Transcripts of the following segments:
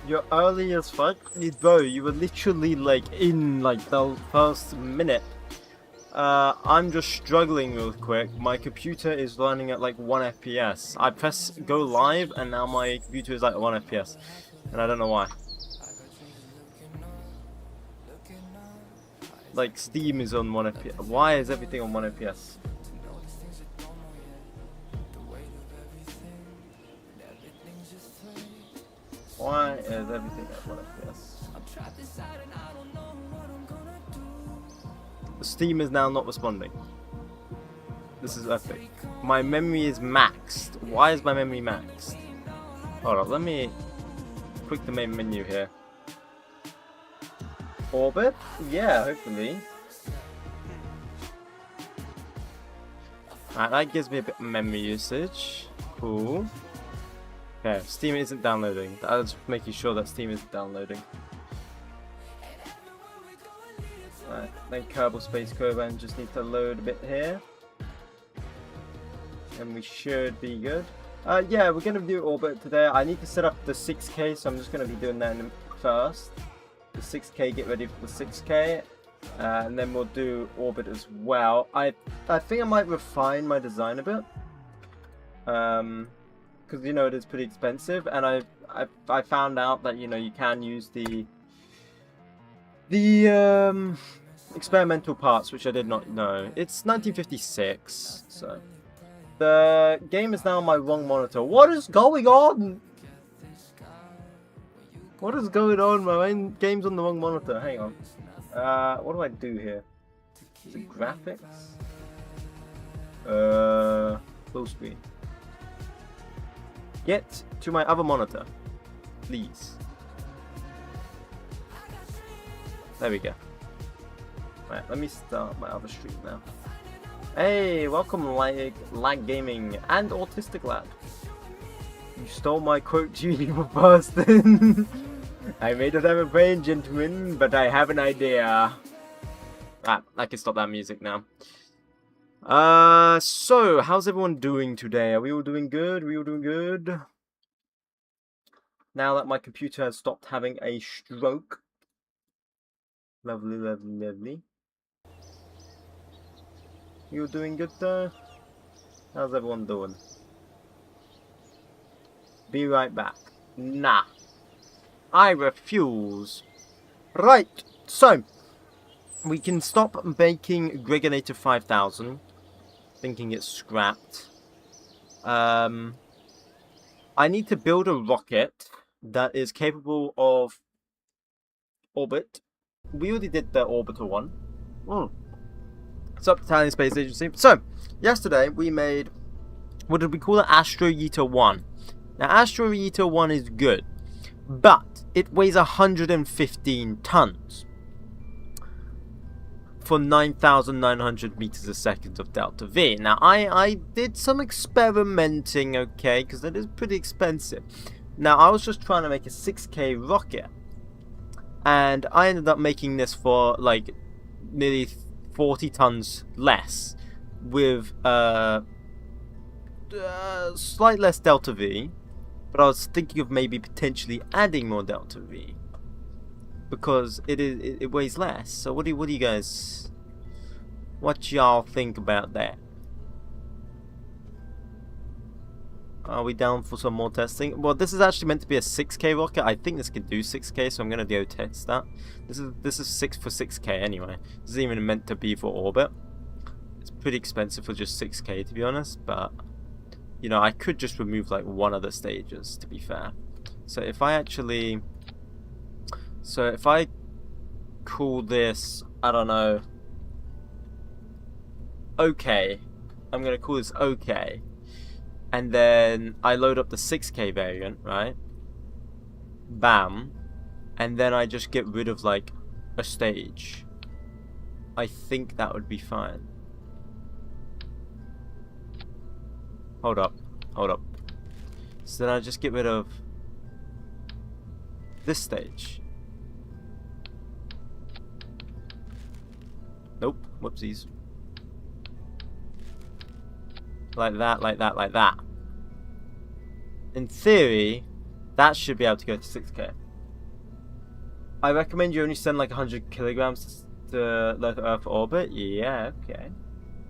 You're early as fuck? Bro, you were literally like in like the first minute. I'm just struggling real quick. My computer is running at like 1 FPS. I press go live and now my computer is like 1 FPS. And I don't know why. Like Steam is on 1 FPS. Why is everything on 1 FPS? Why is everything at 1 FPS? Steam is now not responding. This is epic. My memory is maxed. Why is my memory maxed? Hold on, let me click the main menu here. Orbit? Yeah, hopefully. Alright, that gives me a bit of memory usage. Cool. Okay, Steam isn't downloading. I was making sure that Steam isn't downloading. Alright, then 𝐏𝐫𝐸 just need to load a bit here. And we should be good. Yeah, we're gonna do Orbit today. I need to set up the 6K, so I'm just gonna be doing that first. The 6K, get ready for the 6K. And then we'll do Orbit as well. I think I might refine my design a bit. Because you know it is pretty expensive, and I found out that you know you can use the experimental parts, which I did not know. It's 1956, so the game is now on my wrong monitor. What is going on? What is going on? My main game's on the wrong monitor. Hang on. What do I do here? Is it graphics? Full screen. Get to my other monitor, please. There we go. Right, let me start my other stream now. Hey, welcome Lag Gaming and Autistic Lad. You stole my quote Judy for Boston. I may not have a brain, gentlemen, but I have an idea. Ah, I can stop that music now. So, how's everyone doing today? Are we all doing good? Are we all doing good? Now that my computer has stopped having a stroke. Lovely, lovely, lovely. You all doing good though? How's everyone doing? Be right back. Nah. I refuse. Right, so we can stop making Gregonator 5000. Thinking it's scrapped. I need to build a rocket that is capable of orbit. We already did the orbital one. It's up to Italian Space Agency. So, yesterday we made, what did we call it? Asteroid 1. Now, Asteroid 1 is good, but it weighs 115 tons. For 9,900 meters a second of delta V. Now, I did some experimenting, okay, because that is pretty expensive. Now, I was just trying to make a 6K rocket, and I ended up making this for like nearly 40 tons less, with slight less delta V, but I was thinking of maybe potentially adding more delta V. Because it weighs less. So what do you guys, what y'all think about that? Are we down for some more testing? Well, this is actually meant to be a 6K rocket. I think this can do 6K, so I'm gonna go test that. This is 6 for 6K anyway. This isn't even meant to be for orbit. It's pretty expensive for just 6K to be honest, but you know I could just remove like one of the stages to be fair. So if I actually. So if I call this, I don't know, OK, I'm going to call this OK, and then I load up the 6K variant, right, bam, and then I just get rid of like a stage, I think that would be fine. Hold up. So then I just get rid of this stage. Nope, whoopsies. Like that, like that, like that. In theory, that should be able to go to 6K. I recommend you only send like 100 kilograms to low Earth orbit. Yeah, okay.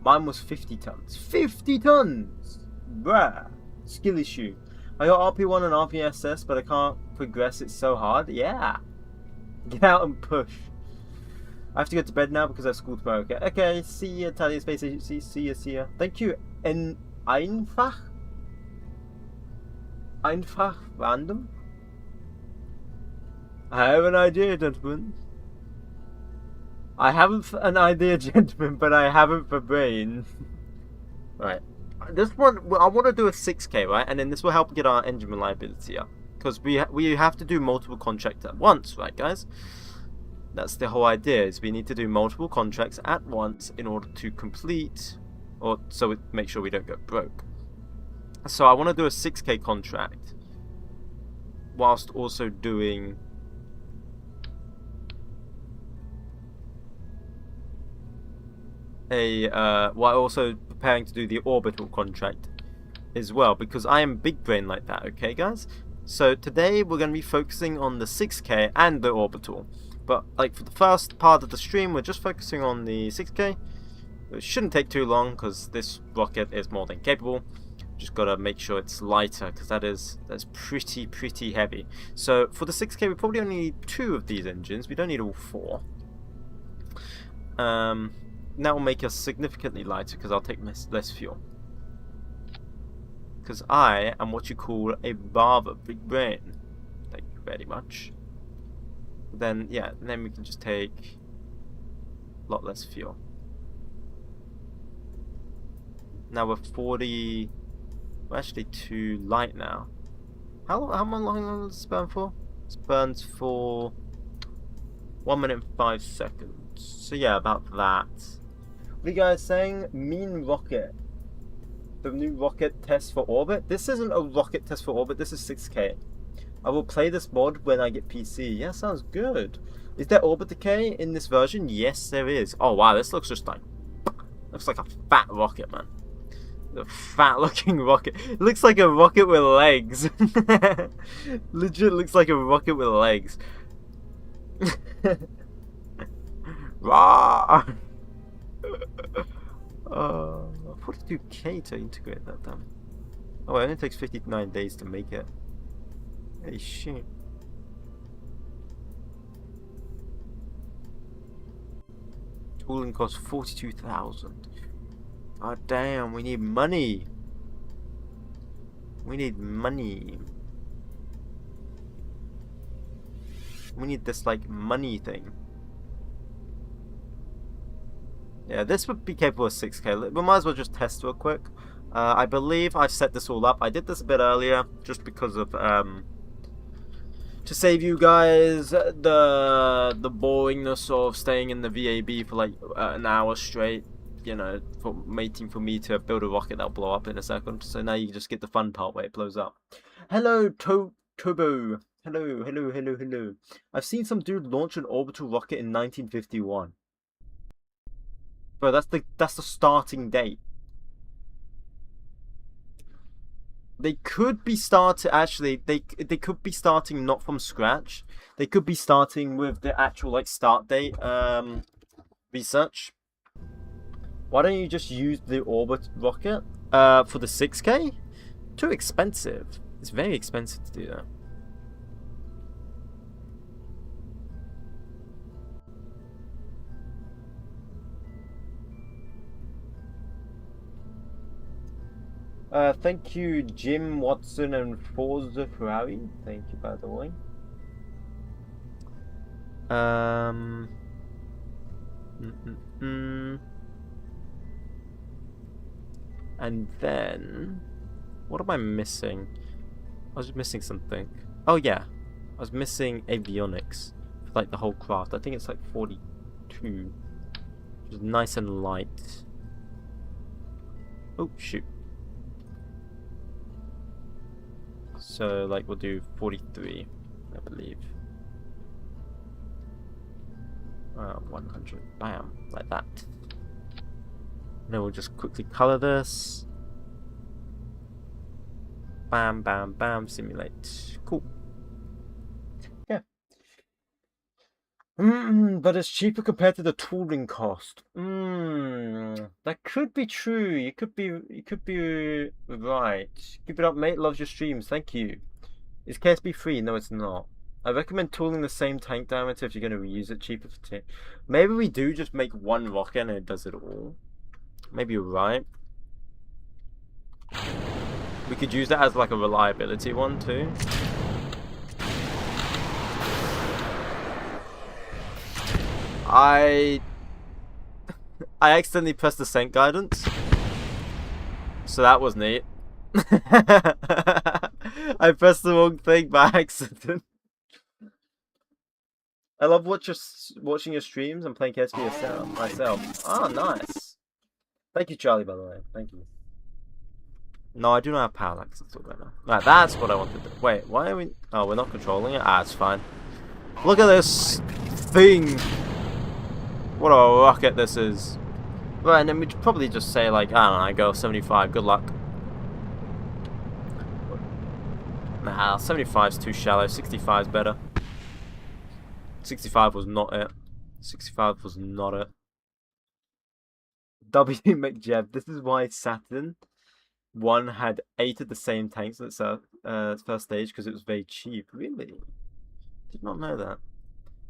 Mine was 50 tons. 50 tons! Bruh. Skill issue. I got RP1 and RPSS, but I can't progress it so hard. Yeah. Get out and push. I have to go to bed now because I have school tomorrow. Okay, okay. See ya, Italian Space Agency. See ya, see ya. Thank you, Einfach random. I have an idea, gentlemen. I haven't an idea, gentlemen, but I haven't the brain. Right. This one, I want to do a 6K, right? And then this will help get our engine reliability up. Because we have to do multiple contracts at once, right, guys? That's the whole idea, is we need to do multiple contracts at once in order to complete, or so we make sure we don't go broke. So I want to do a 6K contract, whilst also doing while also preparing to do the orbital contract as well, because I am big brain like that, okay guys? So today we're going to be focusing on the 6K and the orbital, but like for the first part of the stream we're just focusing on the 6K. It shouldn't take too long because this rocket is more than capable. Just gotta make sure it's lighter, because that's pretty heavy. So for the 6K we probably only need 2 of these engines. We don't need all 4. That will make us significantly lighter because I'll take less fuel. Because I am what you call a barber, big brain. Thank you very much. Then yeah, then we can just take a lot less fuel. Now we're 40. We're actually too light now. How long does this burn for? This burns for 1 minute and 5 seconds. So yeah, about that. What are you guys saying? Mean rocket. The new rocket test for orbit. This isn't a rocket test for orbit. This is 6K. I will play this mod when I get PC. Yeah, sounds good. Is there orbit decay in this version? Yes, there is. Oh wow, this looks just like a fat rocket, man. The fat looking rocket. It looks like a rocket with legs. Legit looks like a rocket with legs. Rah! 42k to integrate that then. Oh, it only takes 59 days to make it. Hey shit. Tooling costs 42,000. Oh damn, we need money. We need money. We need this like money thing. Yeah, this would be capable of 6K. We might as well just test real quick. I believe I've set this all up. I did this a bit earlier just because of to save you guys the boringness of staying in the VAB for like an hour straight. You know, for waiting for me to build a rocket that'll blow up in a second. So now you just get the fun part where it blows up. Hello, Tobo. Hello. I've seen some dude launch an orbital rocket in 1951. Bro, that's the starting date. They could be actually they could be starting not from scratch. They could be starting with the actual like start date research. Why don't you just use the orbit rocket for the 6K? Too expensive. It's very expensive to do that. Thank you, Jim Watson and Forza Ferrari. Thank you, by the way. And then, what am I missing? I was missing something. Oh yeah, I was missing avionics for like the whole craft. I think it's like 42, which is nice and light. Oh shoot. So like we'll do 43, I believe. 100, bam, like that. Then we'll just quickly color this. Bam, bam, bam, simulate. Cool. Yeah. But it's cheaper compared to the tooling cost. That could be true. You could be right. Keep it up, mate. Loves your streams. Thank you. Is KSP free? No, it's not. I recommend tooling the same tank diameter if you're going to reuse it. Cheaper for maybe we do just make one rocket and it does it all. Maybe you're right. We could use that as like a reliability one too. I accidentally pressed the sync guidance, so that was neat. I pressed the wrong thing by accident. I love watching your streams and playing KSP myself. Ah, nice. Thank you, Charlie, by the way. Thank you. No, I do not have parallax right now. Right, that's what I wanted to do. Wait, why are we... Oh, we're not controlling it? Ah, it's fine. Look at this thing. What a rocket this is. Right, and then we'd probably just say, like, I don't know, go 75, good luck. Nah, 75's too shallow, 65's better. 65 was not it. 65 was not it. 𝐊𝐞𝐚𝐥, this is why Saturn 1 had 8 of the same tanks at its first stage, because it was very cheap. Really? Did not know that.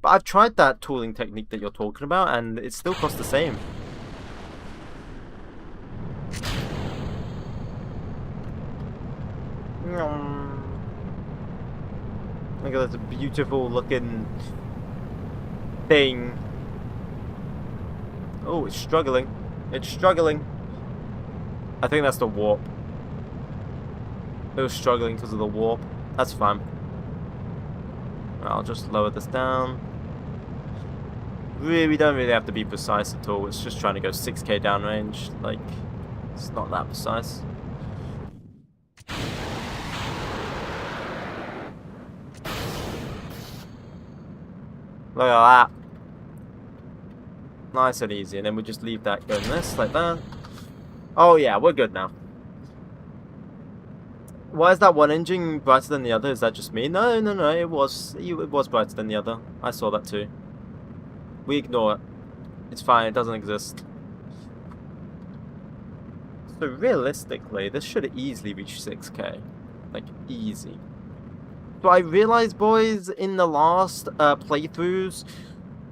But I've tried that tooling technique that you're talking about, and it still costs the same. Look at this beautiful looking thing. Oh, it's struggling. It's struggling. I think that's the warp. It was struggling because of the warp. That's fine. I'll just lower this down. We don't really have to be precise at all. It's just trying to go 6k downrange. Like, it's not that precise. Look at that. Nice and easy. And then we just leave that going this, like that. Oh yeah, we're good now. Why is that one engine brighter than the other? Is that just me? No. It was brighter than the other. I saw that too. We ignore it. It's fine. It doesn't exist. So realistically, this should easily reach 6k. Like, easy. But I realized, boys, in the last playthroughs,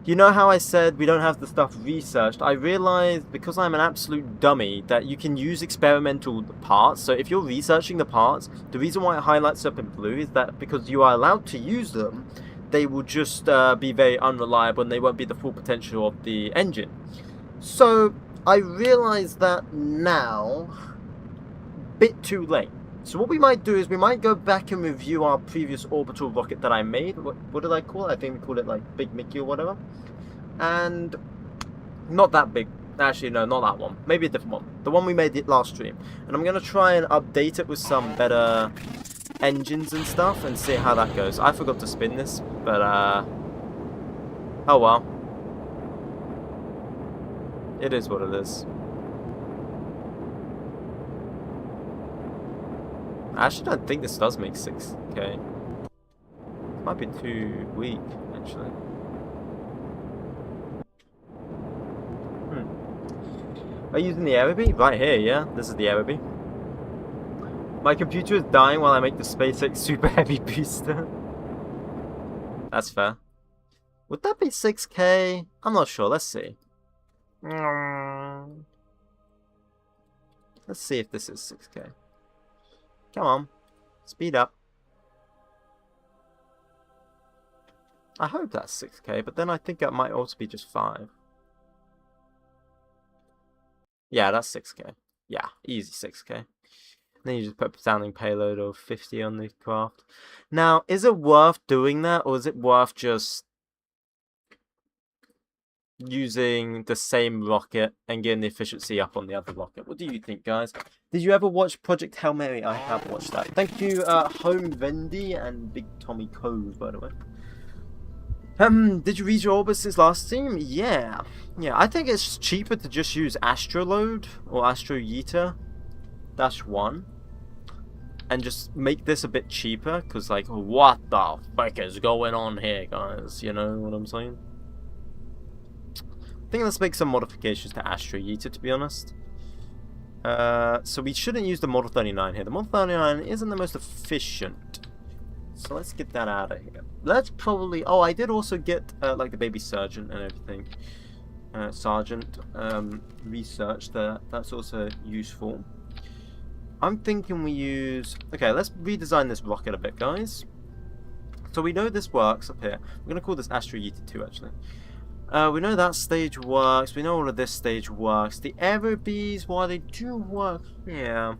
you know how I said we don't have the stuff researched? I realized, because I'm an absolute dummy, that you can use experimental parts. So if you're researching the parts, the reason why it highlights up in blue is that because you are allowed to use them, they will just be very unreliable and they won't be the full potential of the engine. So I realized that now, bit too late. So what we might do is we might go back and review our previous orbital rocket that I made. What did I call it? I think we called it like Big Mickey or whatever. And not that big. Actually, no, not that one. Maybe a different one. The one we made the last stream. And I'm going to try and update it with some better engines and stuff and see how that goes. I forgot to spin this, but oh well. It is what it is. I actually don't think this does make 6k. It might be too weak, actually. Are you using the Aerobee? Right here, yeah. This is the Aerobee. My computer is dying while I make the SpaceX Super Heavy booster. That's fair. Would that be 6k? I'm not sure. Let's see. Let's see if this is 6k. Come on. Speed up. I hope that's 6k, but then I think it might also be just 5. Yeah, that's 6k. Yeah, easy 6k. Then you just put a sounding payload of 50 on the craft. Now, is it worth doing that, or is it worth just using the same rocket and getting the efficiency up on the other rocket? What do you think, guys? Did you ever watch Project Hail Mary? I have watched that. Thank you, Home Vendy and Big Tommy Cove, by the way. Did you read your orbits since last stream? Yeah. Yeah, I think it's cheaper to just use Astroload or Astro-Yeta-1 and just make this a bit cheaper, because, like, what the fuck is going on here, guys? You know what I'm saying? I think let's make some modifications to Astro Yeeter, to be honest. So we shouldn't use the Model 39 here. The Model 39 isn't the most efficient. So let's get that out of here. Let's probably... Oh, I did also get, like, the baby Sergeant and everything. Sergeant, research that. That's also useful. I'm thinking we use... Okay, let's redesign this rocket a bit, guys. So we know this works up here. We're going to call this Astro Yeeter 2, actually. We know that stage works. We know all of this stage works. The Aero Bees, while they do work here...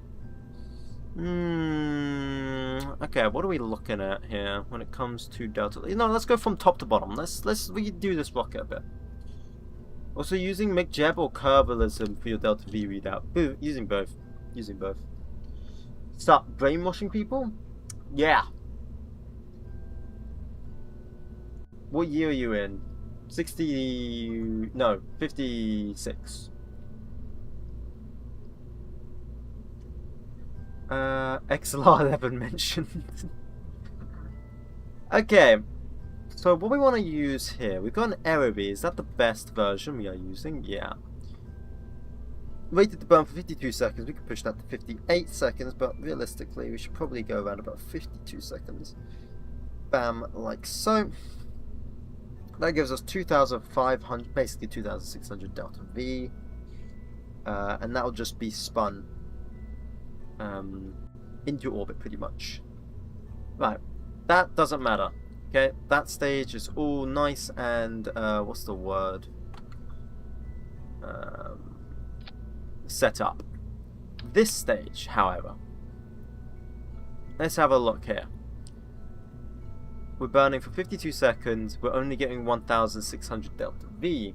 Okay, what are we looking at here when it comes to Delta? No, let's go from top to bottom. Let's redo this rocket a bit. Also, using 𝐒𝐫𝐸 or 𝐒𝐫𝐸𝐸 for your Delta V readout. Boo, using both. Using both. Start brainwashing people? Yeah. What year are you in? 60... No, 56. XLR11 mentioned. Okay. So what we want to use here, we've got an Aerobee. Is that the best version we are using? Yeah. Rated to burn for 52 seconds. We could push that to 58 seconds, but realistically we should probably go around about 52 seconds. Bam, like so. That gives us 2,500, basically 2,600 Delta V. And that will just be spun into orbit pretty much. Right, that doesn't matter. Okay, that stage is all nice and what's the word? Set up. This stage, however, let's have a look here. We're burning for 52 seconds. We're only getting 1,600 Delta V.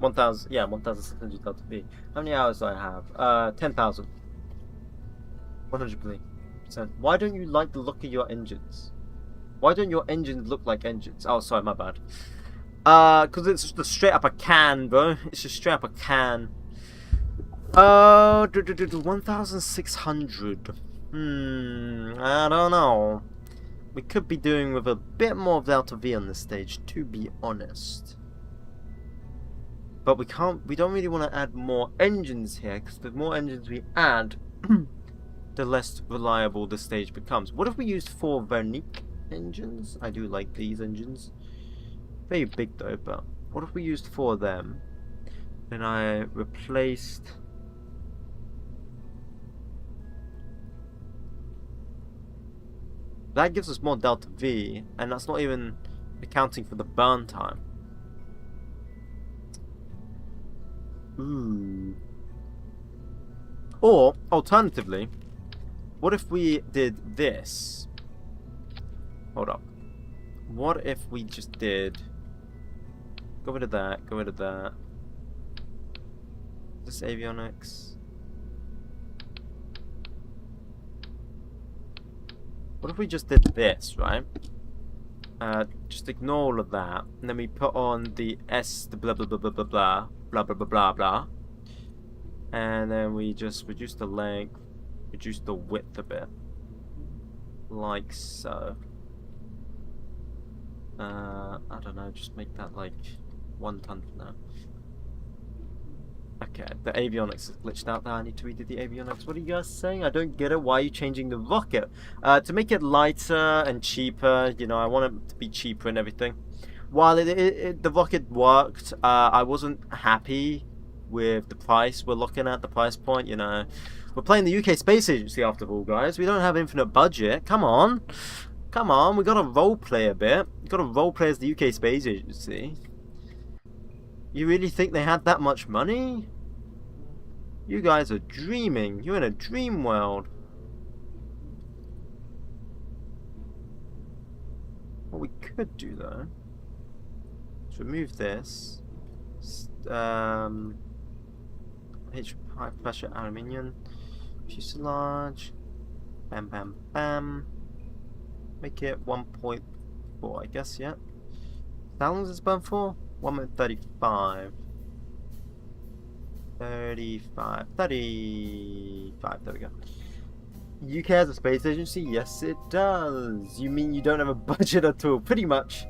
1,000, yeah, 1,600 Delta V. How many hours do I have? 10,000. 100%. Why don't you like the look of your engines? Why don't your engines look like engines? Oh, sorry, my bad. Because it's just straight up a can, bro. It's just straight up a can. 1,600. I don't know. We could be doing with a bit more Delta V on this stage, to be honest. But we don't really want to add more engines here, because the more engines we add, the less reliable the stage becomes. What if we used 4 Vernique engines? I do like these engines. Very big though, but what if we used 4 of them? Then I replaced... That gives us more Delta V, and that's not even accounting for the burn time. Ooh. Or, alternatively, what if we did this? Hold up. What if we just did... Go rid of that, go rid of that. This avionics. What if we just did this, right? Just ignore all of that, and then we put on the the blah blah blah blah blah blah blah blah blah blah blah, and then we just reduce the length, reduce the width a bit, like so. I don't know, just make that like 1 ton for now. Okay, the avionics is glitched out there. I need to redo the avionics. What are you guys saying? I don't get it. Why are you changing the rocket? To make it lighter and cheaper. You know, I want it to be cheaper and everything. While the rocket worked, I wasn't happy with the price we're looking at, the price point. You know, we're playing the UK Space Agency after all, guys. We don't have infinite budget. Come on. Come on. We got to roleplay a bit. We got to roleplay as the UK Space Agency. You really think they had that much money? You guys are dreaming. You're in a dream world. What we could do though is remove this. High pressure aluminium fuselage. Bam, bam, bam. Make it 1.4, I guess. Yeah. How long does this burn for? 1 minute 35. 35. There we go. UK has a space agency? Yes, it does. You mean you don't have a budget at all? Pretty much.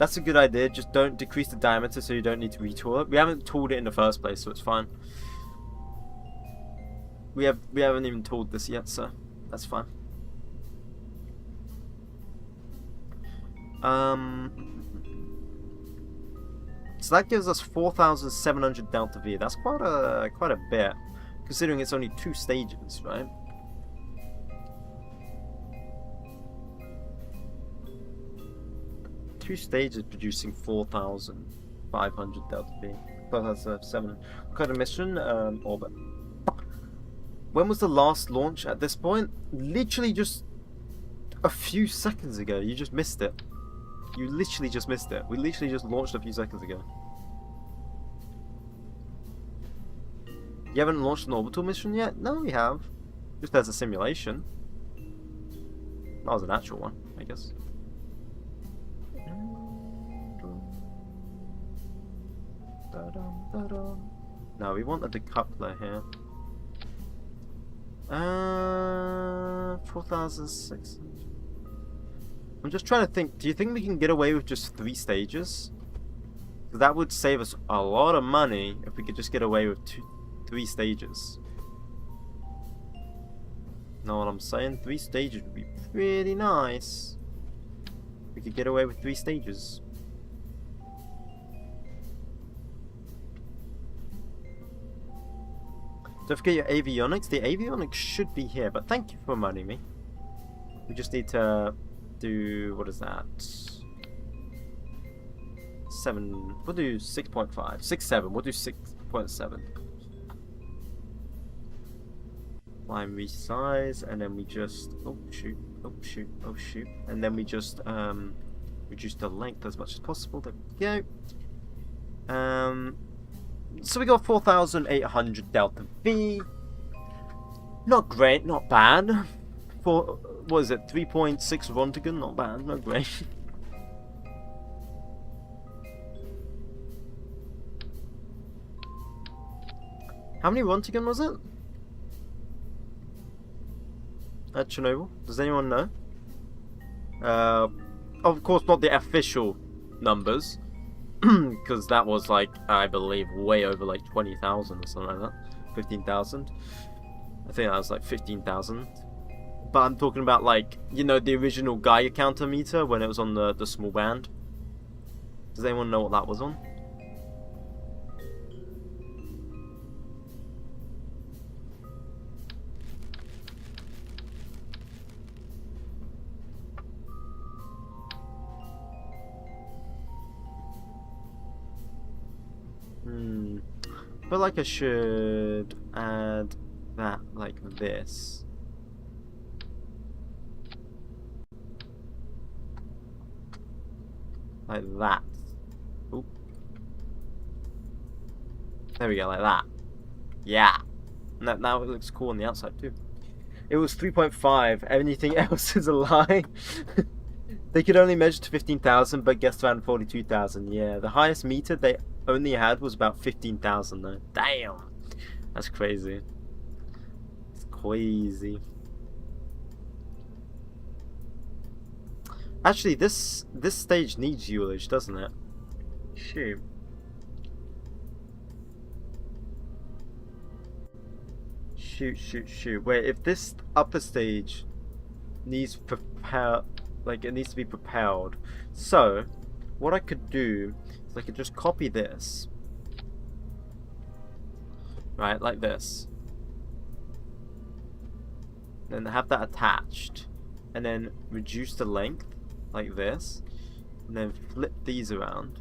That's a good idea. Just don't decrease the diameter so you don't need to retool it. We haven't tooled it in the first place, so it's fine. We haven't even tooled this yet, so that's fine. So that gives us 4,700 delta V. That's quite a bit, considering it's only 2 stages, right? Two stages producing 4,500 delta V. So that's 7. What kind of mission? Orbit. When was the last launch at this point? Literally just a few seconds ago. You just missed it. You literally just missed it. We literally just launched a few seconds ago. You haven't launched an orbital mission yet? No, we have. Just as a simulation. That was an actual one, I guess. No, we want a decoupler here. 4,600. I'm just trying to think. Do you think we can get away with just 3 stages? That would save us a lot of money if we could just get away with 3 stages. Know what I'm saying? 3 stages would be pretty nice. We could get away with 3 stages. Don't forget your avionics. The avionics should be here, but thank you for reminding me. We just need to do, what is that? 7. We'll do 6.5. 6, 7. We'll do 6.7. Line resize, and then we just, oh shoot, oh shoot, oh shoot, and then we just reduce the length as much as possible. There we go. So we got 4,800 delta V. Not great, not bad. For, what is it, 3.6 Rontigan? Not bad, not great. How many Rontigan was it? At Chernobyl? Does anyone know? Of course not the official numbers. Because that was like, I believe, way over like 20,000 or something like that. 15,000. I think that was like 15,000. But I'm talking about like, you know, the original 𝐏𝐫𝐸 meter when it was on the small band. Does anyone know what that was on? I feel like I should add that like this. Like that. Oop. There we go, like that. Yeah. And now it looks cool on the outside too. It was 3.5. Anything else is a lie. They could only measure to 15,000, but guessed around 42,000. Yeah, the highest meter they only had was about 15,000 though. Damn, that's crazy. It's crazy. Actually, this stage needs 𝐒𝐸𝐚𝐥, doesn't it? Shoot. Shoot. Wait, if this upper stage needs prepare, like it needs to be propelled. So, what I could do is I could just copy this. Right, like this. Then have that attached. And then reduce the length, like this. And then flip these around.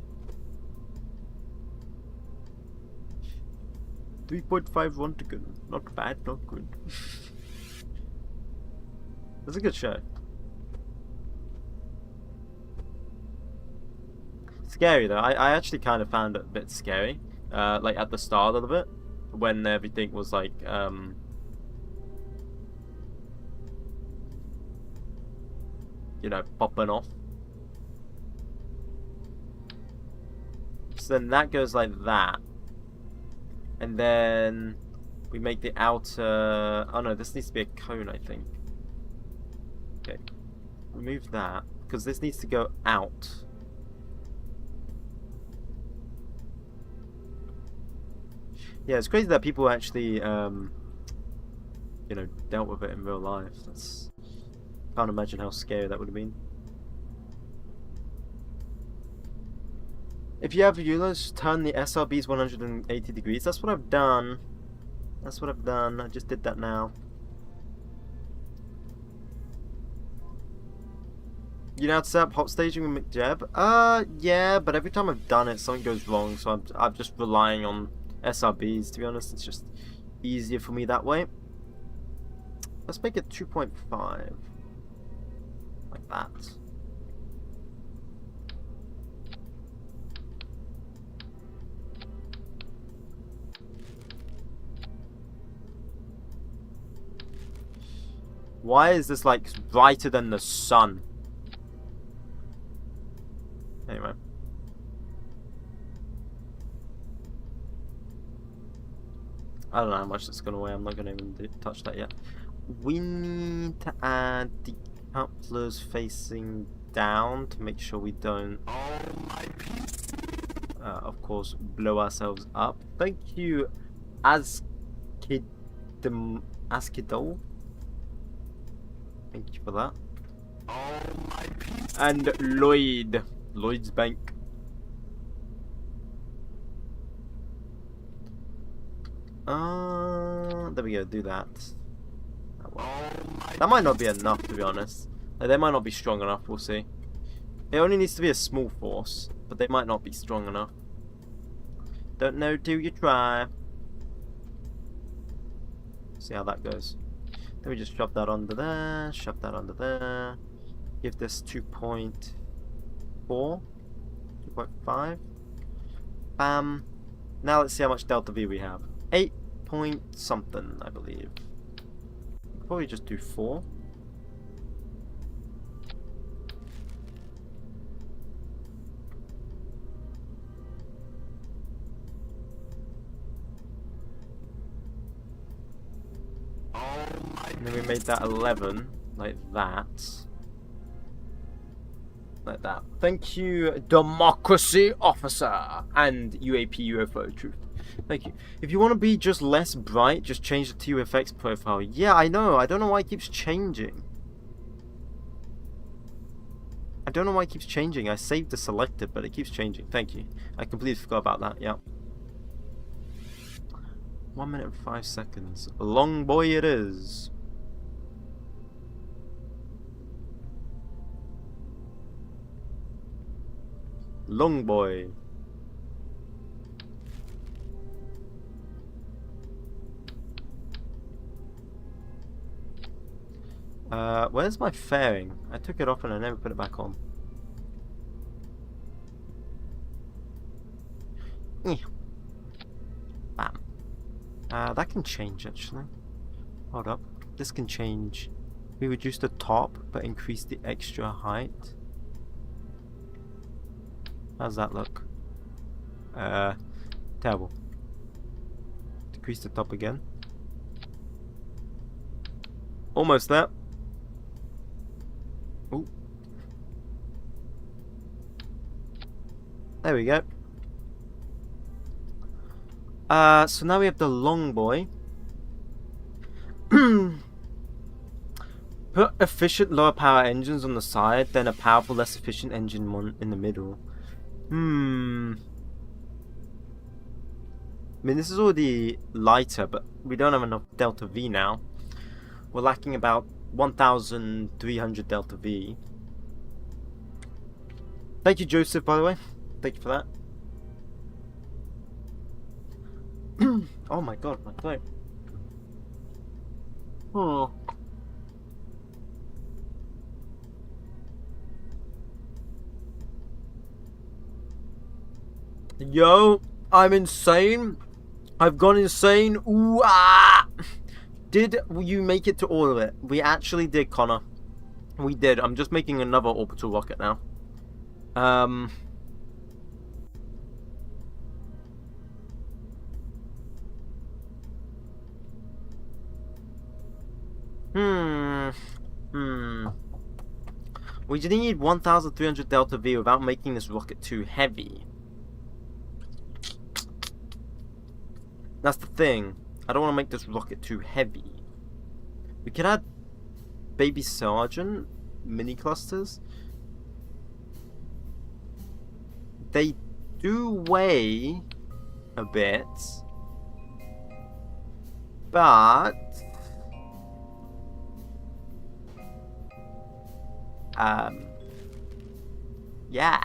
3.5 Rontigan. Not bad, not good. That's a good show. Scary though. I actually kind of found it a bit scary. Like at the start of it, when everything was like you know, popping off. So then that goes like that. And then we make the outer, oh no, this needs to be a cone, I think. Okay. Remove that, because this needs to go out. Yeah, it's crazy that people actually, you know, dealt with it in real life. That's... Can't imagine how scary that would have been. If you have viewers, turn the SRBs 180 degrees. That's what I've done. That's what I've done. I just did that now. You know how to set up hop staging with 𝐐𝐫𝐸? Yeah, but every time I've done it, something goes wrong, so I'm just relying on SRBs, to be honest. It's just easier for me that way. Let's make it 2.5. Like that. Why is this, like, brighter than the sun? Anyway. I don't know how much that's going to weigh. I'm not going to even touch that yet. We need to add the couplers facing down to make sure we don't, of course, blow ourselves up. Thank you, 𝐒𝐫𝐸𝐚𝐜. Thank you for that. And Lloyd's Bank. There we go, do that. That might not be enough, to be honest. Like, they might not be strong enough, we'll see. It only needs to be a small force, but they might not be strong enough. Don't know till you try. See how that goes. Then we just shove that under there, shove that under there. Give this 2.4, 2.5. Bam. Now let's see how much delta V we have. 8 point something, I believe. Probably just do 4. And then we made that 11, like that. Like that. Thank you, Democracy Officer and UAP UFO Truth. Thank you. If you want to be just less bright, just change the TUFX profile. Yeah, I know. I don't know why it keeps changing. I don't know why it keeps changing. I saved the selected, but it keeps changing. Thank you. I completely forgot about that. Yeah. 1 minute and 5 seconds. A long boy it is. Long boy. Where's my fairing? I took it off and I never put it back on. Bam. That can change actually. Hold up. This can change. We reduce the top but increase the extra height. How's that look? Terrible. Decrease the top again. Almost there. Ooh. There we go. So now we have the long boy. Put efficient lower power engines on the side, then a powerful less efficient engine one in the middle. I mean, this is already lighter, but we don't have enough delta V now. We're lacking about 1,300 delta V. Thank you, Joseph, by the way. Thank you for that. Oh my god, my throat. Oh. Yo, I'm insane. I've gone insane. Ooh, ah! Did you make it to all of it? We actually did, Connor. We did. I'm just making another orbital rocket now. We just need 1,300 delta V without making this rocket too heavy. That's the thing. I don't want to make this rocket too heavy. We could add Baby Sergeant mini clusters. They do weigh a bit, but yeah.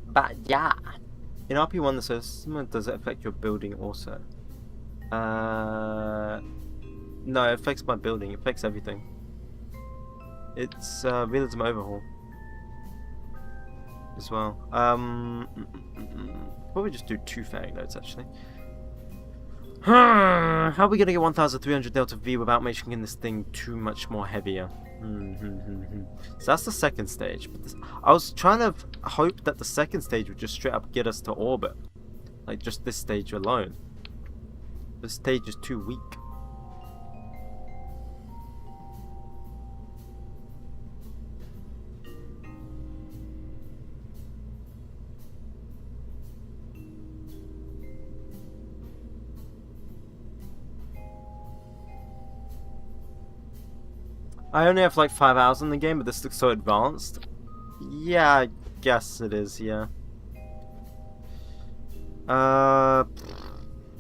But yeah. In RP1 the system, does it affect your building also? No, it affects my building, it affects everything. It's realism overhaul as well. Probably just do 2 fairing nodes actually. How are we gonna get 1300 delta V without making this thing too much more heavier? So that's the second stage. But I was trying to hope that the second stage would just straight up get us to orbit. Like just this stage alone. This stage is too weak. I only have like 5 hours in the game, but this looks so advanced. Yeah, I guess it is, yeah. The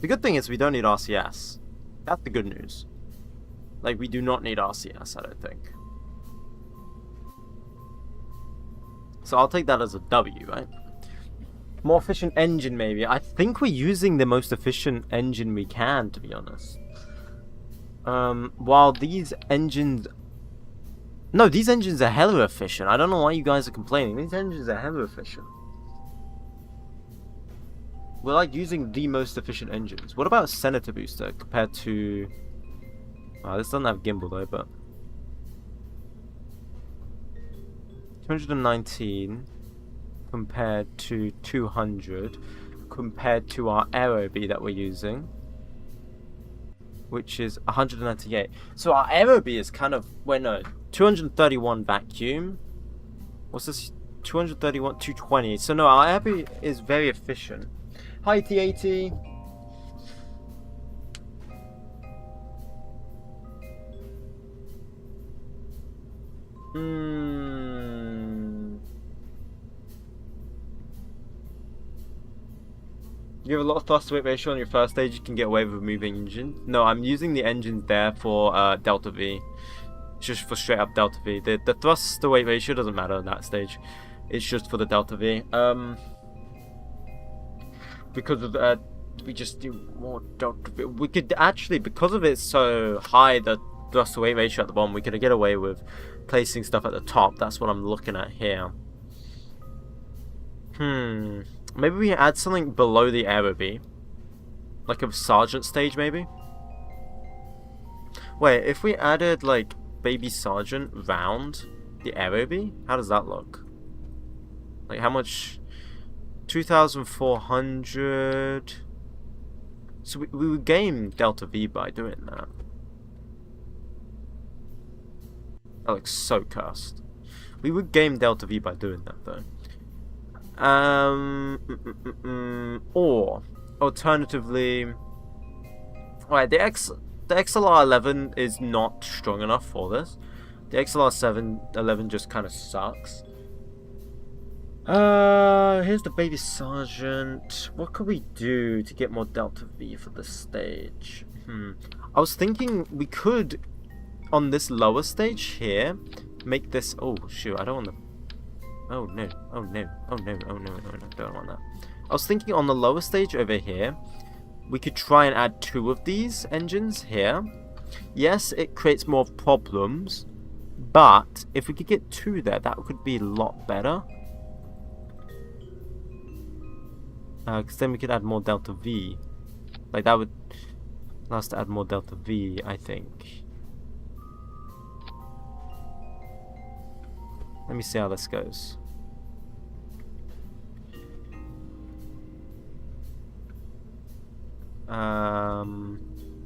good thing is we don't need RCS. That's the good news. Like, we do not need RCS, I don't think. So I'll take that as a W, right? More efficient engine, maybe. I think we're using the most efficient engine we can, to be honest. While these engines... No, these engines are hella efficient. I don't know why you guys are complaining. These engines are hella efficient. We're like using the most efficient engines. What about Senator Booster compared to... Oh, this doesn't have gimbal though, but... 219 compared to 200 compared to our Aerobee that we're using, which is 198. So our Aerobee is kind of... Wait, no. 231 vacuum. What's this? 231, 220. So no, our Aerobee is very efficient. Hi T80. You have a lot of thrust to weight ratio on your first stage, you can get away with removing engines. No, I'm using the engines there for Delta V. Just for straight up Delta V. The thrust to weight ratio doesn't matter on that stage. It's just for the Delta V. Because of we just do more Delta V. We could actually, because of it's so high, the thrust to weight ratio at the bottom, we could get away with placing stuff at the top. That's what I'm looking at here. Maybe we add something below the Aerobee. Like a Sergeant stage, maybe? Wait, if we added, like, Baby Sergeant round the Aerobee, how does that look? Like, how much? 2,400... So we would gain Delta V by doing that. That looks so cursed. We would gain Delta V by doing that, though. Or alternatively, right, the XLR11 is not strong enough for this. The XLR11 just kind of sucks. Here's the Baby Sergeant. What could we do to get more Delta V for this stage? I was thinking we could, on this lower stage here, make this... Oh shoot, I don't want to... Oh no, oh no, oh no, oh no, oh no, don't want that. I was thinking on the lower stage over here, we could try and add 2 of these engines here. Yes, it creates more problems, but if we could get 2 there, that could be a lot better. Because then we could add more Delta V. Like that would allow us to add more Delta V, I think. Let me see how this goes.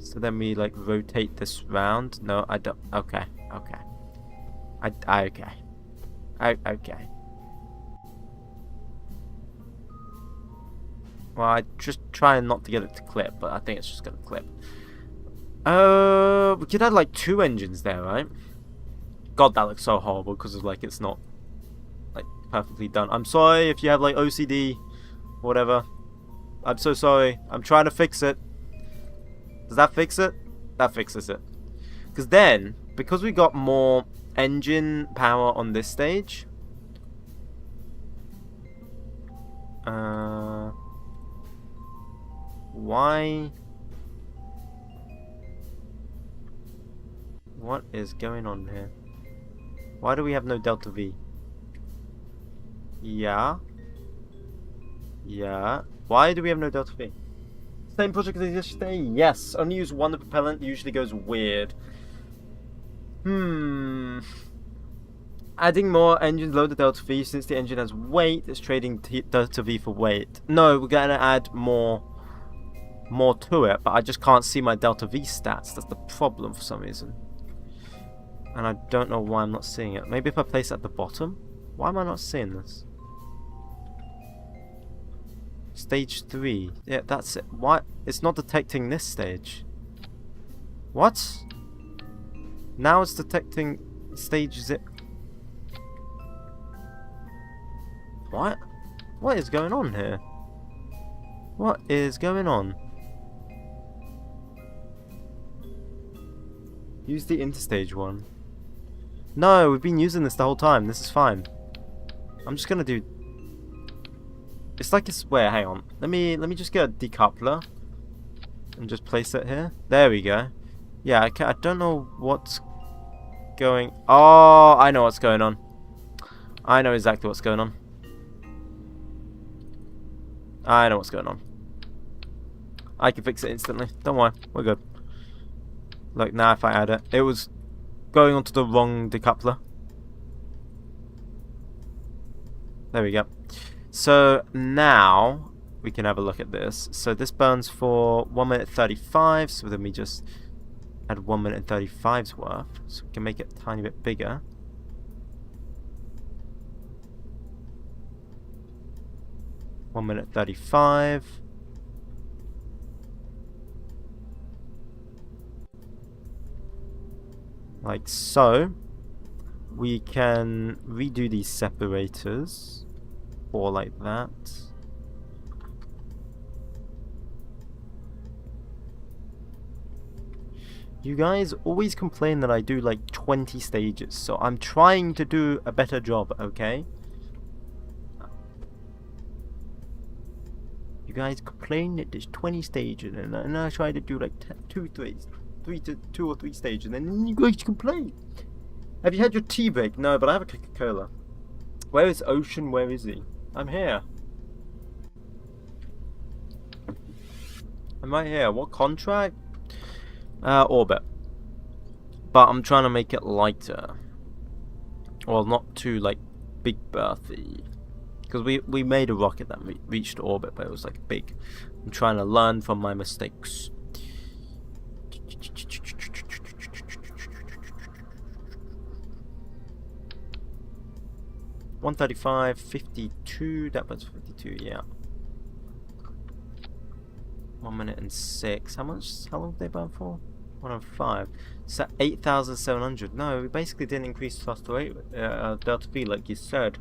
So then we like rotate this round. No, I don't. Okay, okay. Okay. Well, I just try not to get it to clip, but I think it's just gonna clip. We could add like 2 engines there, right? God, that looks so horrible because of like it's not like perfectly done. I'm sorry if you have like OCD, whatever. I'm so sorry. I'm trying to fix it. Does that fix it? That fixes it. Because we got more engine power on this stage. Why? What is going on here? Why do we have no delta V? Yeah. Yeah. Why do we have no delta V? Same project as yesterday? Yes. Only use one of the propellant usually goes weird. Adding more engines load the delta V since the engine has weight. It's trading delta V for weight. No, we're gonna add more to it, but I just can't see my delta V stats. That's the problem for some reason. And I don't know why I'm not seeing it. Maybe if I place it at the bottom? Why am I not seeing this? Stage 3. Yeah, that's it. Why? It's not detecting this stage. What? Now it's detecting stage 0. What? What is going on here? What is going on? Use the interstage one. No, we've been using this the whole time. This is fine. I'm just gonna do... It's like it's... Wait, hang on. Let me just get a decoupler and just place it here. There we go. Yeah, I don't know what's going... Oh, I know what's going on. I know exactly what's going on. I know what's going on. I can fix it instantly. Don't worry. We're good. Look, now if I add it, it was going onto the wrong decoupler. There we go. So now we can have a look at this. So this burns for 1 minute 35. So then we just add 1 minute 35's worth. So we can make it a tiny bit bigger. One minute 35. Like so. We can redo these separators. Or like that. You guys always complain that I do like 20 stages. So I'm trying to do a better job, okay? You guys complain that there's 20 stages, and I try to do like 2 or 3 stages, and then you guys complain. Have you had your tea break? No, but I have a Coca-Cola. Where is Ocean? Where is he? I'm here. I'm right here. What contract? Orbit. But I'm trying to make it lighter. Well, not too like big berthy. Because we made a rocket that reached orbit, but it was like big. I'm trying to learn from my mistakes. $135, 52. That was 52. Yeah. 1 minute and 6. How long did they burn for? 105. So 8,700. No, we basically didn't increase thrust rate, delta V like you said.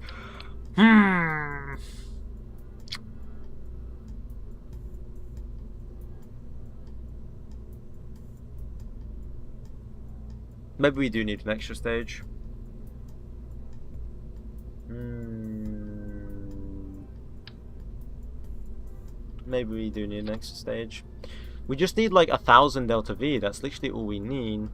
Maybe we do need an extra stage. Maybe we do need an extra stage. We just need like 1,000 delta V. That's literally all we need.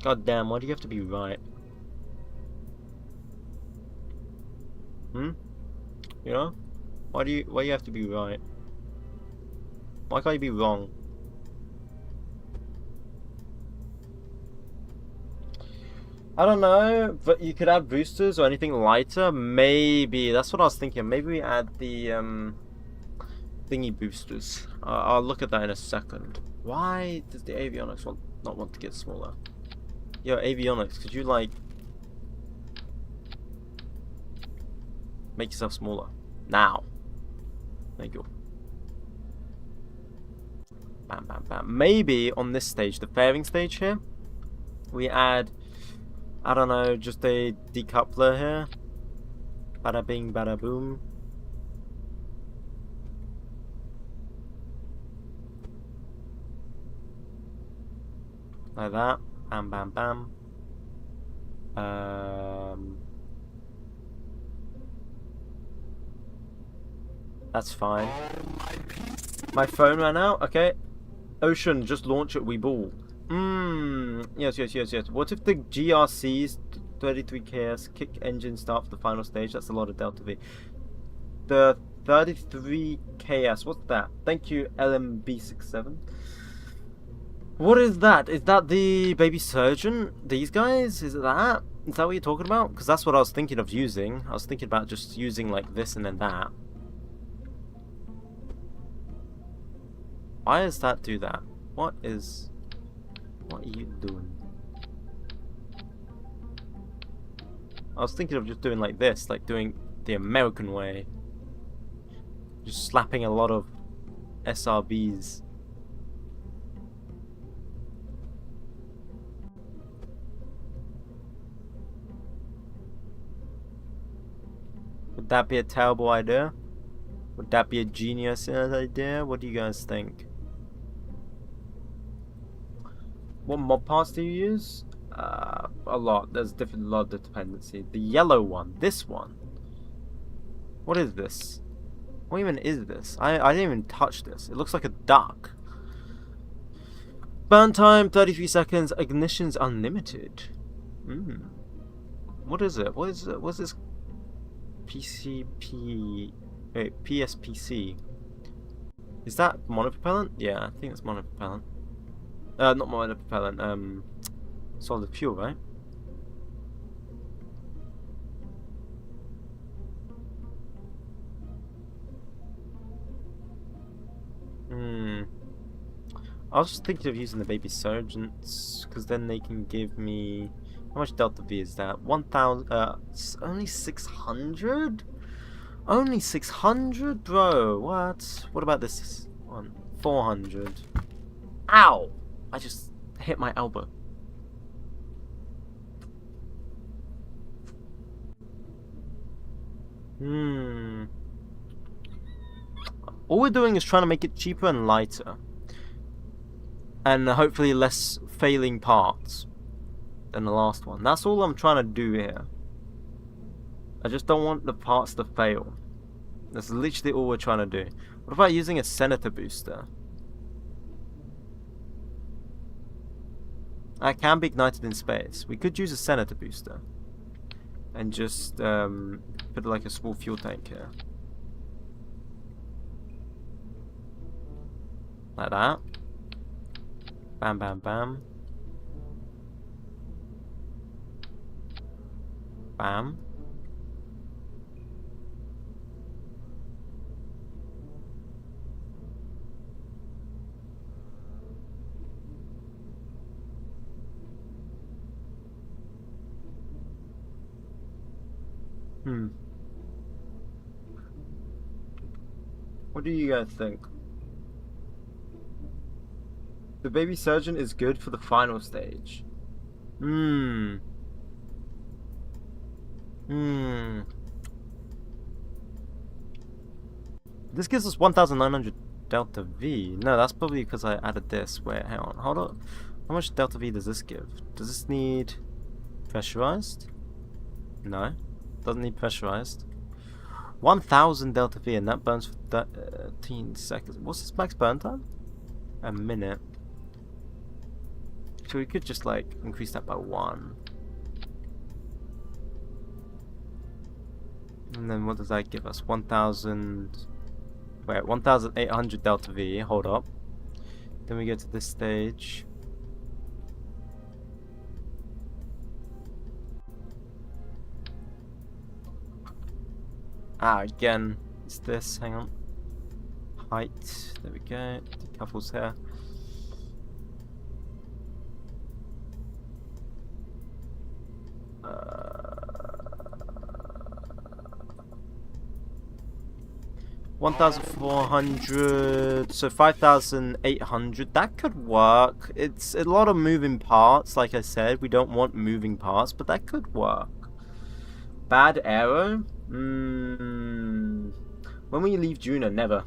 God damn, why do you have to be right? You know? Why do you have to be right? Why can't you be wrong? I don't know, but you could add boosters or anything lighter. Maybe that's what I was thinking. Maybe we add the thingy boosters. I'll look at that in a second. Why does the avionics want not want to get smaller. Yo, avionics, could you like make yourself smaller now? Thank you. Bam, bam, bam. Maybe on this stage, the fairing stage here, we add, I don't know, just a decoupler here. Bada bing, bada boom. Like that. Bam, bam, bam. That's fine. My phone ran out. Okay. Ocean, just launch it. We ball. Yes. What if the GRC's 33KS kick engine start for the final stage? That's a lot of delta V. The 33KS. What's that? Thank you, LMB67. What is that? Is that the baby surgeon? These guys? Is it that? Is that what you're talking about? Because that's what I was thinking of using. I was thinking about just using like this and then that. Why does that do that? What are you doing? I was thinking of just doing like this, like doing the American way. Just slapping a lot of SRBs. Would that be a terrible idea? Would that be a genius idea? What do you guys think? What mod parts do you use? A lot. There's a lot of dependency. The yellow one. This one. What is this? What even is this? I didn't even touch this. It looks like a duck. Burn time 33 seconds. Ignition's unlimited. What is it? What is it? What's this? PCP. Wait, PSPC. Is that monopropellant? Yeah, I think it's monopropellant. Not monopropellant. Solid fuel, right? I was just thinking of using the baby surgeons, because then they can give me... How much delta V is that? 1,000... only 600? Only 600? Bro, what? What about this one? 400. Ow! I just hit my elbow. All we're doing is trying to make it cheaper and lighter. And hopefully less failing parts than the last one. That's all I'm trying to do here. I just don't want the parts to fail. That's literally all we're trying to do. What about using a senator booster? That can be ignited in space. We could use a senator booster. And just put like a small fuel tank here. Like that. Bam, bam, bam. Bam. What do you guys think? The baby surgeon is good for the final stage. This gives us 1,900 delta V. No, that's probably because I added this. Wait, hang on, hold on. How much delta V does this give? Does this need pressurized? No, doesn't need pressurized. 1,000 delta V, and that burns for 13 seconds. What's this max burn time? A minute. So we could just like increase that by 1. And then what does that give us? 1,000. Wait, 1,800 delta V. Hold up. Then we get to this stage. Again, it's this. Hang on. Height. There we go. Decouples here. 1,400, so 5,800. That could work. It's a lot of moving parts, like I said. We don't want moving parts, but that could work. Bad arrow? When will you leave Juno? Never.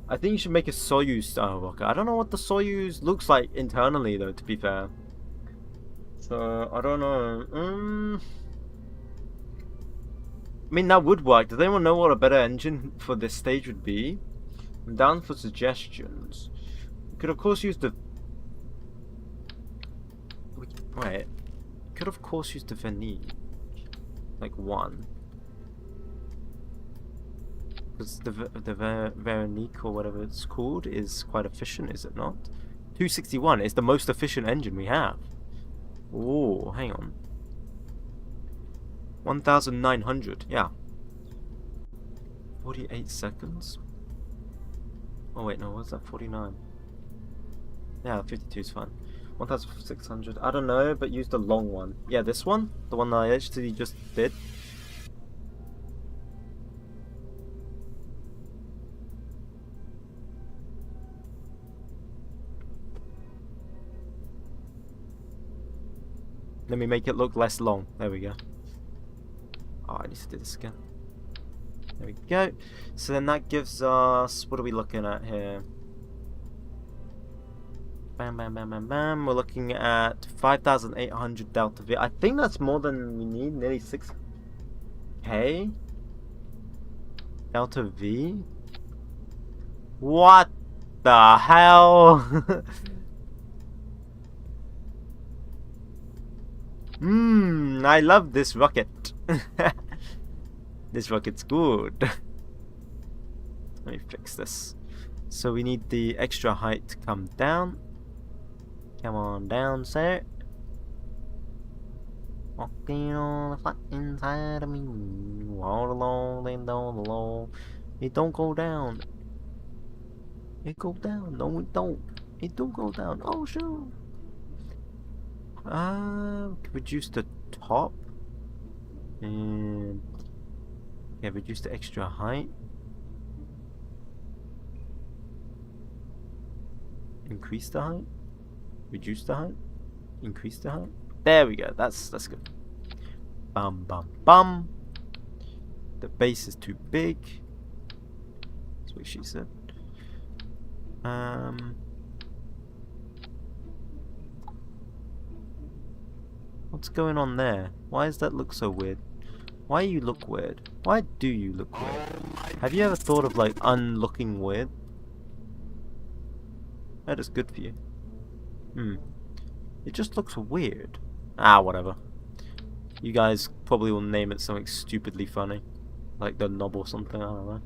I think you should make a Soyuz style rocket. I don't know what the Soyuz looks like internally, though, to be fair. So, I don't know. I mean, that would work. Does anyone know what a better engine for this stage would be? I'm down for suggestions. We could, of course, use the... Wait. Could, of course, use the 𝐕𝐵𝐵𝐵. Like 1. Because the 𝐕𝐵𝐵𝐵 or whatever it's called is quite efficient, is it not? 261 is the most efficient engine we have. Oh, hang on. 1,900, yeah. 48 seconds? Oh wait, no, what's that? 49. Yeah, 52 is fine. 1,600, I don't know, but use the long one. Yeah, this one? The one that I actually just did. Let me make it look less long. There we go. Oh, I need to do this again. There we go. So then that gives us... What are we looking at here? Bam, bam, bam, bam, bam. We're looking at 5,800 delta V. I think that's more than we need. Nearly 6K delta V. What the hell? I love this rocket. This rocket's good. Let me fix this. So we need the extra height to come down. Come on down, sir. Walking on the flat inside of me. All along and all along. It don't go down. It go down. No, it don't. It don't go down. Oh, sure. Reduce the top. And yeah, reduce the extra height. Increase the height. Reduce the height. Increase the height. There we go. That's good. Bum bum bum. The base is too big. That's what she said. What's going on there? Why does that look so weird? Why you look weird? Why do you look weird? Have you ever thought of like unlooking weird? That is good for you. It just looks weird. Ah, whatever. You guys probably will name it something stupidly funny. Like the knob or something, I don't know.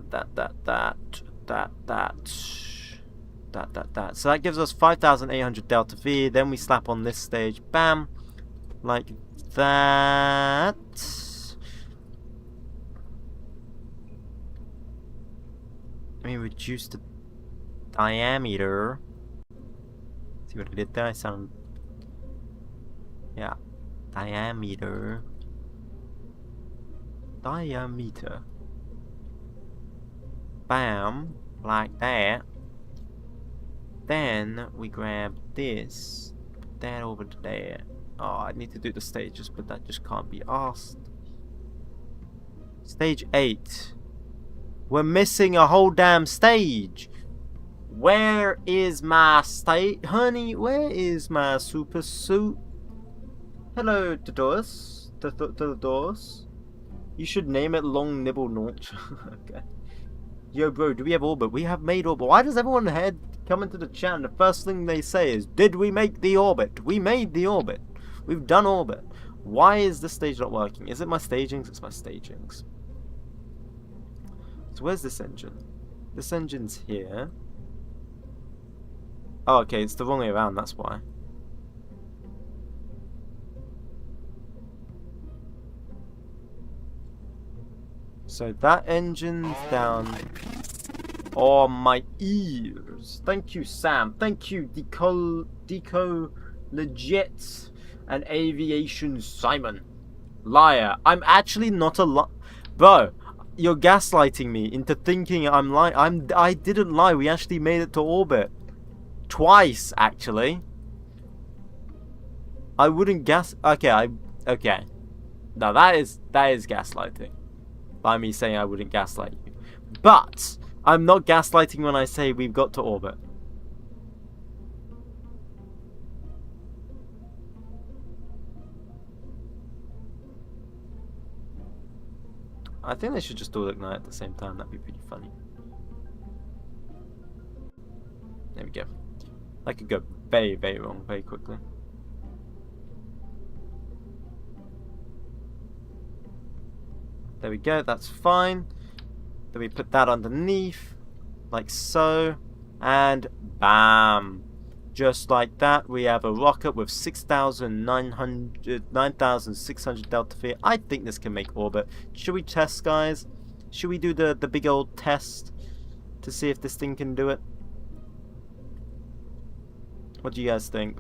That. So that gives us 5,800 delta V. Then we slap on this stage. Bam. Like that. Let me reduce the diameter. See what I did there? I sound... Yeah. Diameter. Bam. Like that. Then we grab this. Put that over to there. Oh, I need to do the stages, but that just can't be asked. Stage 8. We're missing a whole damn stage. Where is my stage? Honey, where is my super suit? Hello, Dodos. Dodos. You should name it Long Nibble Launch. Okay. Yo, bro, do we have orbit? We have made orbit. Why does everyone come into the chat and the first thing they say is, did we make the orbit? We made the orbit. We've done orbit. Why is this stage not working? Is it my stagings? It's my stagings. So where's this engine? This engine's here. Oh, okay, it's the wrong way around, that's why. So that engine's down. Oh, my ears. Thank you, Sam. Thank you, 𝐏𝐫𝐨𝐫𝐚𝐦 and Aviation Simon. Liar. I'm actually not a liar. Bro, You're gaslighting me into thinking I'm lying. I didn't lie. We actually made it to orbit. Twice, actually. I wouldn't okay, okay. Now that is gaslighting. By me saying I wouldn't gaslight you. But I'm not gaslighting when I say we've got to orbit. I think they should just all ignite at the same time. That'd be pretty funny. There we go. That could go very, very wrong very quickly. There we go. That's fine. Then we put that underneath, like so, and bam. Just like that, we have a rocket with 9,600 delta V. I think this can make orbit. Should we test, guys? Should we do the big old test to see if this thing can do it? What do you guys think?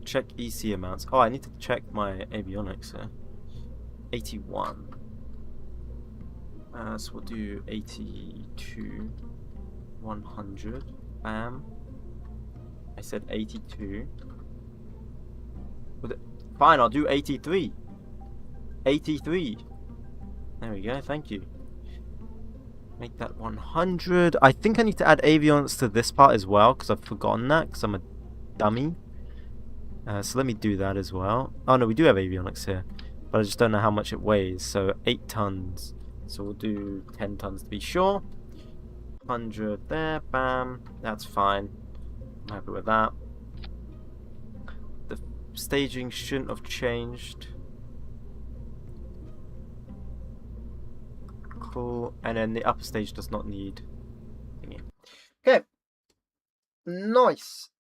Check EC amounts. Oh, I need to check my avionics here. 81. So we'll do 82, 100, bam. I said 82. Fine, I'll do 83. 83. There we go, thank you. Make that 100. I think I need to add avionics to this part as well, because I've forgotten that, because I'm a dummy. So let me do that as well. Oh no, we do have avionics here, but I just don't know how much it weighs. So 8 tons. So we'll do 10 tons to be sure. 100 there, bam. That's fine. I'm happy with that. The staging shouldn't have changed. Cool. And then the upper stage does not need thingy. Okay. Nice.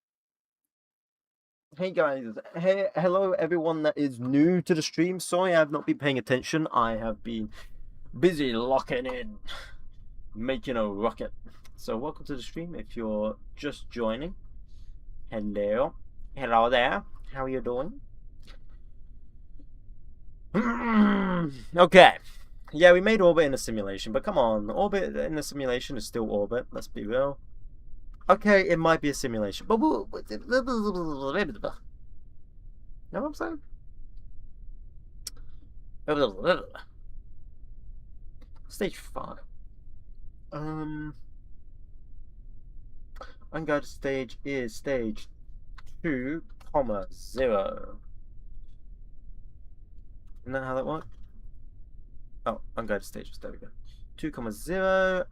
Hey guys. Hey, hello everyone that is new to the stream. Sorry I have not been paying attention. I have been busy locking in, making a rocket. So welcome to the stream if you're just joining. Hello. Hello there. How are you doing? Okay. Yeah, we made orbit in a simulation, but come on, orbit in a simulation is still orbit, let's be real. Okay, it might be a simulation, but we'll... Know what I'm saying? Stage 5. Unguided stage is stage 2, 0. Isn't that how that works? Oh, unguided stages, there we go. 2, 0.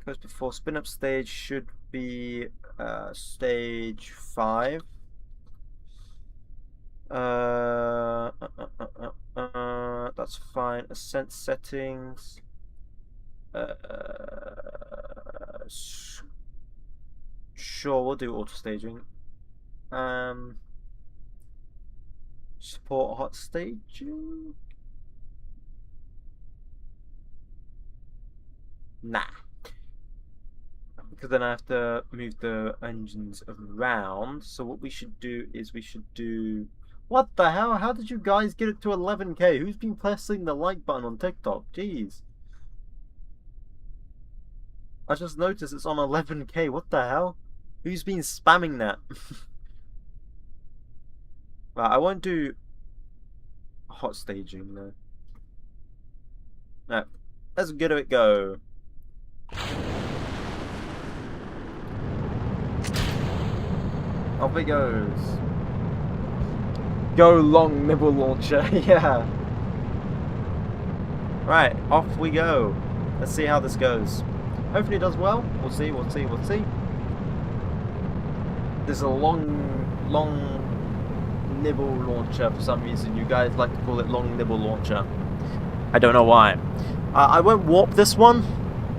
Goes before spin up stage should be stage 5. That's fine. Ascent settings. Sure, we'll do auto staging. Support hot staging. Nah. Because then I have to move the engines around. So what we should do is we should do... What the hell? How did you guys get it to 11k? Who's been pressing the like button on TikTok? Jeez. I just noticed it's on 11k. What the hell? Who's been spamming that? Right, I won't do hot staging though. No. Let's give it a go. Off it goes. Go long nibble launcher, yeah. Right, off we go. Let's see how this goes. Hopefully it does well. We'll see, we'll see, we'll see. There's a long nibble launcher for some reason. You guys like to call it long nibble launcher. I don't know why. I won't warp this one.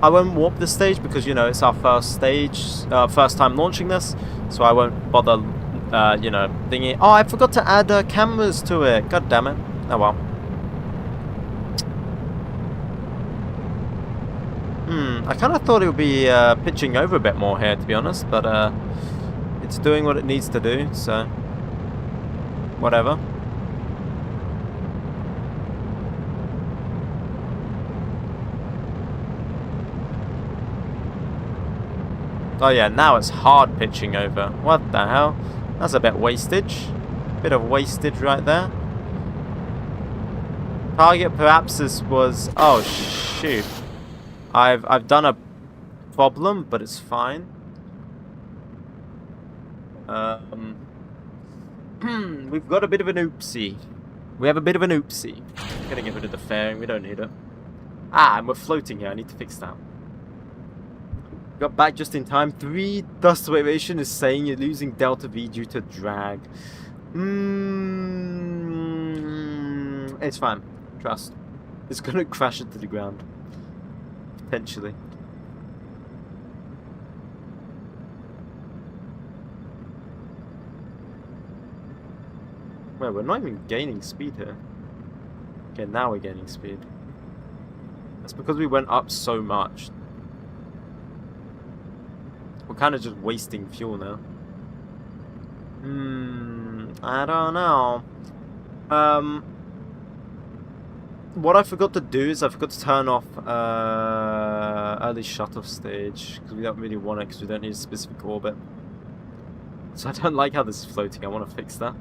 I won't warp this stage because, you know, it's our first stage, first time launching this. So I won't bother, you know, thingy. Oh, I forgot to add cameras to it. God damn it. Oh well. I kind of thought it would be pitching over a bit more here, to be honest. But it's doing what it needs to do, so... Whatever. Oh yeah, now it's hard pitching over. What the hell? That's a bit wastage. Bit of wastage right there. Target perhaps this was... Oh shoot. I've done a problem, but it's fine. We've got a bit of an oopsie. We have a bit of an oopsie. Gonna get rid of the fairing, we don't need it. Ah, and we're floating here, I need to fix that. Got back just in time. 3 dust variation is saying you're losing delta V due to drag. It's fine. Trust. It's gonna crash into the ground. Potentially. Well, we're not even gaining speed here. Okay, now we're gaining speed. That's because we went up so much. We're kind of just wasting fuel now. I don't know. What I forgot to do is I forgot to turn off early shut-off stage, because we don't really want it, because we don't need a specific orbit. So I don't like how this is floating. I want to fix that.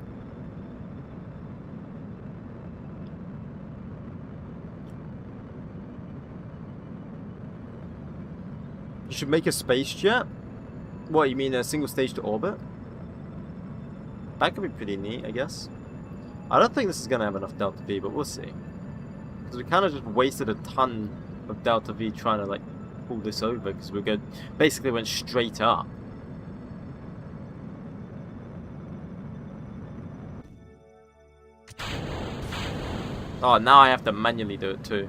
You should make a space jet? What, you mean a single stage to orbit? That could be pretty neat, I guess. I don't think this is going to have enough delta V, but we'll see. Because we kind of just wasted a ton of delta V trying to, like, pull this over, because we're good. Basically went straight up. Oh, now I have to manually do it too.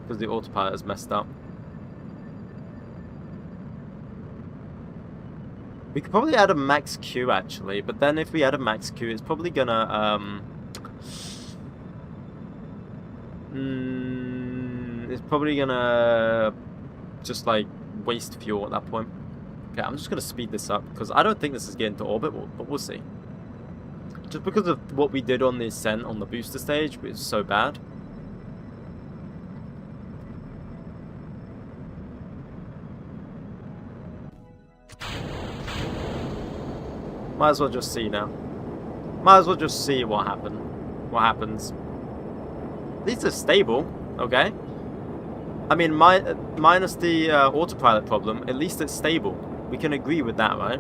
Because the autopilot is messed up. We could probably add a max Q actually, but then if we add a max Q, it's probably gonna it's probably gonna just like waste fuel at that point. Okay, I'm just gonna speed this up because I don't think this is getting to orbit, but we'll see. Just because of what we did on the ascent on the booster stage, which is so bad. Might as well just see now. Might as well just see what happens. At least it's stable, okay? I mean, minus the autopilot problem, at least it's stable. We can agree with that, right?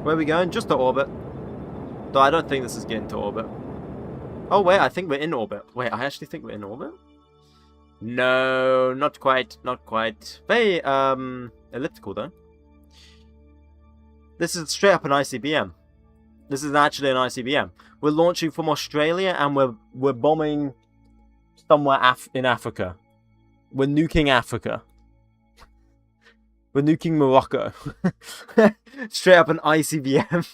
Where are we going? Just to orbit. Though I don't think this is getting to orbit. Oh wait, I think we're in orbit. Wait, I actually think we're in orbit? No, not quite, not quite. Very, elliptical though. This is straight up an ICBM. This is actually an ICBM. We're launching from Australia and we're bombing somewhere in Africa. We're nuking Africa. We're nuking Morocco. Straight up an ICBM.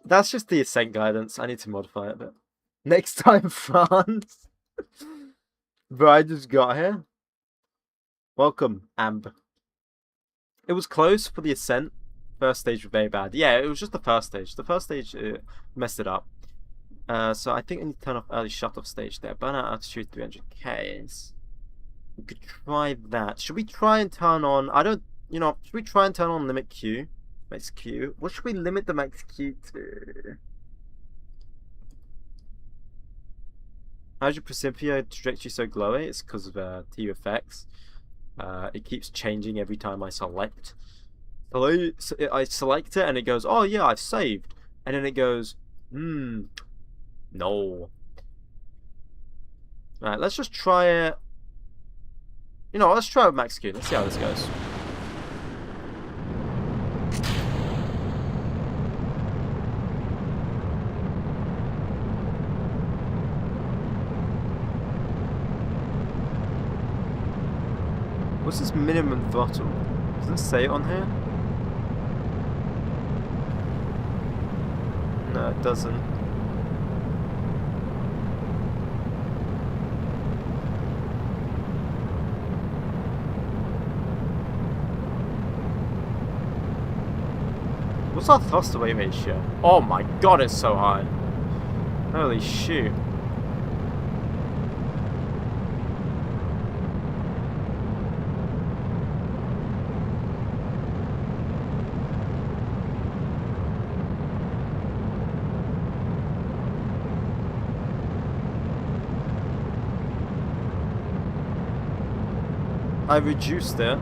That's just the ascent guidance. I need to modify it a bit. Next time, France. But I just got here. Welcome, Amb. It was close for the ascent. First stage was very bad. Yeah, it was just the first stage. The first stage messed it up. So I think I need to turn off early shut-off stage there. Burnout altitude 300 Ks. We could try that. Should we try and turn on... should we try and turn on limit Q? Max Q. What should we limit the max Q to? How's your Principia trajectory so glowy? It's because of TU effects. It keeps changing every time I select. So I select it and it goes, oh yeah, I've saved. And then it goes, no. Alright, let's just try it. Let's try with max Q. Let's see how this goes. What's this minimum throttle? Does it say it on here? No, it doesn't. What's our thrust to weight ratio? Oh my god, it's so high. Holy shoot. I reduced it.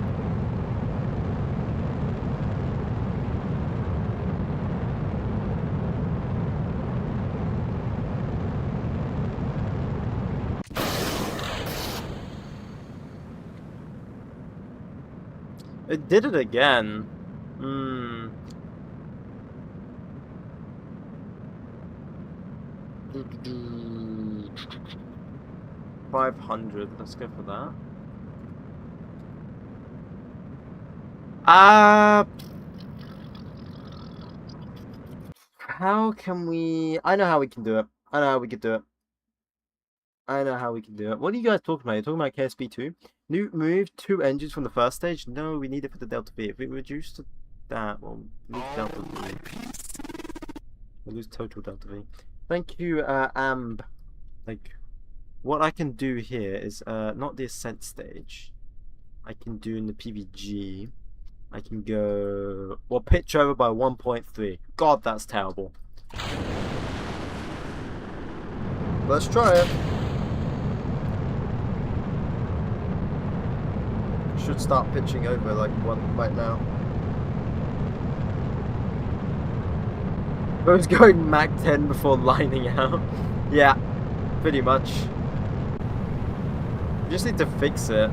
It did it again. 500. Let's go for that. How can we... I know how we can do it. I know how we can do it. I know how we can do it. What are you guys talking about? You're talking about KSP 2? Move 2 engines from the first stage? No, we need it for the Delta V. If we reduce to that, we'll lose Delta V. We'll lose total Delta V. Thank you, Amb. Like, what I can do here is, not the ascent stage. I can do in the PVG. I can go... Well, pitch over by 1.3. God, that's terrible. Let's try it. Should start pitching over like one right now. I was going Mach 10 before lining out. Yeah, pretty much. We just need to fix it.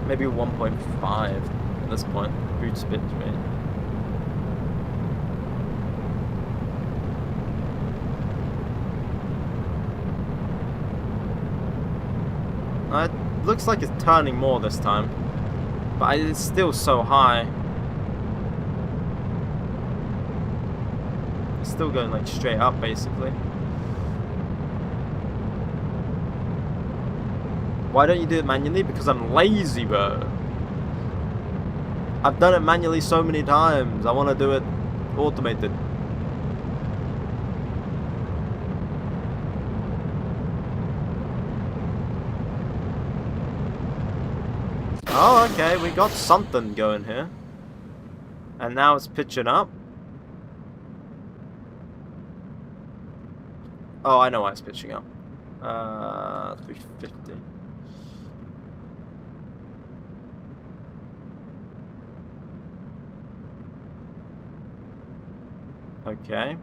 Maybe 1.5 at this point. Boot spit rate. It looks like it's turning more this time, but it's still so high. It's still going like straight up basically. Why don't you do it manually? Because I'm lazy, bro. I've done it manually so many times. I want to do it automated. Oh, okay, we got something going here. And now it's pitching up. Oh, I know why it's pitching up. 350. Okay.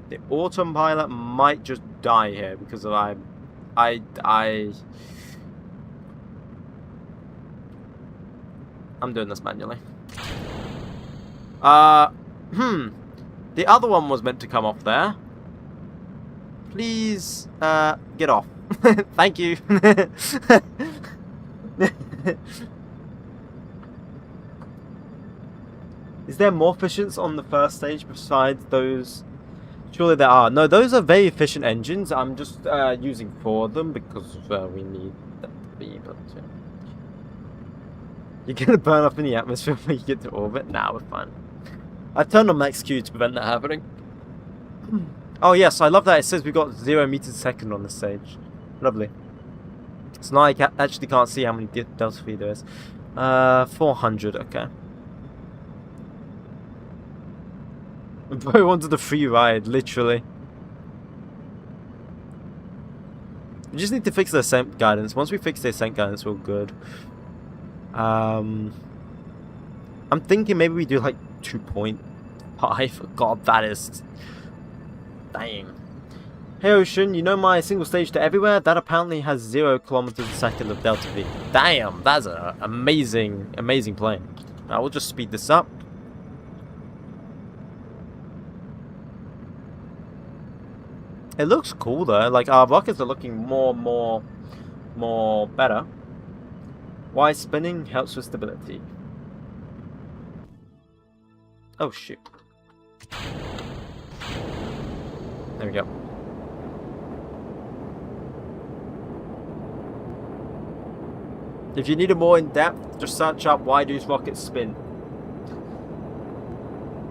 The autopilot might just die here because of I'm doing this manually. The other one was meant to come off there. Please, get off. Thank you. Is there more efficiency on the first stage besides those? Surely there are. No, those are very efficient engines. I'm just using 4 of them because we need them to be able to. You're gonna burn up in the atmosphere when you get to orbit? Nah, we're fine. I turned on max Q to prevent that happening. Oh yes, I love that it says we've got 0 meters a second on this stage. Lovely. So now I actually can't see how many Delta V there is. 400, okay. Bro wanted a free ride, literally. We just need to fix the ascent guidance. Once we fix the ascent guidance, we're good. I'm thinking maybe we do like 2.5. God, that is... Dang. Hey Ocean, you know my single stage to everywhere? That apparently has 0 kilometers a second of Delta V. Damn, that's an amazing, amazing plane. I will just speed this up. It looks cool though. Like our rockets are looking more better. Why spinning helps with stability. Oh shoot. There we go. If you need it more in depth, just search up why do rockets spin.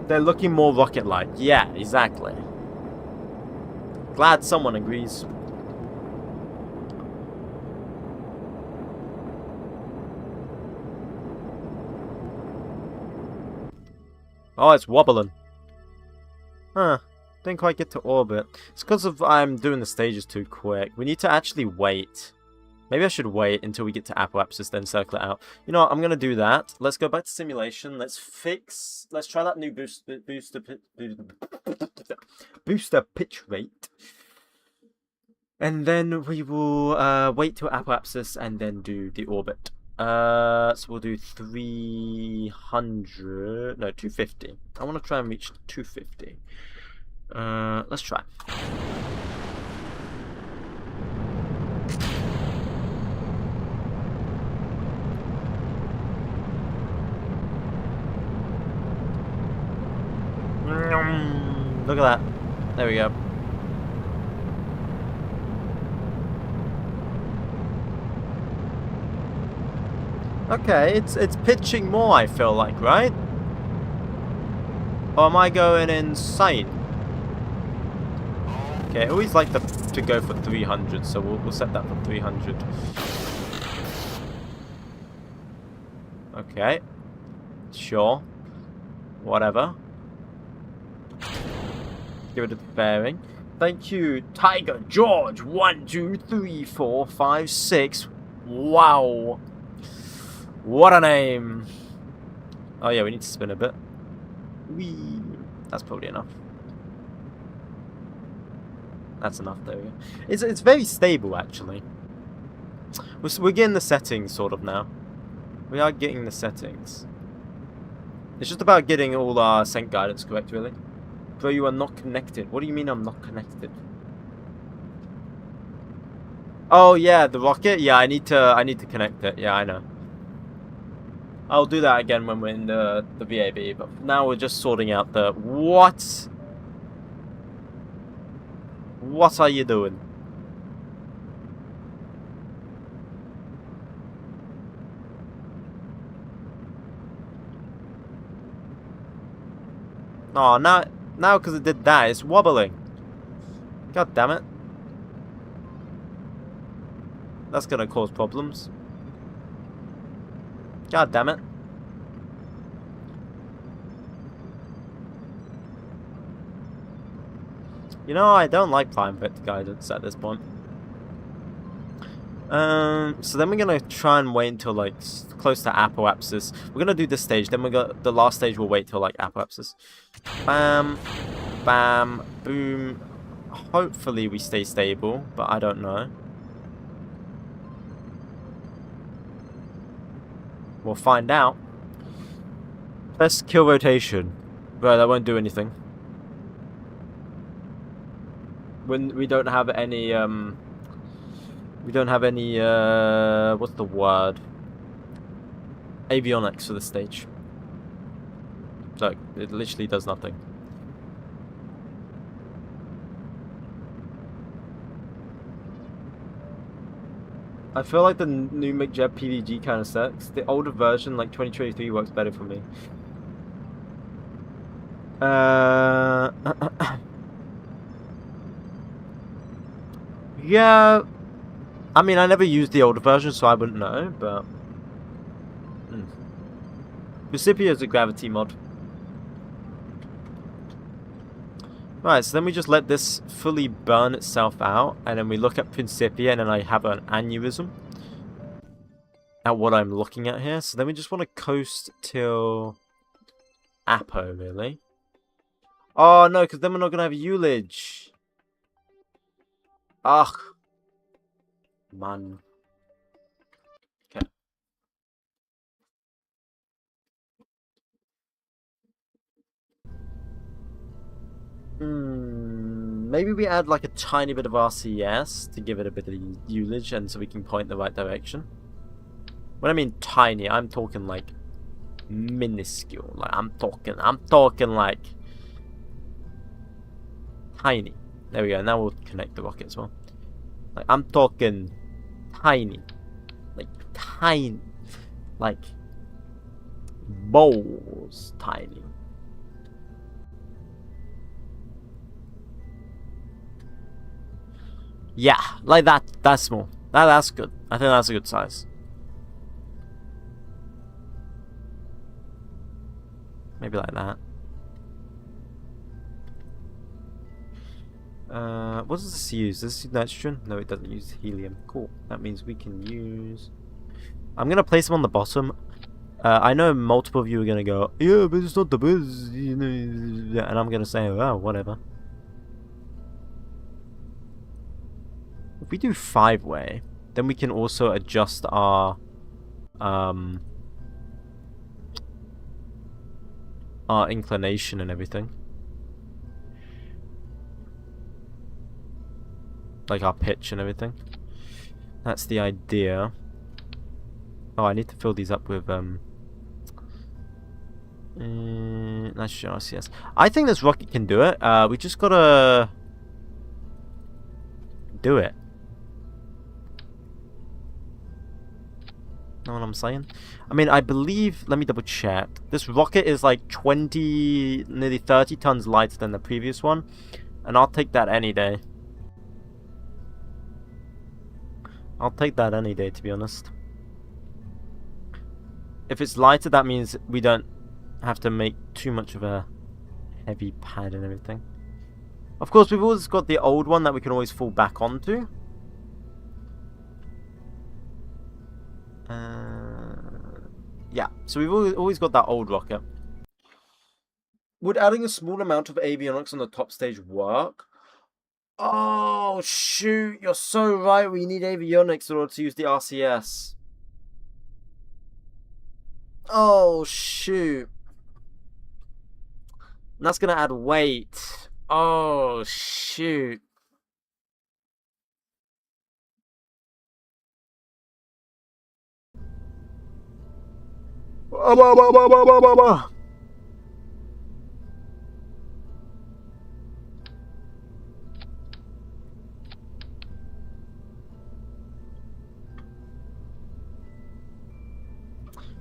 They're looking more rocket-like. Yeah, exactly. Glad someone agrees. Oh, it's wobbling. Huh. Didn't quite get to orbit. It's because of I'm doing the stages too quick. We need to actually wait. Maybe I should wait until we get to apoapsis, then circle it out. You know what? I'm going to do that. Let's go back to simulation. Let's try that new booster pitch rate. And then we will wait till apoapsis and then do the orbit. So we'll do 300... No, 250. I want to try and reach 250. Let's try. Look at that. There we go. Okay, it's pitching more, I feel like, right? Or am I going insane? Okay, I always like to go for 300, so we'll set that for 300. Okay. Sure. Whatever. Give it a bearing. Thank you, Tiger George. 1, 2, 3, 4, 5, 6. Wow. What a name. Oh yeah, we need to spin a bit. Whee. That's probably enough. That's enough, there we go. It's very stable, actually. We're getting the settings, sort of, now. We are getting the settings. It's just about getting all our sync guidance correct, really. Bro, you are not connected. What do you mean I'm not connected? Oh, yeah, the rocket? Yeah, I need to connect it. Yeah, I know. I'll do that again when we're in the VAB, but for now we're just sorting out the... What? What are you doing? Oh, now because it did that, it's wobbling. God damn it. That's gonna cause problems. God damn it. You know, I don't like prime vector guidance at this point. So then we're gonna try and wait until like close to apoapsis. We're gonna do this stage, then we got the last stage. We'll wait till like apoapsis. Bam, bam, boom. Hopefully we stay stable, but I don't know. We'll find out. Let's kill rotation. Bro, that won't do anything. When we don't have any what's the word? Avionics for the stage. So it literally does nothing. I feel like the new 𝐒𝐞𝐫 PVG kind of sucks. The older version, like 2023, works better for me. Yeah, I mean, I never used the older version, so I wouldn't know, but... Principia is a gravity mod. Right, so then we just let this fully burn itself out, and then we look at Principia, and then I have an aneurysm at what I'm looking at here. So then we just want to coast till Apo, really. Oh, no, because then we're not going to have 𝐒𝐷𝐽. Ugh. Man. Okay. Maybe we add like a tiny bit of RCS to give it a bit of 𝐒𝐷𝐽 and so we can point in the right direction. When I mean tiny, I'm talking like minuscule. Like I'm talking like tiny. There we go. Now we'll connect the rocket as well. Like I'm talking tiny. Like tiny. Like balls tiny. Yeah, like that. That's small. That's good. I think that's a good size. Maybe like that. What does this use? Does this use nitrogen? No, it doesn't use helium. Cool. That means we can use... I'm gonna place them on the bottom. I know multiple of you are gonna go, yeah, but it's not the best, you know, and I'm gonna say, oh, whatever. If we do 5-way, then we can also adjust our inclination and everything. Like our pitch and everything. That's the idea. Oh, I need to fill these up with nitrogen RCS. I think this rocket can do it. We just gotta do it. Know what I'm saying? I mean, I believe, let me double check. This rocket is like 20, nearly 30 tons lighter than the previous one. And I'll take that any day. I'll take that any day, to be honest. If it's lighter, that means we don't have to make too much of a heavy pad and everything. Of course, we've always got the old one that we can always fall back onto. Yeah, so we've always got that old rocket. Would adding a small amount of avionics on the top stage work? Oh, shoot, you're so right. We need avionics in order to use the RCS. Oh, shoot. That's going to add weight. Oh, shoot.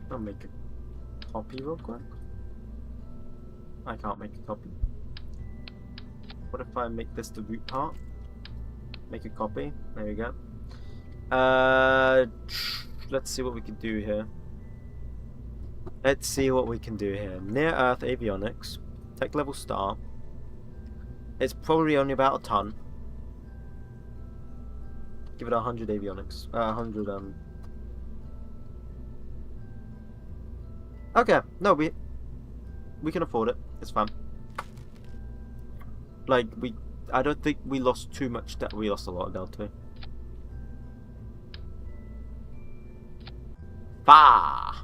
I'll make a copy real quick. I can't make a copy. What if I make this the root part? Make a copy. There we go. Let's see what we can do here. Let's see what we can do here. Near Earth avionics. Tech level star. It's probably only about a ton. Give it 100 avionics. 100 Okay, no, we can afford it. It's fine. Like I don't think we lost too much. We lost a lot of delta. Far.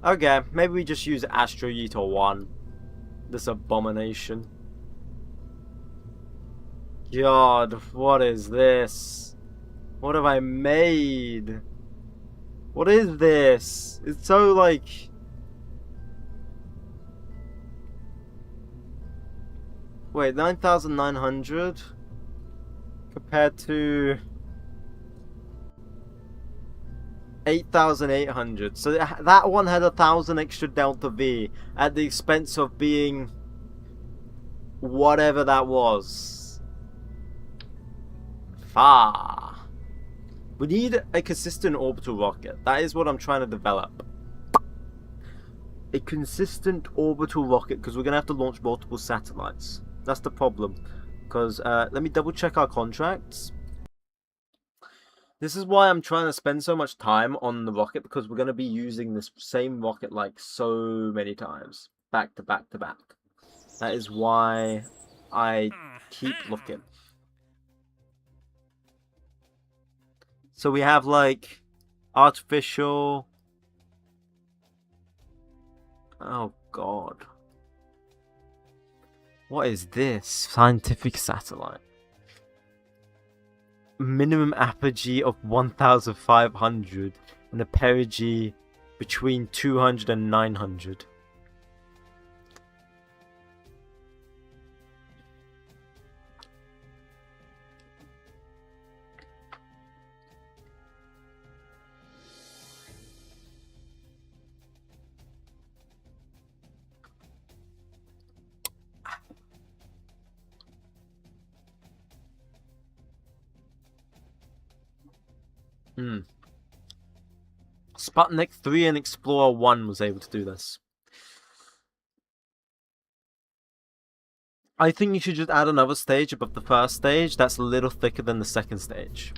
Okay, maybe we just use Astro Yeeter 1. This abomination. God, what is this? What have I made? What is this? It's so like... Wait, 9,900 compared to 8,800. So that one had 1,000 extra delta V at the expense of being whatever that was. Far. We need a consistent orbital rocket. That is what I'm trying to develop. A consistent orbital rocket, because we're going to have to launch multiple satellites. That's the problem. Because, let me double check our contracts. This is why I'm trying to spend so much time on the rocket, because we're going to be using this same rocket like so many times. Back to back to back. That is why I keep looking. So we have like artificial... Oh god. What is this? Scientific satellite. Minimum apogee of 1,500 and a perigee between 200 and 900. Sputnik 3 and Explorer 1 was able to do this. I think you should just add another stage above the first stage that's a little thicker than the second stage.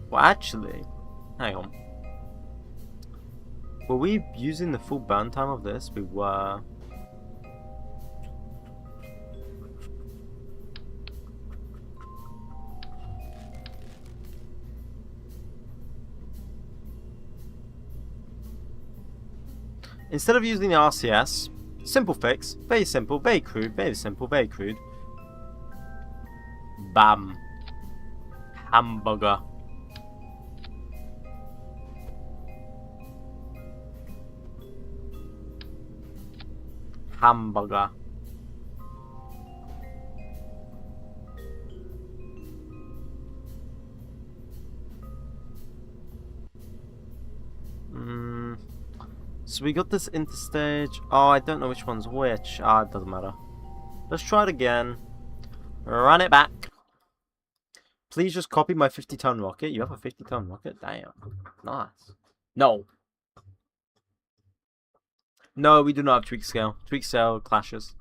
Well, actually, hang on. Were we using the full burn time of this? We were. Instead of using the RCS, simple fix, very simple, very crude, very simple, very crude. Bam. Hamburger. Hamburger. So we got this interstage. Oh, I don't know which one's which. Ah, it doesn't matter. Let's try it again. Run it back. Please just copy my 50-ton rocket. You have a 50-ton rocket? Damn. Nice. No. No, we do not have tweak scale. Tweak scale clashes.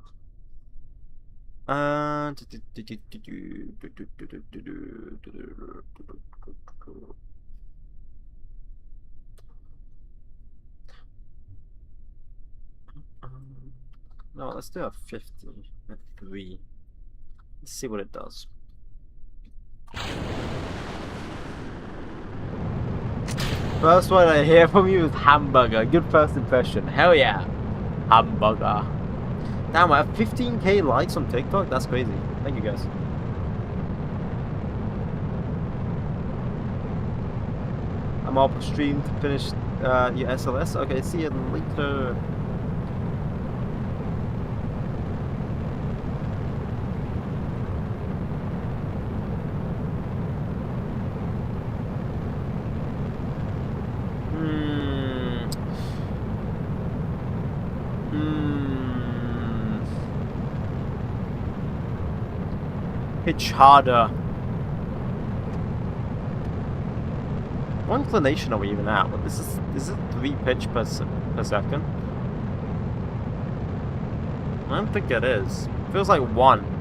No, let's do a 50 at 3. Let's see what it does. First one I hear from you is hamburger. Good first impression. Hell yeah. Hamburger. Damn, I have 15k likes on TikTok. That's crazy. Thank you guys. I'm up stream to finish your SLS. Okay, see you later. Pitch harder. What inclination are we even at? What, is it 3 pitch per second? I don't think it is. It feels like 1.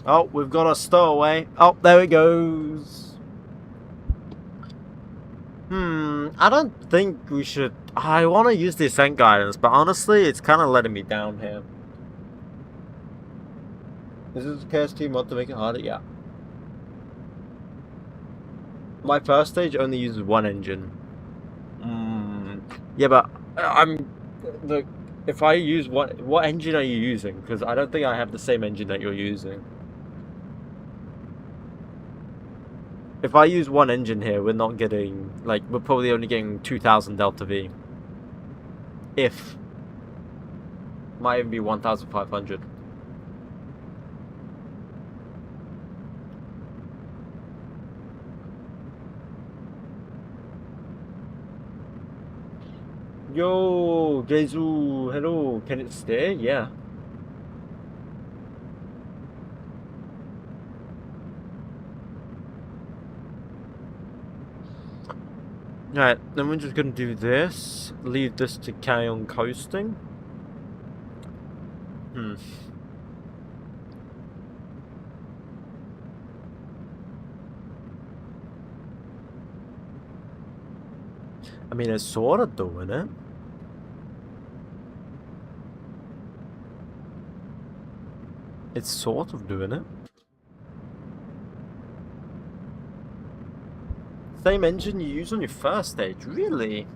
Oh, we've got a stowaway. Oh, there it goes. I don't think we should. I want to use the ascent guidance, but honestly, it's kind of letting me down here. Is this a KSP mod to make it harder? Yeah. My first stage only uses 1 engine. Yeah, but if I use what engine are you using? Because I don't think I have the same engine that you're using. If I use 1 engine here, we're not getting, like, we're probably only getting 2000 Delta V. If. Might even be 1500. Yo, 𝐏𝐫𝐸, hello, can it stay? Yeah. Alright, then we're just gonna do this. Leave this to carry on coasting. I mean, it's sort of doing it. It's sort of doing it. Same engine you use on your first stage, really?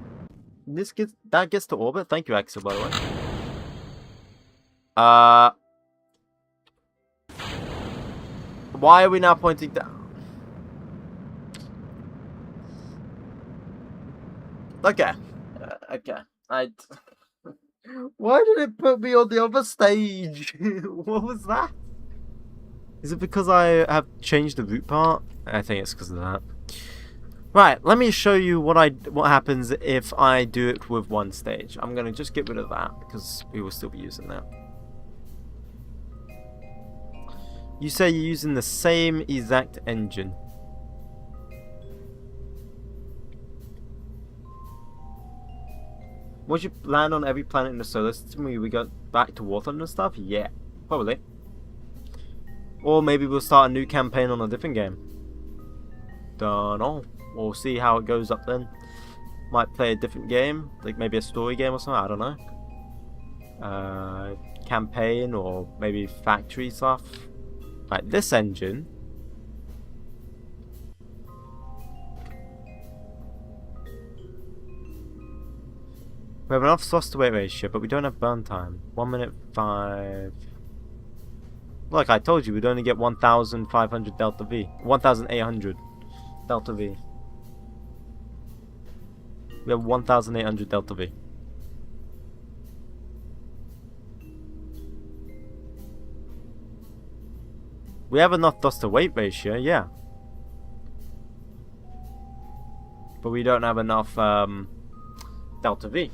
That gets to orbit. Thank you, Axel, by the way. Why are we now pointing down? Okay. Okay. Why did it put me on the other stage? What was that? Is it because I have changed the root part? I think it's because of that. Right, let me show you what happens if I do it with one stage. I'm gonna just get rid of that because we will still be using that. You say you're using the same exact engine. Would you land on every planet in the solar system when we go back to War Thunder and stuff? Yeah, probably. Or maybe we'll start a new campaign on a different game. Don't know. We'll see how it goes up then. Might play a different game, like maybe a story game or something, I don't know. Campaign or maybe factory stuff. Right, this engine. We have enough thrust to weight ratio, but we don't have burn time. 1 minute 5. Look, I told you we'd only get 1,500 delta V. 1,800 delta V. We have 1,800 delta V. We have enough thrust to weight ratio, yeah. But we don't have enough delta V.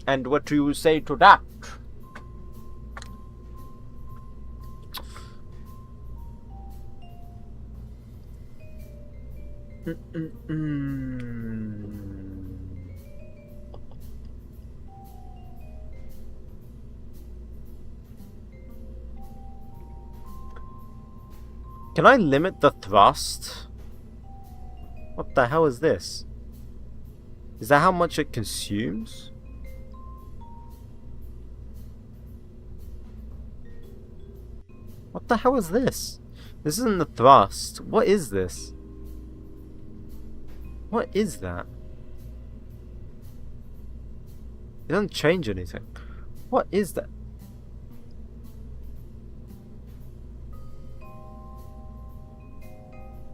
And what do you say to that? Can I limit the thrust? What the hell is this? Is that how much it consumes? What the hell is this? This isn't the thrust. What is this? What is that? It doesn't change anything. What is that?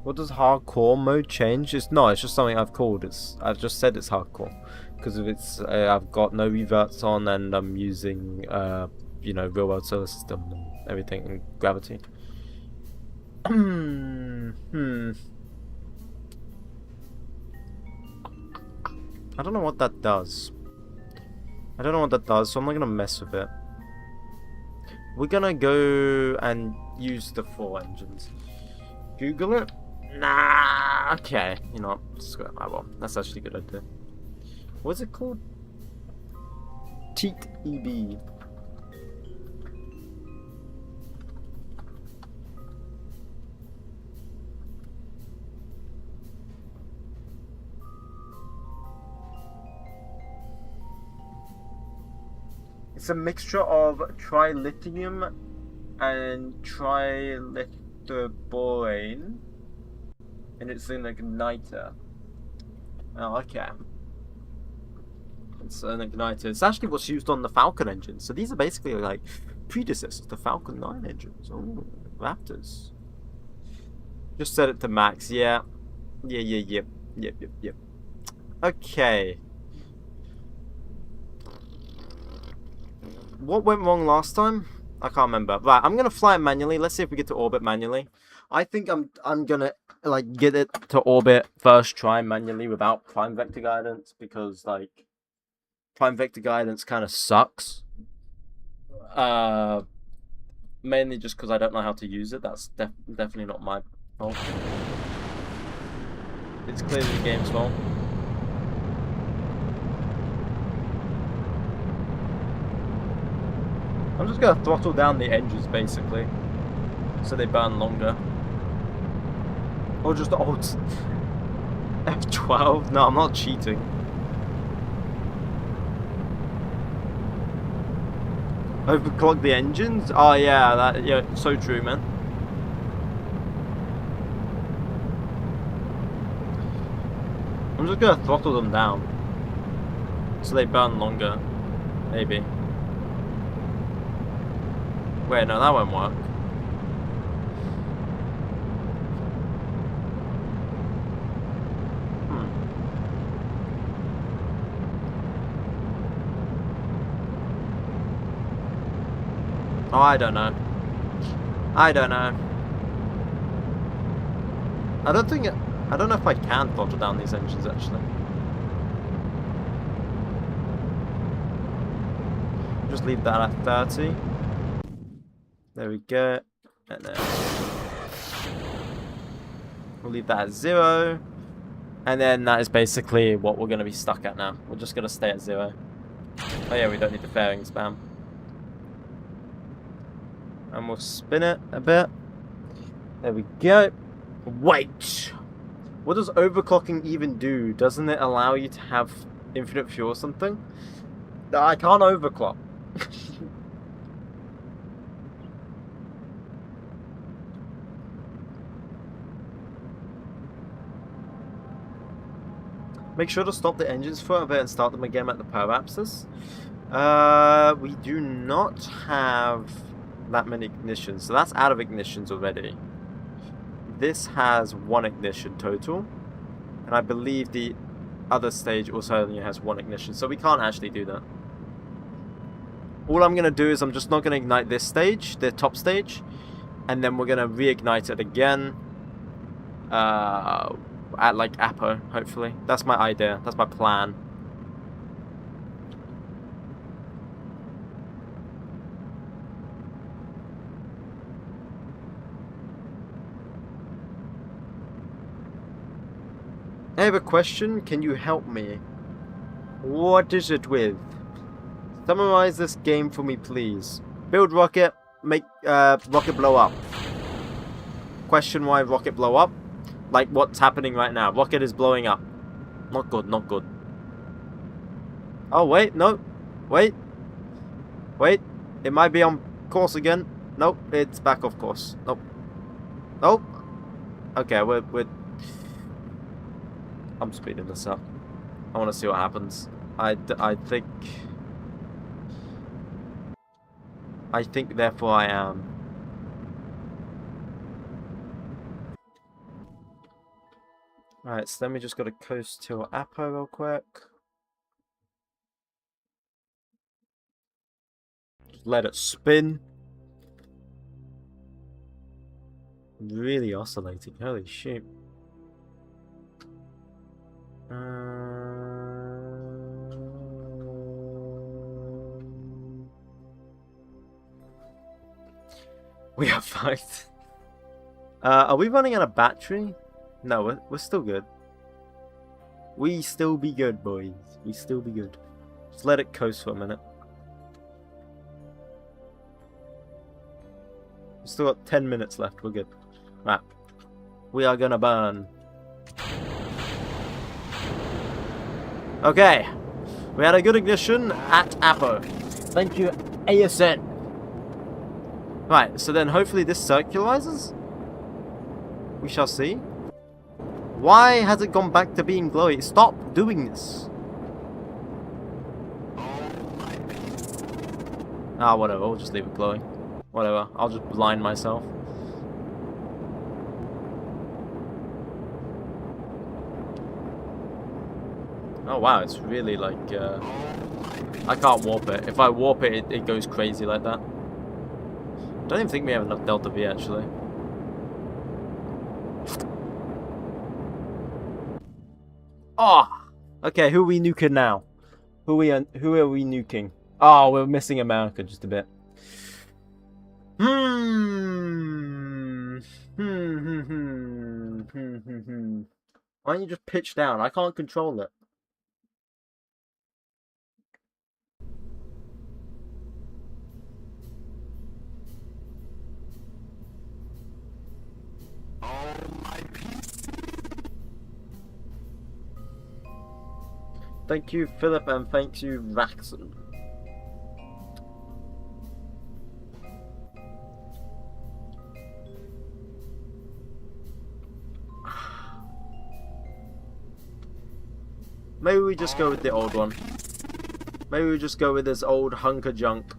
What does hardcore mode change? It's just something I've called. I've just said it's hardcore because of its. I've got no reverts on, and I'm using you know, real world solar system and everything and gravity. I don't know what that does. I don't know what that does, so I'm not gonna mess with it. We're gonna go and use the 4 engines. Google it. Nah, okay. You know what? Well, that's actually a good idea. What's it called? 𝐒𝐫𝐸. It's a mixture of trilithium and trilithoborane. And it's an igniter. Oh, okay. It's an igniter. It's actually what's used on the Falcon engine. So these are basically like predecessors to Falcon 9 engines. Oh, Raptors. Just set it to max. Yeah. Yep. Okay. What went wrong last time? I can't remember. Right, I'm gonna fly it manually. Let's see if we get to orbit manually. I think I'm gonna like get it to orbit first try manually without prime vector guidance because like prime vector guidance kind of sucks. Mainly just because I don't know how to use it. That's definitely not my fault. It's clearly the game's fault. I'm just gonna throttle down the engines basically, so they burn longer. Or just F12? No, I'm not cheating. Overclock the engines? Oh yeah, yeah, so true, man. I'm just gonna throttle them down, so they burn longer, maybe. Wait, no, that won't work. Oh, I don't know. I don't know. I don't know if I can throttle down these engines, actually. Just leave that at 30. There we go. And then we'll leave that at 0. And then that is basically what we're going to be stuck at now. We're just going to stay at 0. Oh yeah, we don't need the fairing spam. And we'll spin it a bit. There we go. Wait! What does overclocking even do? Doesn't it allow you to have infinite fuel or something? I can't overclock. Make sure to stop the engines for a bit and start them again at the power axis. We do not have that many ignitions, so that's out of ignitions already. This has 1 ignition total, and I believe the other stage also only has 1 ignition, so we can't actually do that. All I'm going to do is I'm just not going to ignite this stage, the top stage, and then we're going to reignite it again at like Apo, hopefully. That's my idea, that's my plan. I have a question, can you help me? What is it with? Summarize this game for me, please. Build rocket, make rocket blow up. Question why rocket blow up? Like what's happening right now. Rocket is blowing up. Not good, not good. Oh, wait, no. Wait. Wait. It might be on course again. Nope, it's back off course. Nope. Nope. Okay, we're I'm speeding this up. I want to see what happens. I think therefore I am. Alright, so then we just got to coast to Apo real quick. Just let it spin. Really oscillating, holy shit. We are fucked. Are we running out of battery? No, we're still good. We still be good, boys. We still be good. Just let it coast for a minute. We've still got 10 minutes left. We're good. Right. We are gonna burn. Okay. We had a good ignition at Apo. Thank you, ASN. Right, so then hopefully this circularizes? We shall see. Why has it gone back to being glowy? Stop doing this. Ah, whatever. We'll just leave it glowing. Whatever. I'll just blind myself. Oh wow, it's really like, I can't warp it. If I warp it, it goes crazy like that. I don't even think we have enough Delta V actually. Oh! Okay, who are we nuking now? Who are we nuking? Oh, we're missing America just a bit. Why don't you just pitch down? I can't control it. Thank you, Philip, and thank you, Vaxon. Maybe we just go with the old one. Maybe we just go with this old hunk of junk.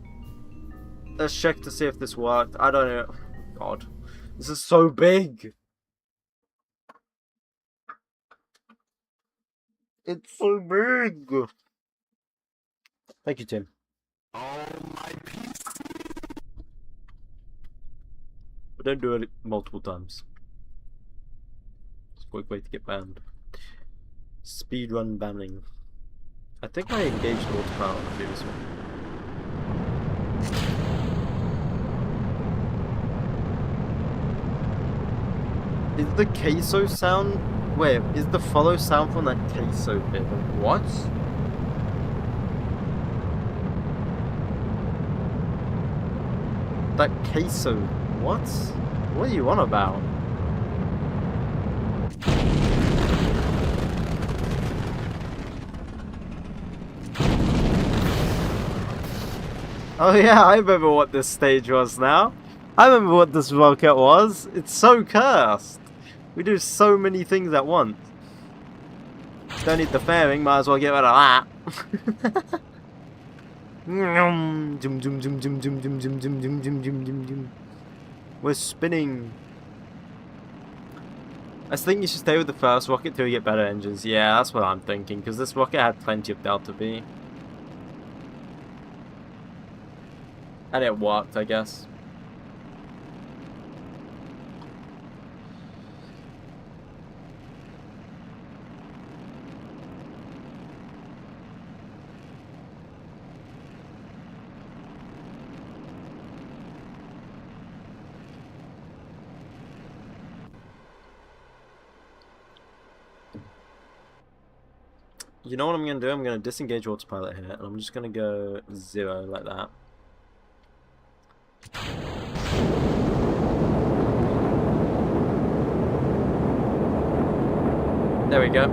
Let's check to see if this worked. I don't know. God, this is so big. It's so big. Thank you, Tim. But don't do it multiple times. It's a quick way to get banned. Speedrun banning. I think I engaged autopilot on the previous one. Is the queso sound... Wait, is the follow sound from that queso bit? What? That queso... What? What are you on about? Oh yeah, I remember what this stage was now. I remember what this rocket was. It's so cursed. We do so many things at once. Don't need the fairing, might as well get rid of that. We're spinning. I think you should stay with the first rocket till you get better engines. Yeah, that's what I'm thinking, because this rocket had plenty of Delta V. And it worked, I guess. You know what I'm going to do? I'm going to disengage autopilot here, and I'm just going to go 0 like that. There we go.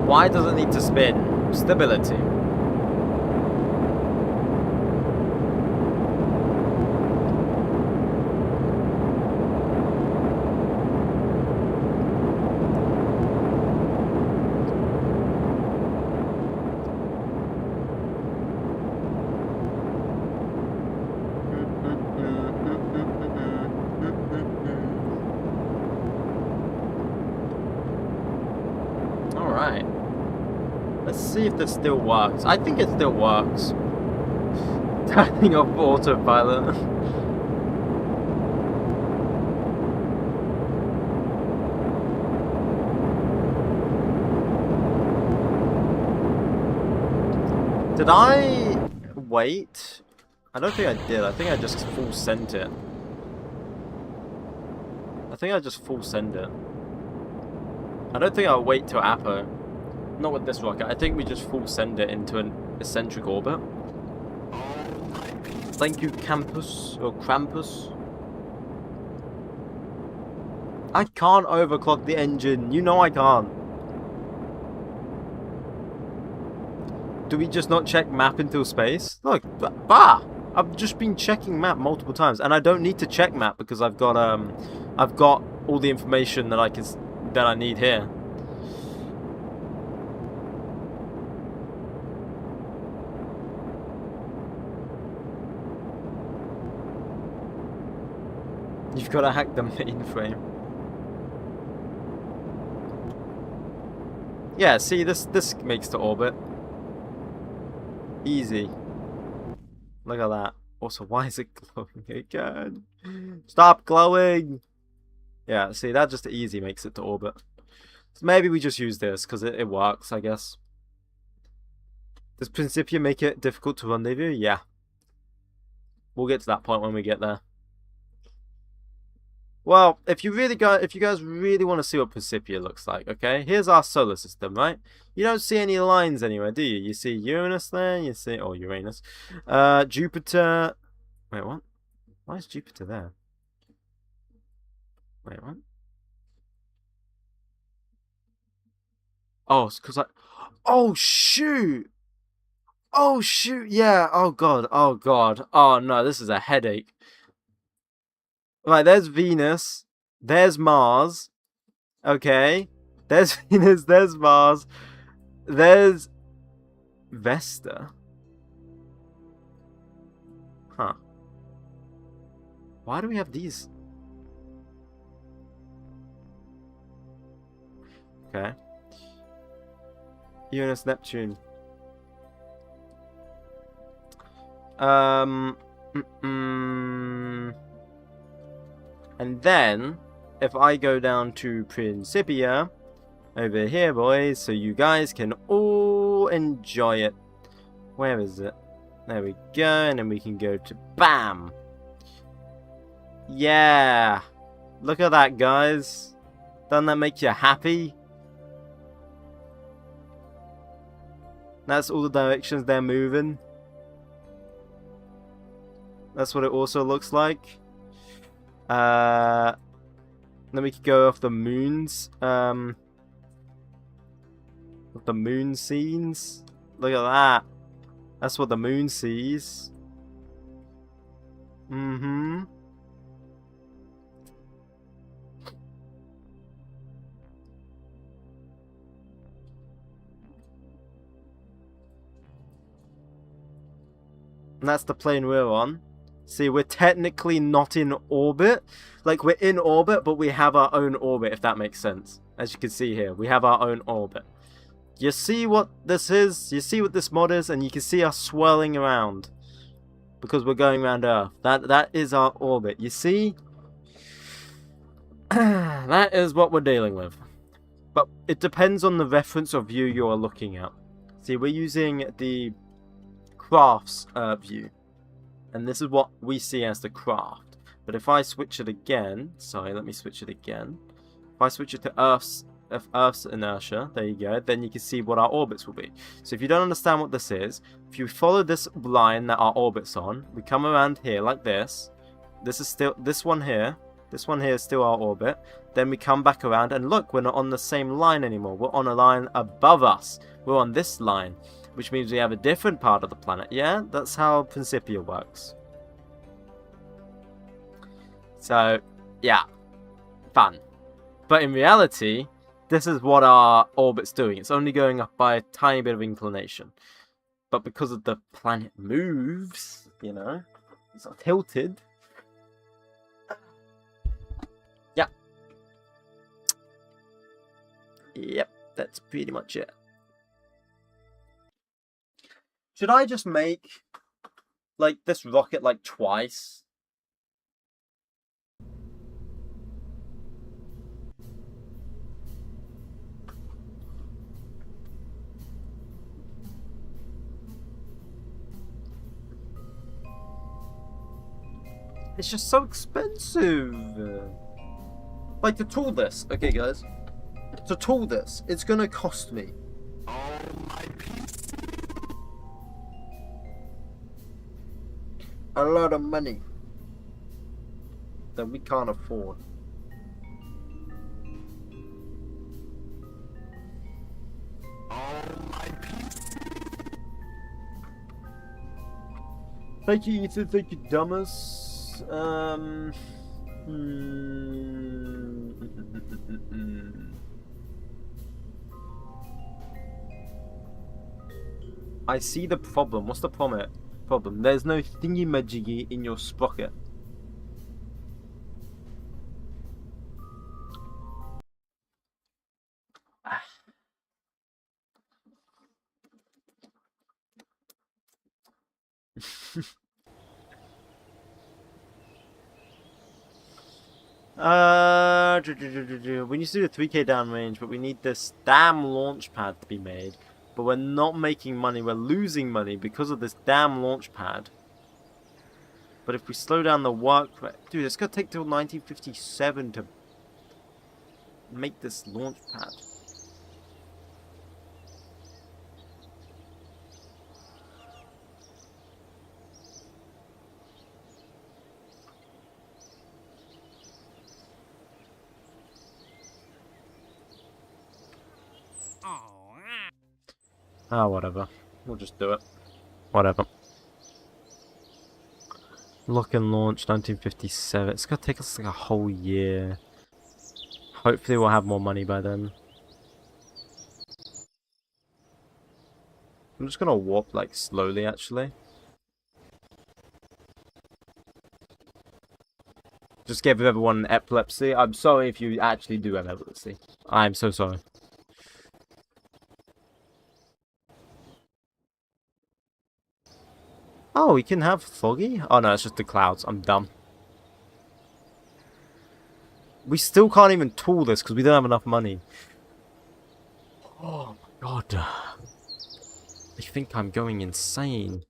Why does it need to spin? Stability. See if this still works. I think it still works. Turning off autopilot. Did I wait? I don't think I did. I think I just full sent it. I think I just full send it. I don't think I'll wait till Apo. Not with this rocket. I think we just full send it into an eccentric orbit. Thank you, Campus or Krampus. I can't overclock the engine. You know I can't. Do we just not check map until space? Look, bah! I've just been checking map multiple times, and I don't need to check map because I've got all the information that I need here. You've got to hack the mainframe. Yeah, see, this makes the orbit. Easy. Look at that. Also, why is it glowing again? Stop glowing! Yeah, see, that just easy makes it to orbit. So maybe we just use this, because it works, I guess. Does Principia make it difficult to rendezvous? Yeah. We'll get to that point when we get there. Well, if you guys really want to see what Principia looks like, okay? Here's our solar system, right? You don't see any lines anywhere, do you? You see Uranus there, you see, or Uranus. Jupiter. Wait, what? Why is Jupiter there? Wait, what? Oh, it's because I... Oh, shoot! Oh, shoot, yeah. Oh, God. Oh, God. Oh, no, this is a headache. Right, there's Venus. There's Mars. Okay. There's Venus. There's Mars. There's Vesta. Huh. Why do we have these? Okay. Uranus, Neptune. And then, if I go down to Principia, over here, boys, so you guys can all enjoy it. Where is it? There we go, and then we can go to BAM! Yeah! Look at that, guys. Doesn't that make you happy? That's all the directions they're moving. That's what it also looks like. Then we could go off the moons. The moon scenes. Look at that. That's what the moon sees. Mm-hmm. And that's the plane we're on. See, we're technically not in orbit. Like, we're in orbit, but we have our own orbit, if that makes sense. As you can see here, we have our own orbit. You see what this is? You see what this mod is? And you can see us swirling around. Because we're going around Earth. That is our orbit. You see? That is what we're dealing with. But it depends on the reference of view you're looking at. See, we're using the crafts view. And this is what we see as the craft. But if I switch it again, sorry, let me switch it again. If I switch it to Earth's inertia, there you go, then you can see what our orbits will be. So if you don't understand what this is, if you follow this line that our orbit's on, we come around here like this. This is still, this one here is still our orbit. Then we come back around and look, we're not on the same line anymore. We're on a line above us. We're on this line, which means we have a different part of the planet. Yeah, that's how Principia works. So, yeah, fun. But in reality, this is what our orbit's doing. It's only going up by a tiny bit of inclination. But because of the planet moves, you know, it's not tilted. Yeah. Yep, that's pretty much it. Should I just make, like, this rocket, like, twice? It's just so expensive. Like, to tool this, okay, guys? To tool this, it's gonna cost me. Oh, my PC. A lot of money that we can't afford. Oh, my PC. Thank you, Ethan. Thank you, Dummus. I see the problem. What's the problem? There's no thingy-majiggy in your sprocket. We need to do a 3K downrange, but we need this damn launch pad to be made. But we're not making money, we're losing money because of this damn launch pad. But if we slow down the work rate... Dude, it's going to take till 1957 to make this launch pad. Ah, whatever. We'll just do it. Whatever. Lock and launch 1957. It's gonna take us like a whole year. Hopefully we'll have more money by then. I'm just gonna warp like slowly actually. Just gave everyone epilepsy. I'm sorry if you actually do have epilepsy. I'm so sorry. Oh, we can have foggy? Oh no, it's just the clouds. I'm dumb. We still can't even tool this because we don't have enough money. Oh my god. I think I'm going insane.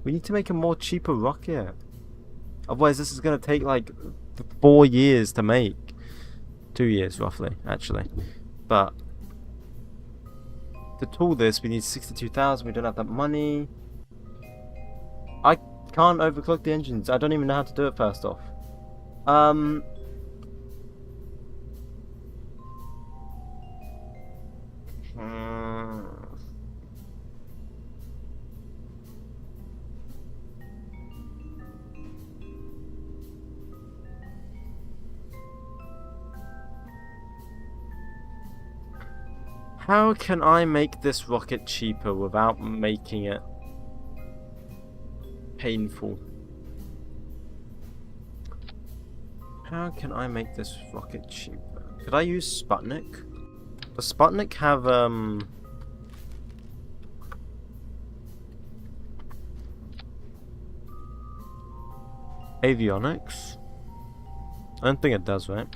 We need to make a more cheaper rocket. Otherwise, this is going to take like 4 years to make. 2 years, roughly, actually. But to tool this, we need 62,000. We don't have that money. I can't overclock the engines. I don't even know how to do it first off. How can I make this rocket cheaper without making it painful? How can I make this rocket cheaper? Could I use Sputnik? Does Sputnik have, avionics? I don't think it does, right?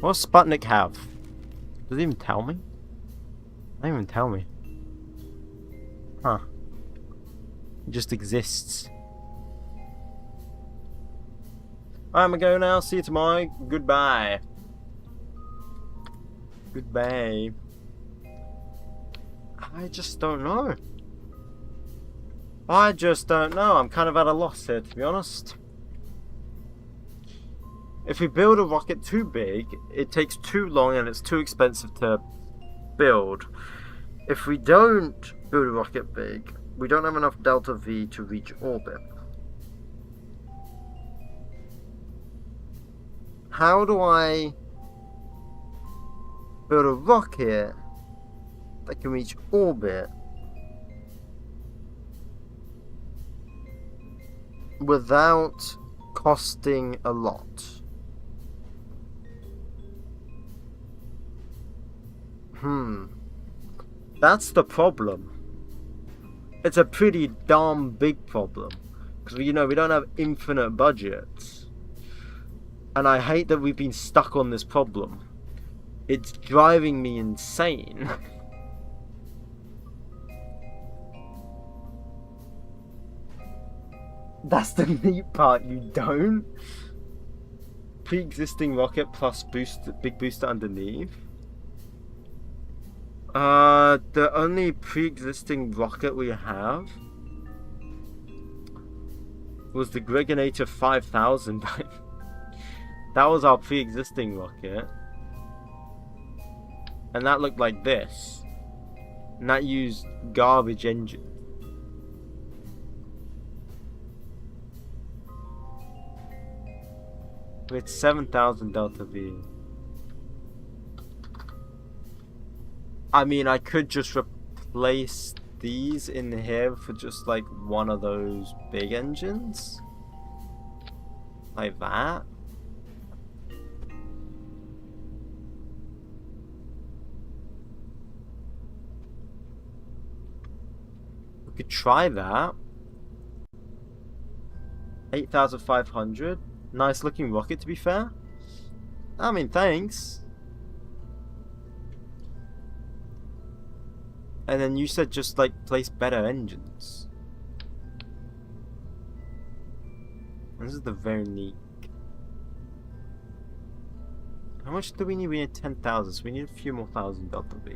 What does Sputnik have? Does it even tell me? It doesn't even tell me. Huh. It just exists. I'm gonna go now. See you tomorrow. Goodbye. Goodbye. I just don't know. I just don't know. I'm kind of at a loss here, to be honest. If we build a rocket too big, it takes too long and it's too expensive to build. If we don't build a rocket big, we don't have enough delta V to reach orbit. How do I build a rocket that can reach orbit without costing a lot? That's the problem. It's a pretty darn big problem. Because, you know, we don't have infinite budgets. And I hate that we've been stuck on this problem. It's driving me insane. That's the neat part, you don't? Pre-existing rocket plus big booster underneath. The only pre-existing rocket we have was the 𝐒𝐫𝐚𝐿 5000. That was our pre-existing rocket. And that looked like this. And that used garbage engine. With 7,000 delta V. I mean, I could just replace these in here for just like one of those big engines. Like that. We could try that. 8,500. Nice looking rocket, to be fair. I mean, thanks. And then you said just like place better engines. This is the very neat. How much do we need? We need 10,000, so we need a few more thousand delta V.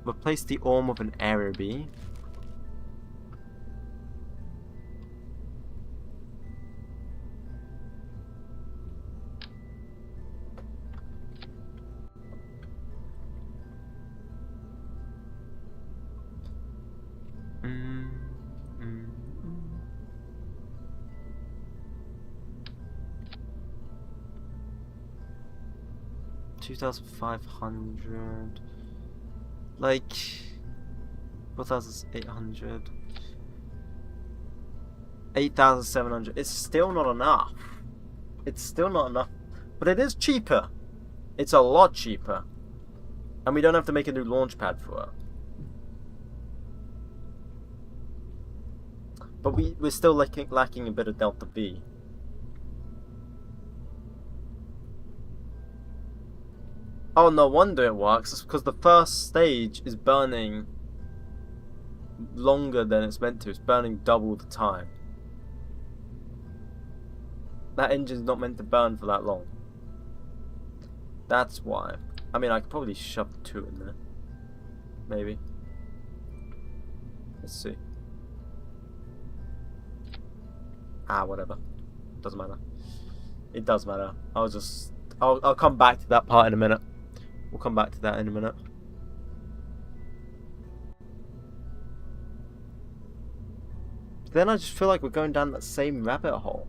Replace the arm with an area B. $2,500. Like 4,800, 8,700. It's still not enough. It's still not enough. But it is cheaper. It's a lot cheaper. And we don't have to make a new launch pad for it. But we're still lacking a bit of Delta V. Oh, no wonder it works. It's because the first stage is burning longer than it's meant to. It's burning double the time. That engine's not meant to burn for that long. That's why. I mean, I could probably shove 2 in there. Maybe. Let's see. Ah, whatever. Doesn't matter. It does matter. I'll come back to that part in a minute. We'll come back to that in a minute. Then I just feel like we're going down that same rabbit hole.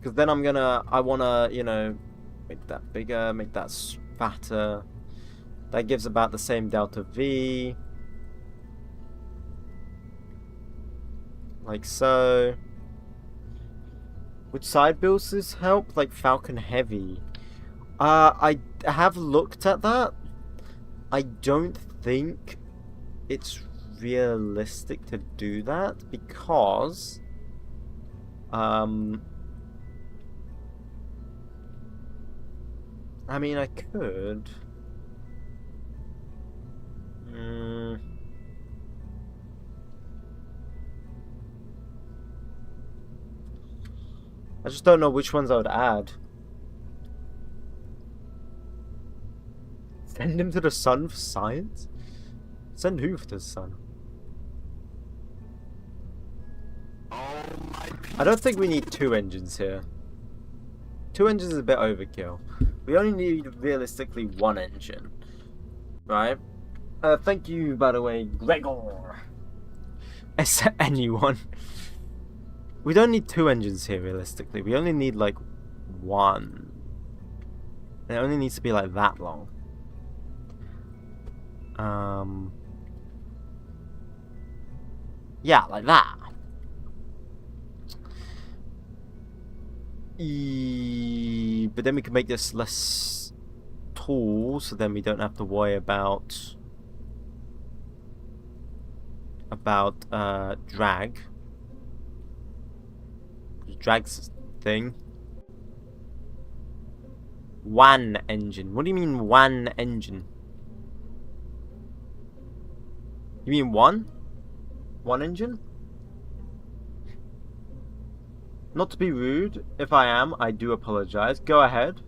Because then I wanna, you know, make that bigger, make that fatter. That gives about the same delta V. Like so. Which side builds help? Like Falcon Heavy. I have looked at that. I don't think it's realistic to do that because I mean I could I just don't know which ones I would add. Send him to the sun for science? Send who to the sun? I don't think we need 2 engines here. 2 engines is a bit overkill. We only need realistically 1 engine. Right? Thank you, by the way, Gregor. Anyone. We don't need 2 engines here, realistically. We only need, like, 1. And it only needs to be, like, that long. Yeah, like that. But then we can make this less tall, so then we don't have to worry about drag. Drag's thing. 1 engine. What do you mean 1 engine? You mean 1? 1 engine? Not to be rude, if I am, I do apologize. Go ahead.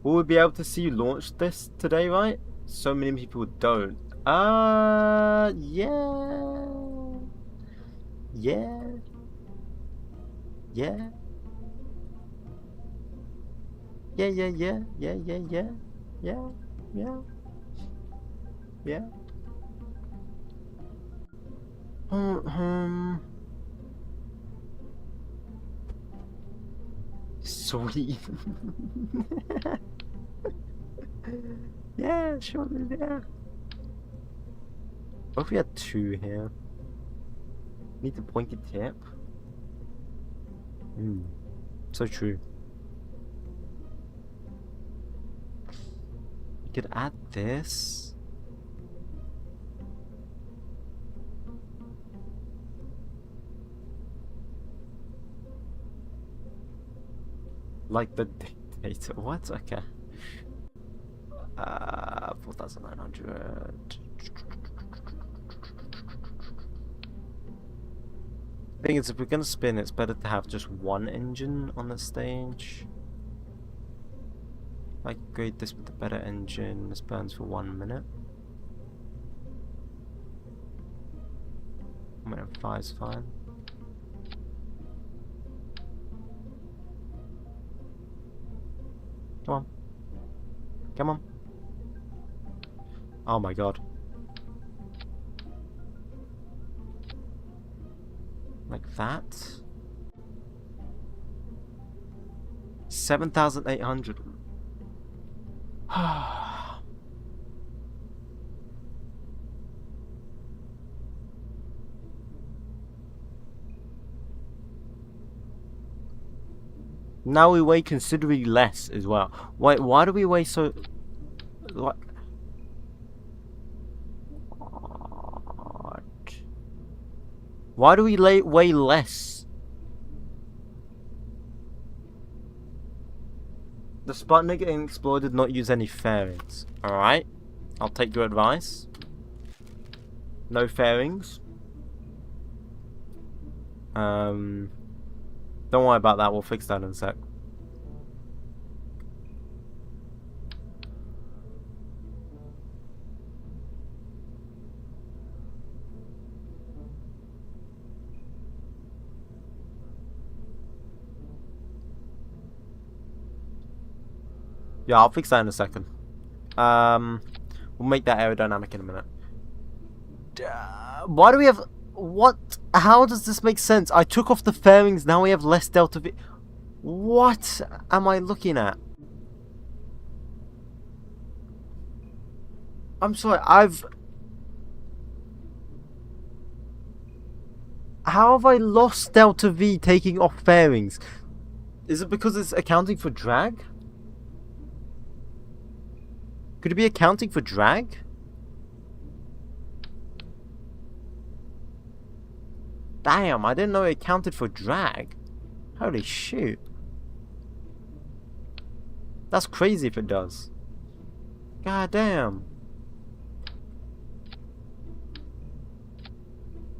Will we be able to see you launch this today, right? So many people don't. Yeah. Yeah. Yeah. Yeah, yeah, yeah, yeah, yeah, yeah, yeah, yeah, yeah. Sweet. Yeah, sure, yeah. What if we had 2 here? Need the pointy tip? So true. We could add this. Like the dictator. What? Okay. 4,900. Thing is, if we're gonna spin, it's better to have just 1 engine on the stage. I grade this with a better engine. This burns for 1 minute. 1:05 is fine. Come on. Come on. Oh my god. Like that. 7,800. Now we weigh considerably less as well. Why do we weigh so... What? Why do we weigh less? The Sputnik and Explorer did not use any fairings. Alright. I'll take your advice. No fairings. Don't worry about that, we'll fix that in a sec. Yeah, I'll fix that in a second. We'll make that aerodynamic in a minute. Why do we have... What? How does this make sense? I took off the fairings, now we have less delta V. What am I looking at? I'm sorry, How have I lost delta V taking off fairings? Is it because it's accounting for drag? Could it be accounting for drag? Damn, I didn't know it counted for drag. Holy shoot. That's crazy if it does. God damn.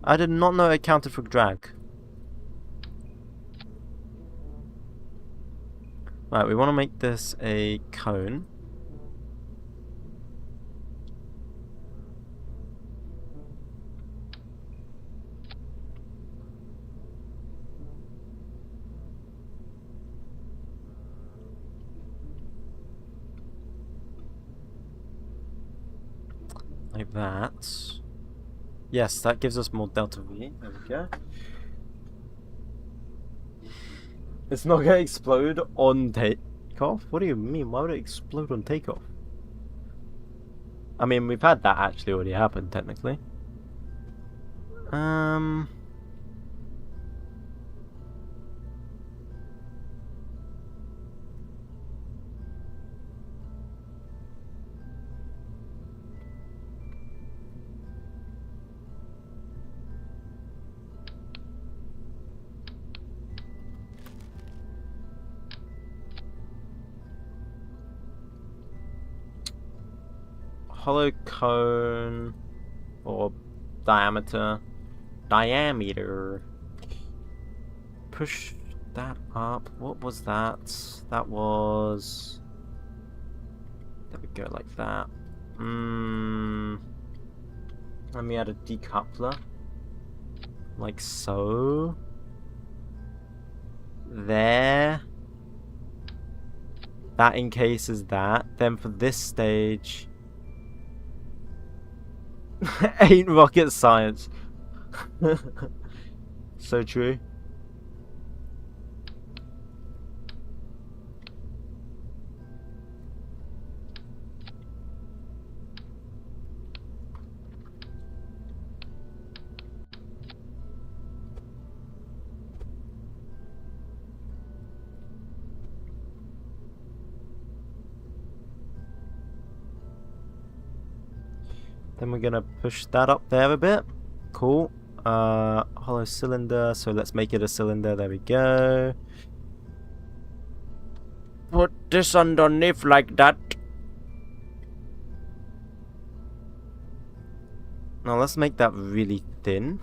I did not know it counted for drag. Right, we want to make this a cone. Like that. Yes, that gives us more delta V. There we go. It's not gonna explode on takeoff? What do you mean? Why would it explode on takeoff? I mean, we've had that actually already happen, technically. Hollow cone or diameter. Push that up. What was that? That was... There we go, like that. Let me add a decoupler. Like so. There. That encases that. Then for this stage... Ain't rocket science. So true. Then we're gonna push that up there a bit. Cool. Hollow cylinder, so let's make it a cylinder. There we go. Put this underneath like that. Now let's make that really thin.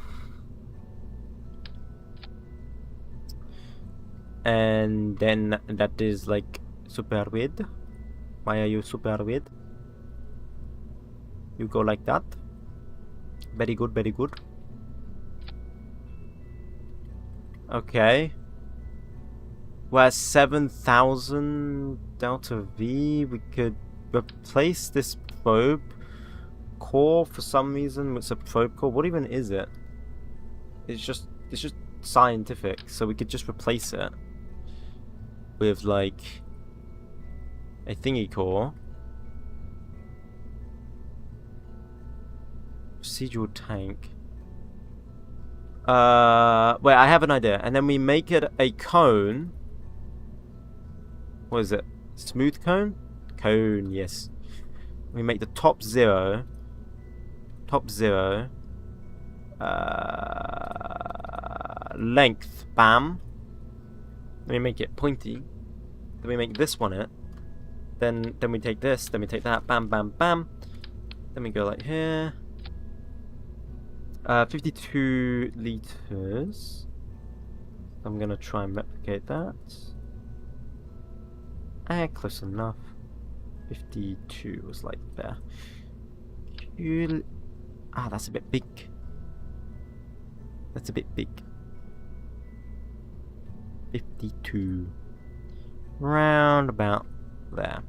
And then that is like super weird. Why are you super weird? You go like that. Very good, very good. Okay. We're at 7,000 delta V. We could replace this probe core for some reason. It's a probe core. What even is it? It's just scientific, so we could just replace it. with like a thingy core. Procedural tank. Wait, I have an idea. And then we make it a cone. What is it? Smooth cone? Cone, yes. We make the top 0. Top 0. Length. Bam. Then we make it pointy. Then we make this one it. Then we take this. Then we take that. Bam, bam, bam. Then we go like here. 52 liters. I'm gonna try and replicate that. Close enough. 52 was like there. That's a bit big. That's a bit big. 52. Round about there.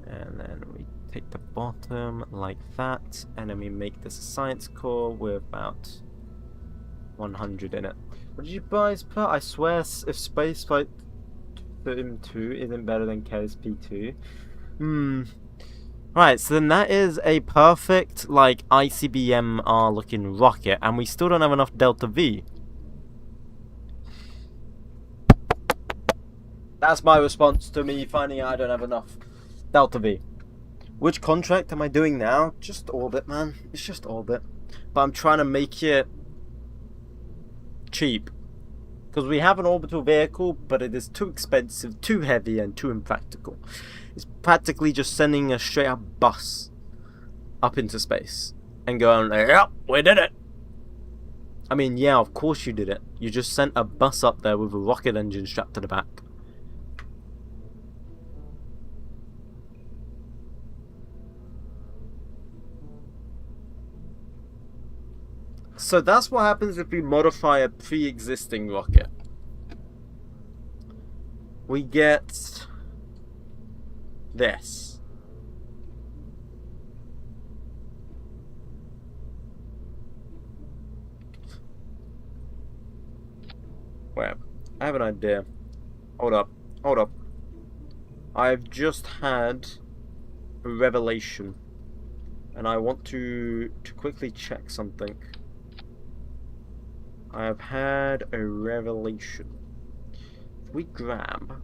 And then we take the bottom like that, and then we make this a science core with about 100 in it. What did you guys put? I swear, if Spaceflight Sim 2 isn't better than KSP 2. Right, so then that is a perfect, like, ICBMR looking rocket, and we still don't have enough Delta V. That's my response to me finding out I don't have enough Delta V. Which contract am I doing now? Just orbit, man. It's just orbit. But I'm trying to make it cheap. Because we have an orbital vehicle, but it is too expensive, too heavy, and too impractical. It's practically just sending a straight up bus up into space. And going, yep, we did it. I mean, yeah, of course you did it. You just sent a bus up there with a rocket engine strapped to the back. So that's what happens if we modify a pre-existing rocket. We get this. Wait, I have an idea. Hold up, hold up. I've just had a revelation, and I want to quickly check something. I have had a revelation. If we grab...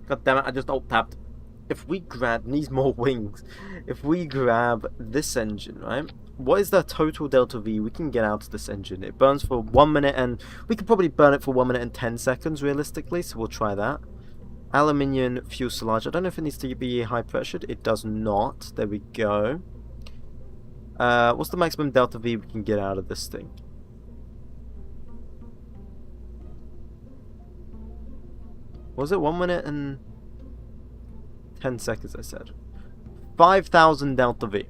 God damn it, I just alt-tapped. If we grab... Needs more wings. If we grab this engine, right? What is the total Delta V we can get out of this engine? It burns for 1 minute and... We could probably burn it for 1 minute and 10 seconds, realistically, so we'll try that. Aluminium fuselage. I don't know if it needs to be high pressured. It does not. There we go. What's the maximum Delta V we can get out of this thing? Was it 1 minute and 10 seconds, I said? 5,000 Delta V.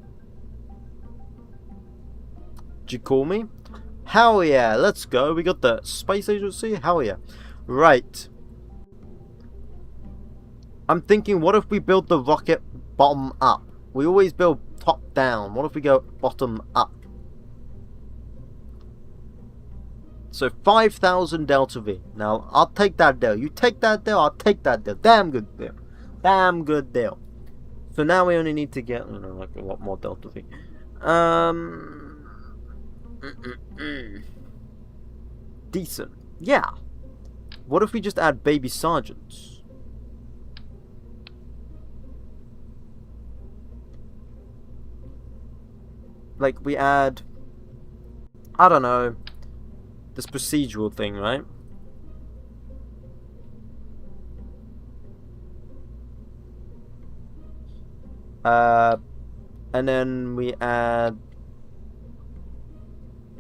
Did you call me? Hell yeah, let's go. We got the space agency. Hell yeah. Right. I'm thinking, what if we build the rocket bottom up? We always build top down. What if we go bottom up? So 5,000 Delta V. Now, I'll take that deal. You take that deal, I'll take that deal. Damn good deal. Damn good deal. So now we only need to get, you know, like a lot more Delta V. Decent. Yeah. What if we just add baby sergeants? Like, we add... I don't know... this procedural thing, right? And then we add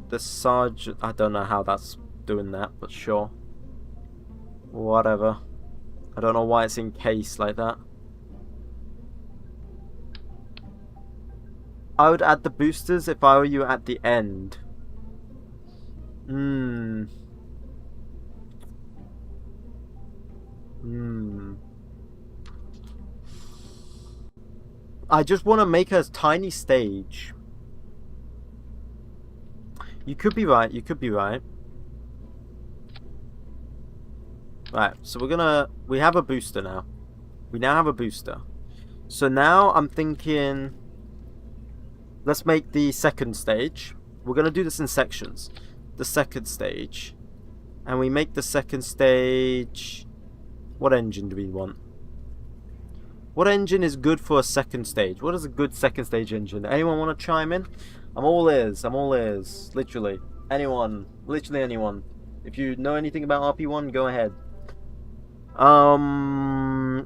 the sergeant. I don't know how that's doing that, but sure. Whatever. I don't know why it's in case like that. I would add the boosters if I were you at the end. I just want to make a tiny stage. You could be right, you could be right. Right, so we have a booster now. We now have a booster. So now I'm thinking, let's make the second stage. We're gonna do this in sections. The second stage. And we make the second stage... What engine do we want? What engine is good for a second stage? What is a good second stage engine? Anyone want to chime in? I'm all ears. I'm all ears. Literally. Anyone. Literally anyone. If you know anything about RP1, go ahead.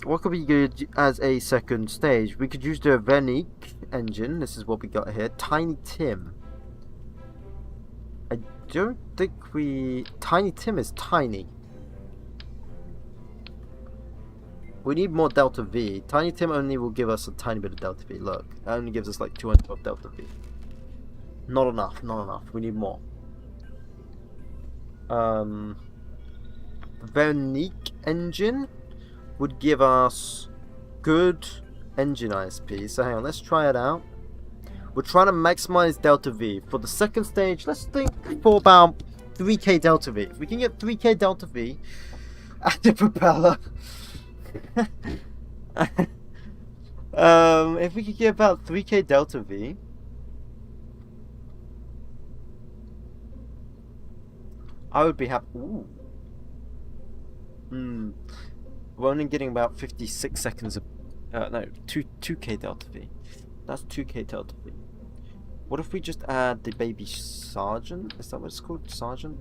What could be good as a second stage? We could use the 𝐊𝐞𝐫𝐻𝐿 engine. This is what we got here. Tiny Tim. I don't think we... Tiny Tim is tiny. We need more Delta V. Tiny Tim only will give us a tiny bit of Delta V. Look, it only gives us like 200 of Delta V. Not enough, not enough. We need more. 𝐊𝐞𝐫𝐻𝐿 engine would give us good engine ISP. So hang on, let's try it out. We're trying to maximize Delta V. For the second stage, let's think for about 3k Delta V. If we can get 3k Delta V at the propeller... if we could get about 3k Delta V, I would be happy. Ooh. We're only getting about 56 seconds of... no, 2k Delta V. That's 2k Delta V. What if we just add the baby sergeant? Is that what it's called? Sergeant?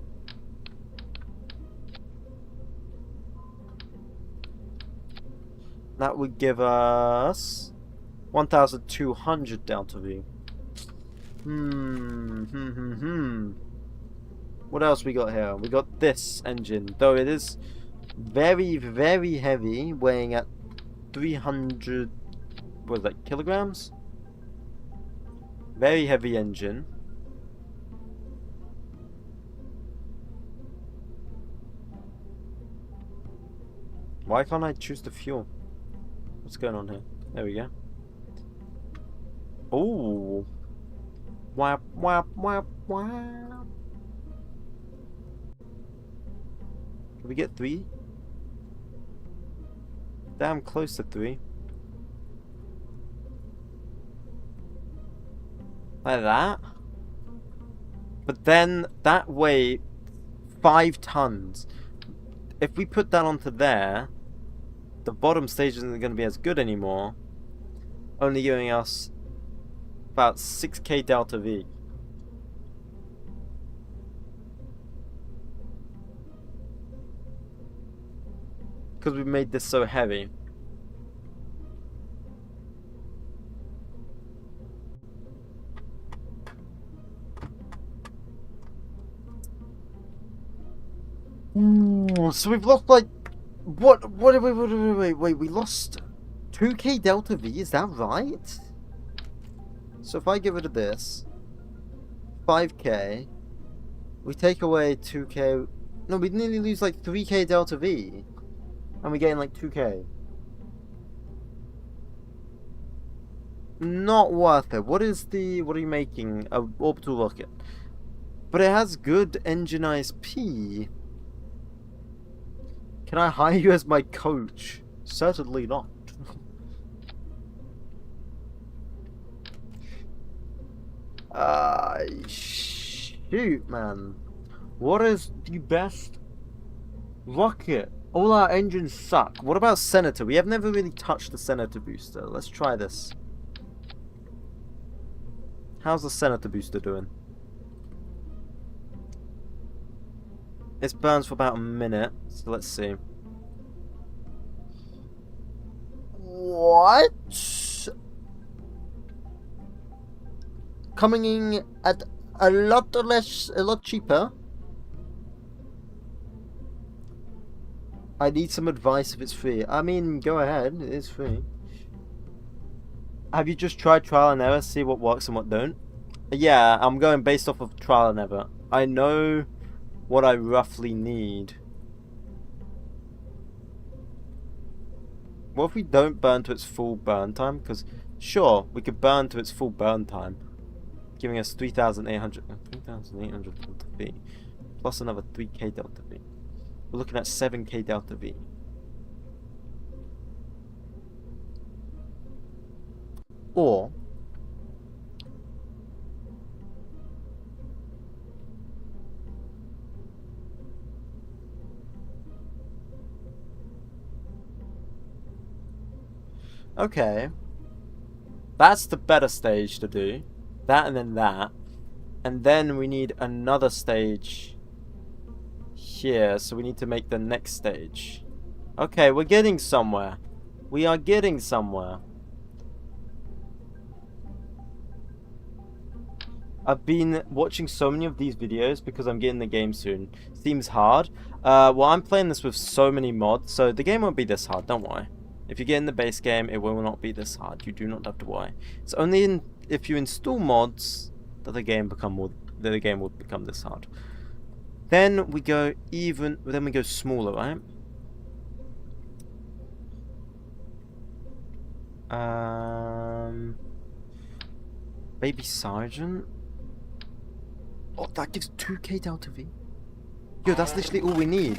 That would give us 1,200 Delta V. What else we got here? We got this engine, though it is very, very heavy, weighing at 300, what is that, kilograms? Very heavy engine. Why can't I choose the fuel? What's going on here? There we go. Oh. Whap, whap, whap, whap. Can we get 3? Damn close to 3. Like that. But then that weighed 5 tons. If we put that onto there, the bottom stage isn't going to be as good anymore. Only giving us about 6k Delta V. Because we made this so heavy. So we've lost like... Wait, we lost 2k Delta V, is that right? So if I get rid of this, 5k, we take away 2k, no, we nearly lose like 3k Delta V, and we gain like 2k. Not worth it. What are you making? A orbital rocket. But it has good engine ISP. Can I hire you as my coach? Certainly not. Shoot, man. What is the best rocket? All our engines suck. What about Senator? We have never really touched the Senator booster. Let's try this. How's the Senator booster doing? It burns for about a minute, so let's see. What? Coming in at a lot cheaper. I need some advice if it's free. I mean, go ahead, it is free. Have you just tried trial and error, see what works and what don't? Yeah, I'm going based off of trial and error. I know what I roughly need. What if we don't burn to its full burn time? Because sure, we could burn to its full burn time, giving us 3,800 Delta V plus another 3k Delta V. we're looking at 7k delta V. Or okay, that's the better stage to do. That and then that. And then we need another stage here, so we need to make the next stage. Okay, we're getting somewhere. We are getting somewhere. I've been watching so many of these videos because I'm getting the game soon. Seems hard. Well, I'm playing this with so many mods, so the game won't be this hard, don't worry. If you get in the base game, it will not be this hard. You do not have to worry. It's only if you install mods that the game will become this hard. Then we go smaller, right? Baby Sergeant. Oh, that gives 2k delta V. Yo, that's literally all we need.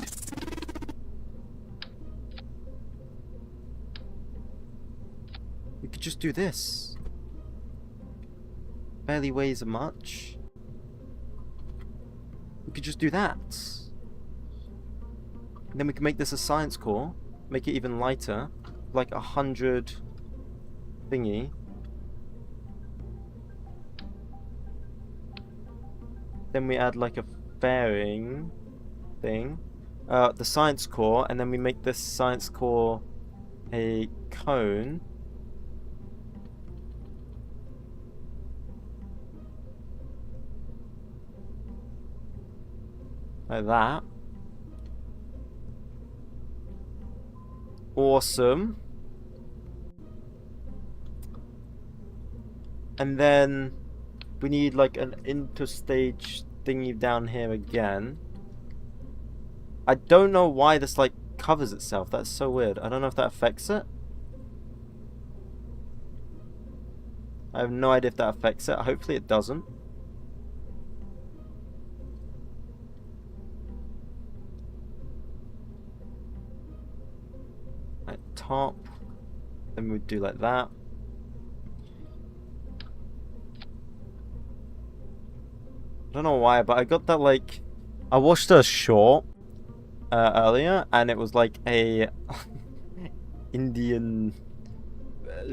We could just do this. Barely weighs much. We could just do that. And then we can make this a science core. Make it even lighter. Like 100 thingy. Then we add like a fairing thing. The science core. And then we make this science core a cone. Like that. Awesome. And then we need like an interstage thingy down here again. I don't know why this like covers itself. That's so weird. I don't know if that affects it. I have no idea if that affects it. Hopefully it doesn't. Top, then we'd do like that. I don't know why, but I got that like I watched a short earlier, and it was like a Indian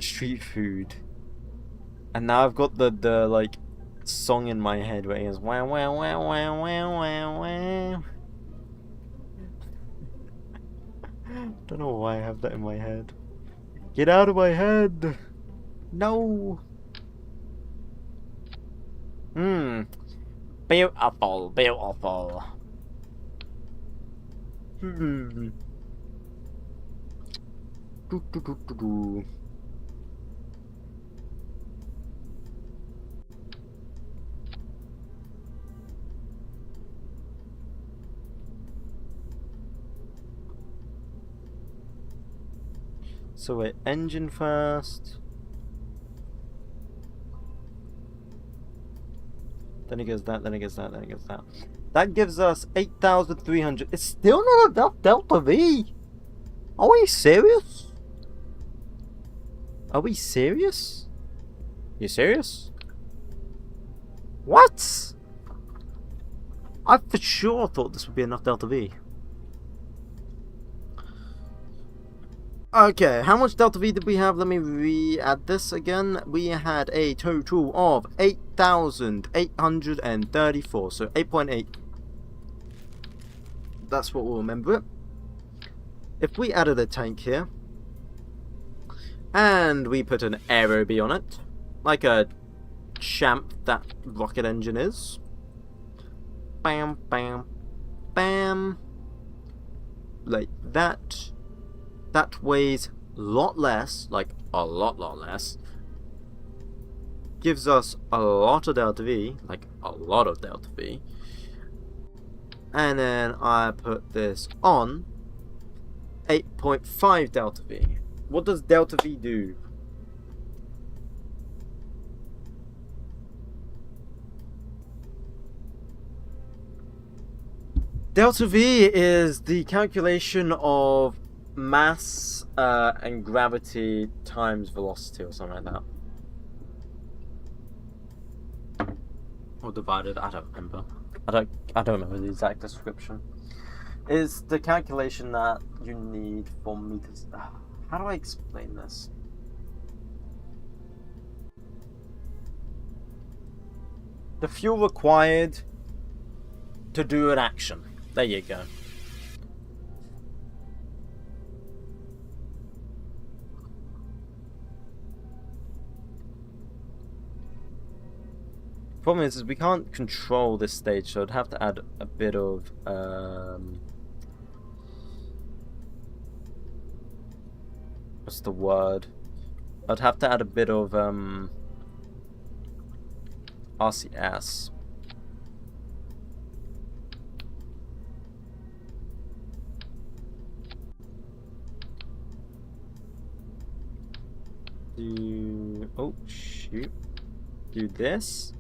street food, and now I've got the like song in my head where it goes wow wow wow wow wow wow wow. Don't know why I have that in my head. Get out of my head! No! Beautiful, beautiful. Do, do, do, do, do. So wait, engine first. Then it goes that, then it goes that, then it goes that. That gives us 8,300. It's still not enough delta V. Are we serious? Are we serious? You serious? What? I for sure thought this would be enough delta V. Okay, how much delta V did we have? Let me re-add this again. We had a total of 8,834, so 8.8. That's what we'll remember it. If we added a tank here, and we put an aerobee on it, like a champ that rocket engine is. Bam, bam, bam. Like that. That weighs a lot less, like a lot less. Gives us a lot of delta V, like a lot of delta V. And then I put this on 8.5 delta V. What does delta V do? Delta V is the calculation of mass and gravity times velocity or something like that. Or divided, I don't remember. I don't remember the exact description. It's the calculation that you need for meters. How do I explain this? The fuel required to do an action. There you go. Problem is we can't control this stage, so I'd have to add a bit of what's the word? I'd have to add a bit of RCS. Oh shoot. Do this.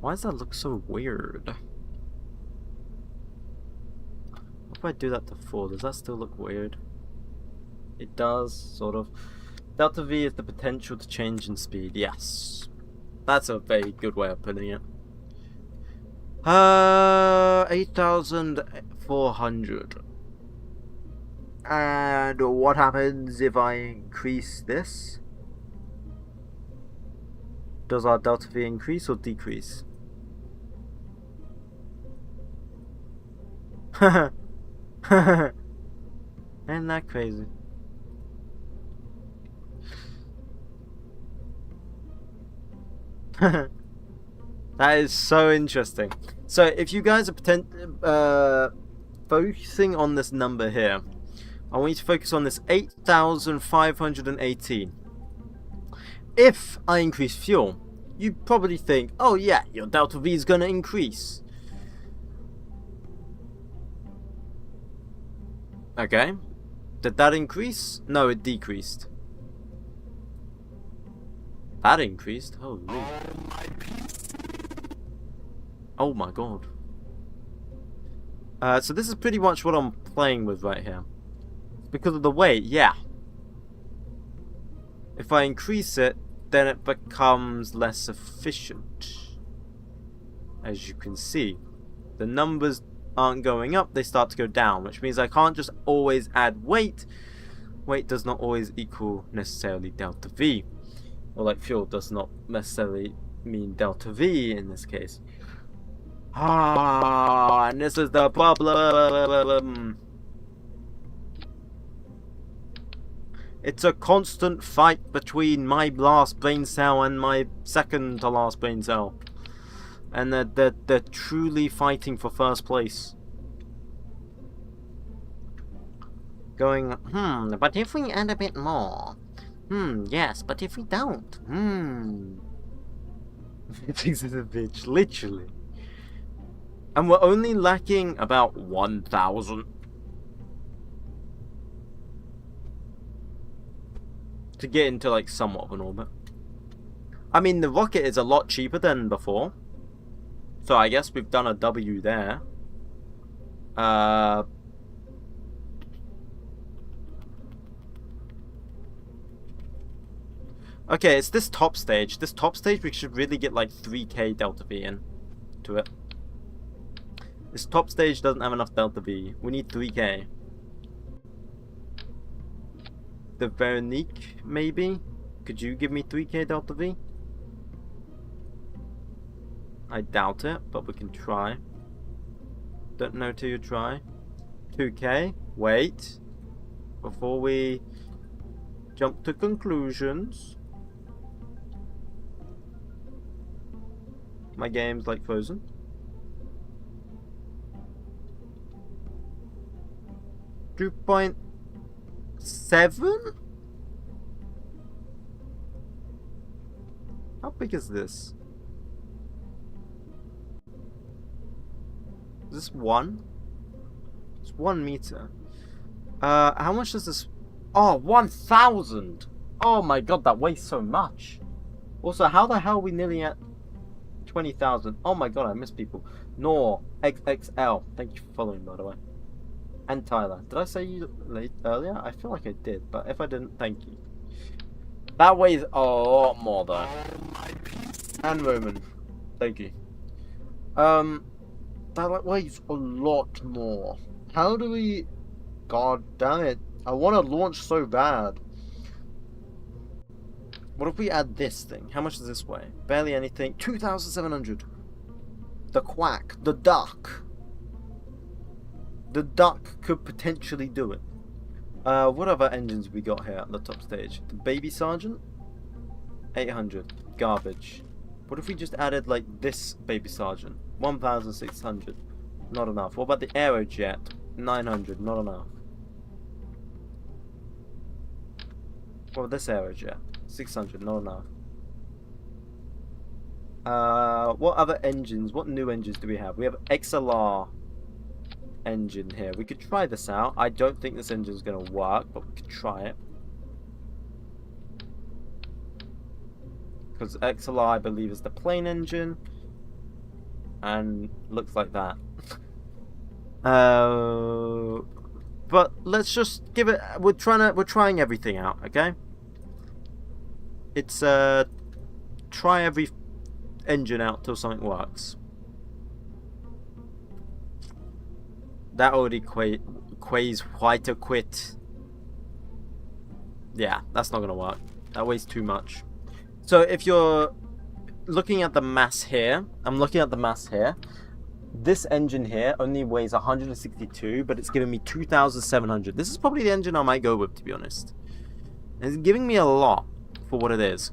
Why does that look so weird? What if I do that to 4? Does that still look weird? It does, sort of. Delta V is the potential to change in speed. Yes. That's a very good way of putting it. 8,400. And what happens if I increase this? Does our delta V increase or decrease? Isn't that crazy? That is so interesting. So if you guys are focusing on this number here, I want you to focus on this 8,518. If I increase fuel, you probably think, oh yeah, your delta V is going to increase. Okay. Did that increase? No, it decreased. That increased? Holy. Oh my god. So this is pretty much what I'm playing with right here. Because of the weight, yeah. If I increase it, then it becomes less efficient. As you can see, the numbers aren't going up, they start to go down, which means I can't just always add weight. Weight does not always equal necessarily delta V. Or like fuel does not necessarily mean delta V in this case. And this is the problem. It's a constant fight between my last brain cell and my second to last brain cell. And they're truly fighting for first place. Going, but if we add a bit more. Yes, but if we don't. Physics is a bitch, literally. And we're only lacking about 1,000. To get into like somewhat of an orbit. I mean, the rocket is a lot cheaper than before. So I guess we've done a W there. Okay, it's this top stage. This top stage, we should really get like 3k delta V in to it. This top stage doesn't have enough delta V. We need 3k. The Veronique, maybe? Could you give me 3k delta V? I doubt it, but we can try. Don't know till you try. 2k? Wait. Before we jump to conclusions. My game's like frozen. .7? How big is this? Is this 1? It's 1 meter. How much does this... Oh, 1,000! Oh my god, that weighs so much. Also, how the hell are we nearly at 20,000? Oh my god, I miss people. Nor XXL. Thank you for following, by the way. And Tyler. Did I say you late earlier? I feel like I did, but if I didn't, thank you. That weighs a lot more, though. And Roman. Thank you. That weighs a lot more. How do we... God damn it. I want to launch so bad. What if we add this thing? How much does this weigh? Barely anything. 2,700. The quack. The duck. The duck could potentially do it. What other engines we got here at the top stage? The Baby Sergeant? 800. Garbage. What if we just added, like, this Baby Sergeant? 1,600. Not enough. What about the Aerojet? 900. Not enough. What about this Aerojet? 600. Not enough. What other engines? What new engines do we have? We have XLR engine here. We could try this out. I don't think this engine is going to work, but we could try it. Because XLR, I believe, is the plane engine. And looks like that. But let's just give it... We're trying everything out, okay? It's, try every engine out till something works. That already quays quite a quit. Yeah, that's not going to work. That weighs too much. So if you're looking at the mass here, I'm looking at the mass here. This engine here only weighs 162, but it's giving me 2,700. This is probably the engine I might go with, to be honest. It's giving me a lot for what it is.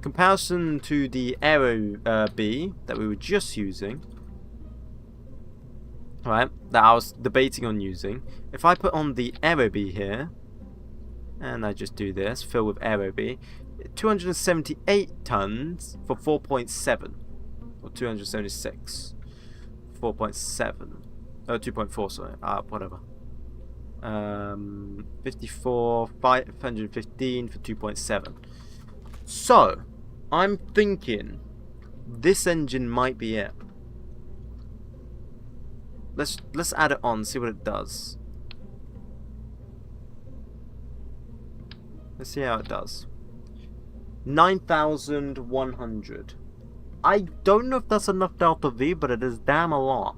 Comparison to the Aero B that we were just using. Right, that I was debating on using. If I put on the Aero B here, and I just do this, fill with Aero B, 278 tons for 4.7, or 276, 4.7, oh 2.4, sorry, whatever. 54, 515 for 2.7. So, I'm thinking this engine might be it. Let's add it on, see what it does. Let's see how it does. 9,100. I don't know if that's enough Delta V, but it is damn a lot.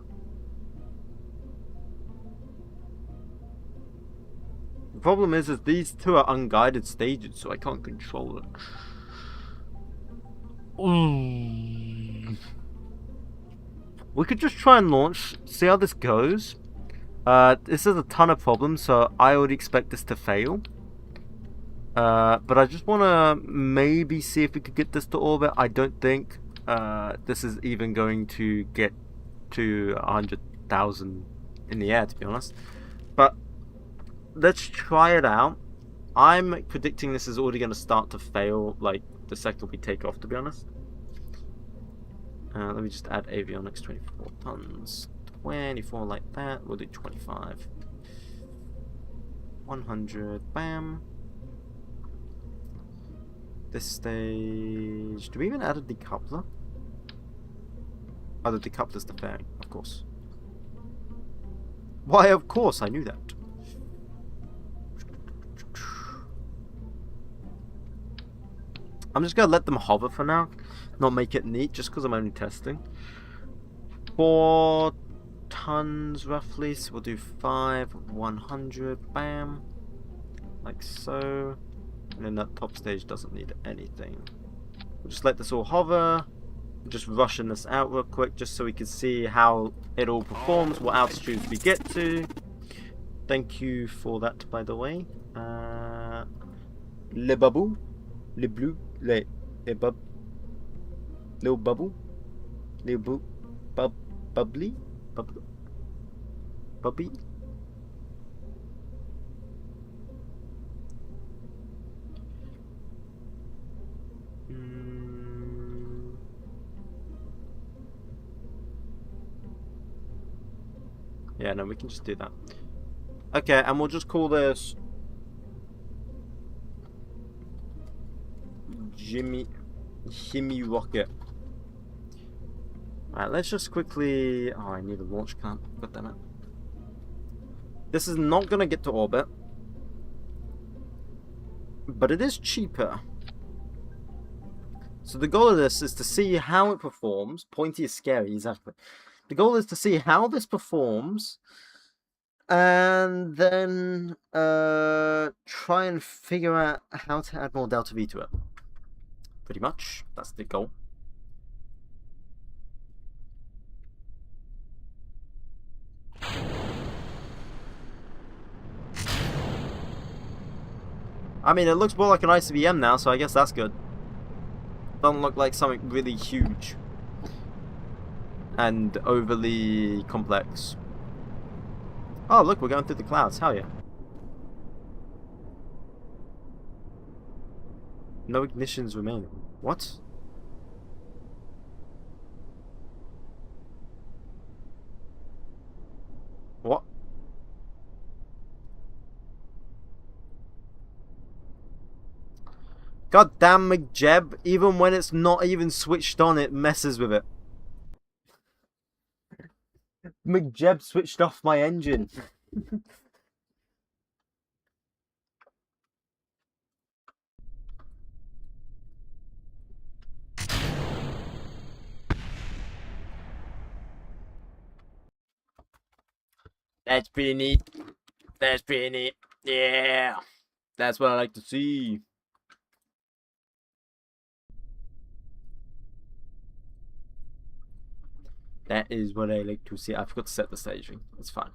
The problem is these two are unguided stages, so I can't control it. We could just try and launch, see how this goes. This is a ton of problems, so I would expect this to fail. But I just want to maybe see if we could get this to orbit. I don't think this is even going to get to 100,000 in the air, to be honest. But let's try it out. I'm predicting this is already going to start to fail, like, the second we take off, to be honest. Let me just add avionics, 24 tons. 24 like that. We'll do 25. 100. Bam. This stage... Do we even add a decoupler? Oh, the decoupler's the fairing, of course. Why, of course, I knew that. I'm just going to let them hover for now. Not make it neat, just because I'm only testing. 4 tons, roughly. So we'll do 5, 100, bam. Like so. And then that top stage doesn't need anything. We'll just let this all hover. We're just rushing this out real quick, just so we can see how it all performs, what altitudes we get to. Thank you for that, by the way. Le Babou. Le Bleu. Le Bub. Little Bubble. Little Boo. Bubbly. Bubby. Yeah, no, we can just do that. Okay, and we'll just call this Jimmy Rocket. Alright, let's just quickly... Oh, I need a launch clamp. God damn it. This is not going to get to orbit. But it is cheaper. So the goal of this is to see how it performs. Pointy is scary, exactly. The goal is to see how this performs. And then try and figure out how to add more delta V to it. Pretty much. That's the goal. I mean, it looks more like an ICBM now, so I guess that's good. Doesn't look like something really huge and overly complex. Oh, look, we're going through the clouds. Hell yeah. No ignitions remaining. What? What? God damn 𝐒𝐫𝐸, even when it's not even switched on, it messes with it. 𝐒𝐫𝐸 switched off my engine. That's pretty neat. That's pretty neat. Yeah. That's what I like to see. That is what I like to see. I forgot to set the staging. It's fine.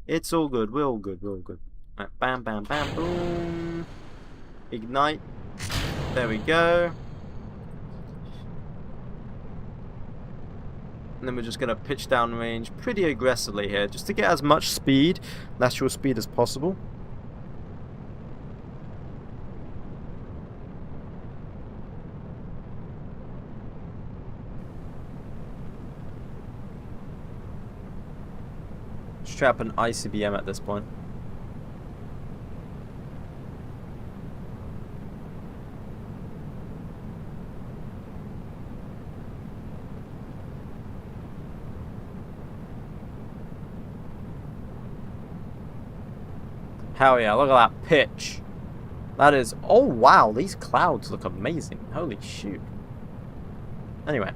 It's all good. We're all good. We're all good. Right, bam, bam, bam, boom. Ignite. There we go. And then we're just going to pitch down range pretty aggressively here, just to get as much speed, natural speed as possible. Strap an ICBM at this point. Hell yeah, look at that pitch. That is... Oh wow, these clouds look amazing. Holy shoot. Anyway.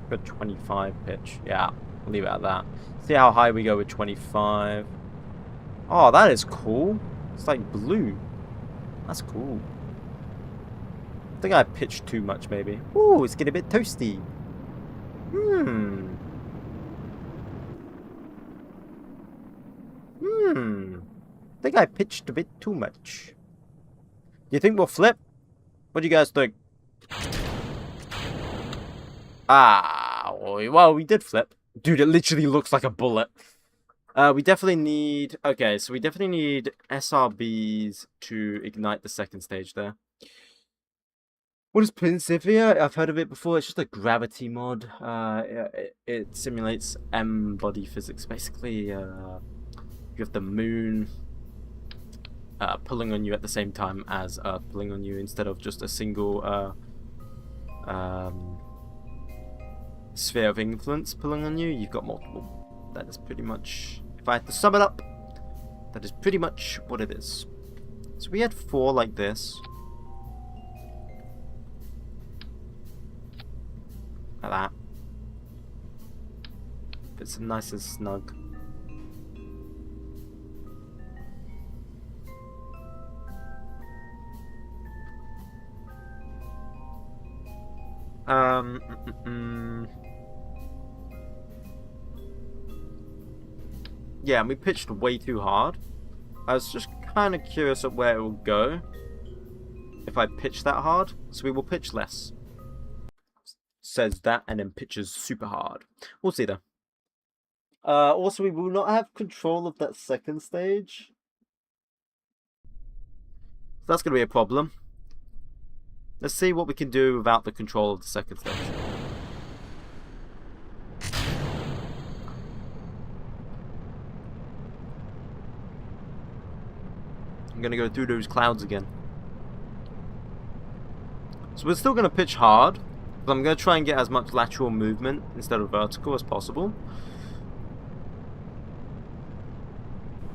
Good 25 pitch. Yeah, I'll leave it at that. See how high we go with 25. Oh, that is cool. It's like blue. That's cool. I think I pitched too much maybe. Ooh, it's getting a bit toasty. I think I pitched a bit too much. Do you think we'll flip? What do you guys think? Ah, well, we did flip. Dude, it literally looks like a bullet. We definitely need... Okay, so we definitely need SRBs to ignite the second stage there. What is Principia? I've heard of it before. It's just a gravity mod. It simulates M-body physics. Basically, you have the moon pulling on you at the same time as Earth pulling on you, instead of just a single sphere of influence pulling on you. You've got multiple. That is pretty much, if I had to sum it up, that is pretty much what it is. So we had 4 like this. Like that. It's nice and snug. Yeah, and we pitched way too hard. I was just kind of curious at where it will go if I pitch that hard, so we will pitch less. Says that and then pitches super hard. We'll see though. Also, we will not have control of that second stage. So that's going to be a problem. Let's see what we can do without the control of the second stage. I'm going to go through those clouds again. So we're still going to pitch hard. But I'm going to try and get as much lateral movement instead of vertical as possible.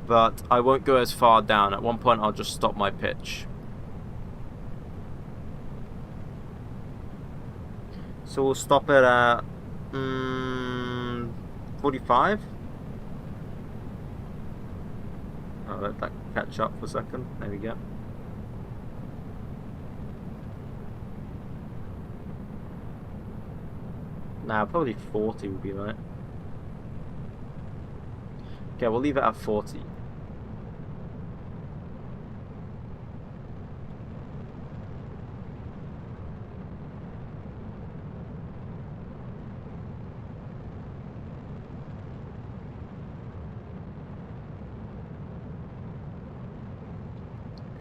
But I won't go as far down. At one point I'll just stop my pitch. So we'll stop it at 45. I'll let that catch up for a second. There we go. Nah, probably 40 would be right. Okay, we'll leave it at 40.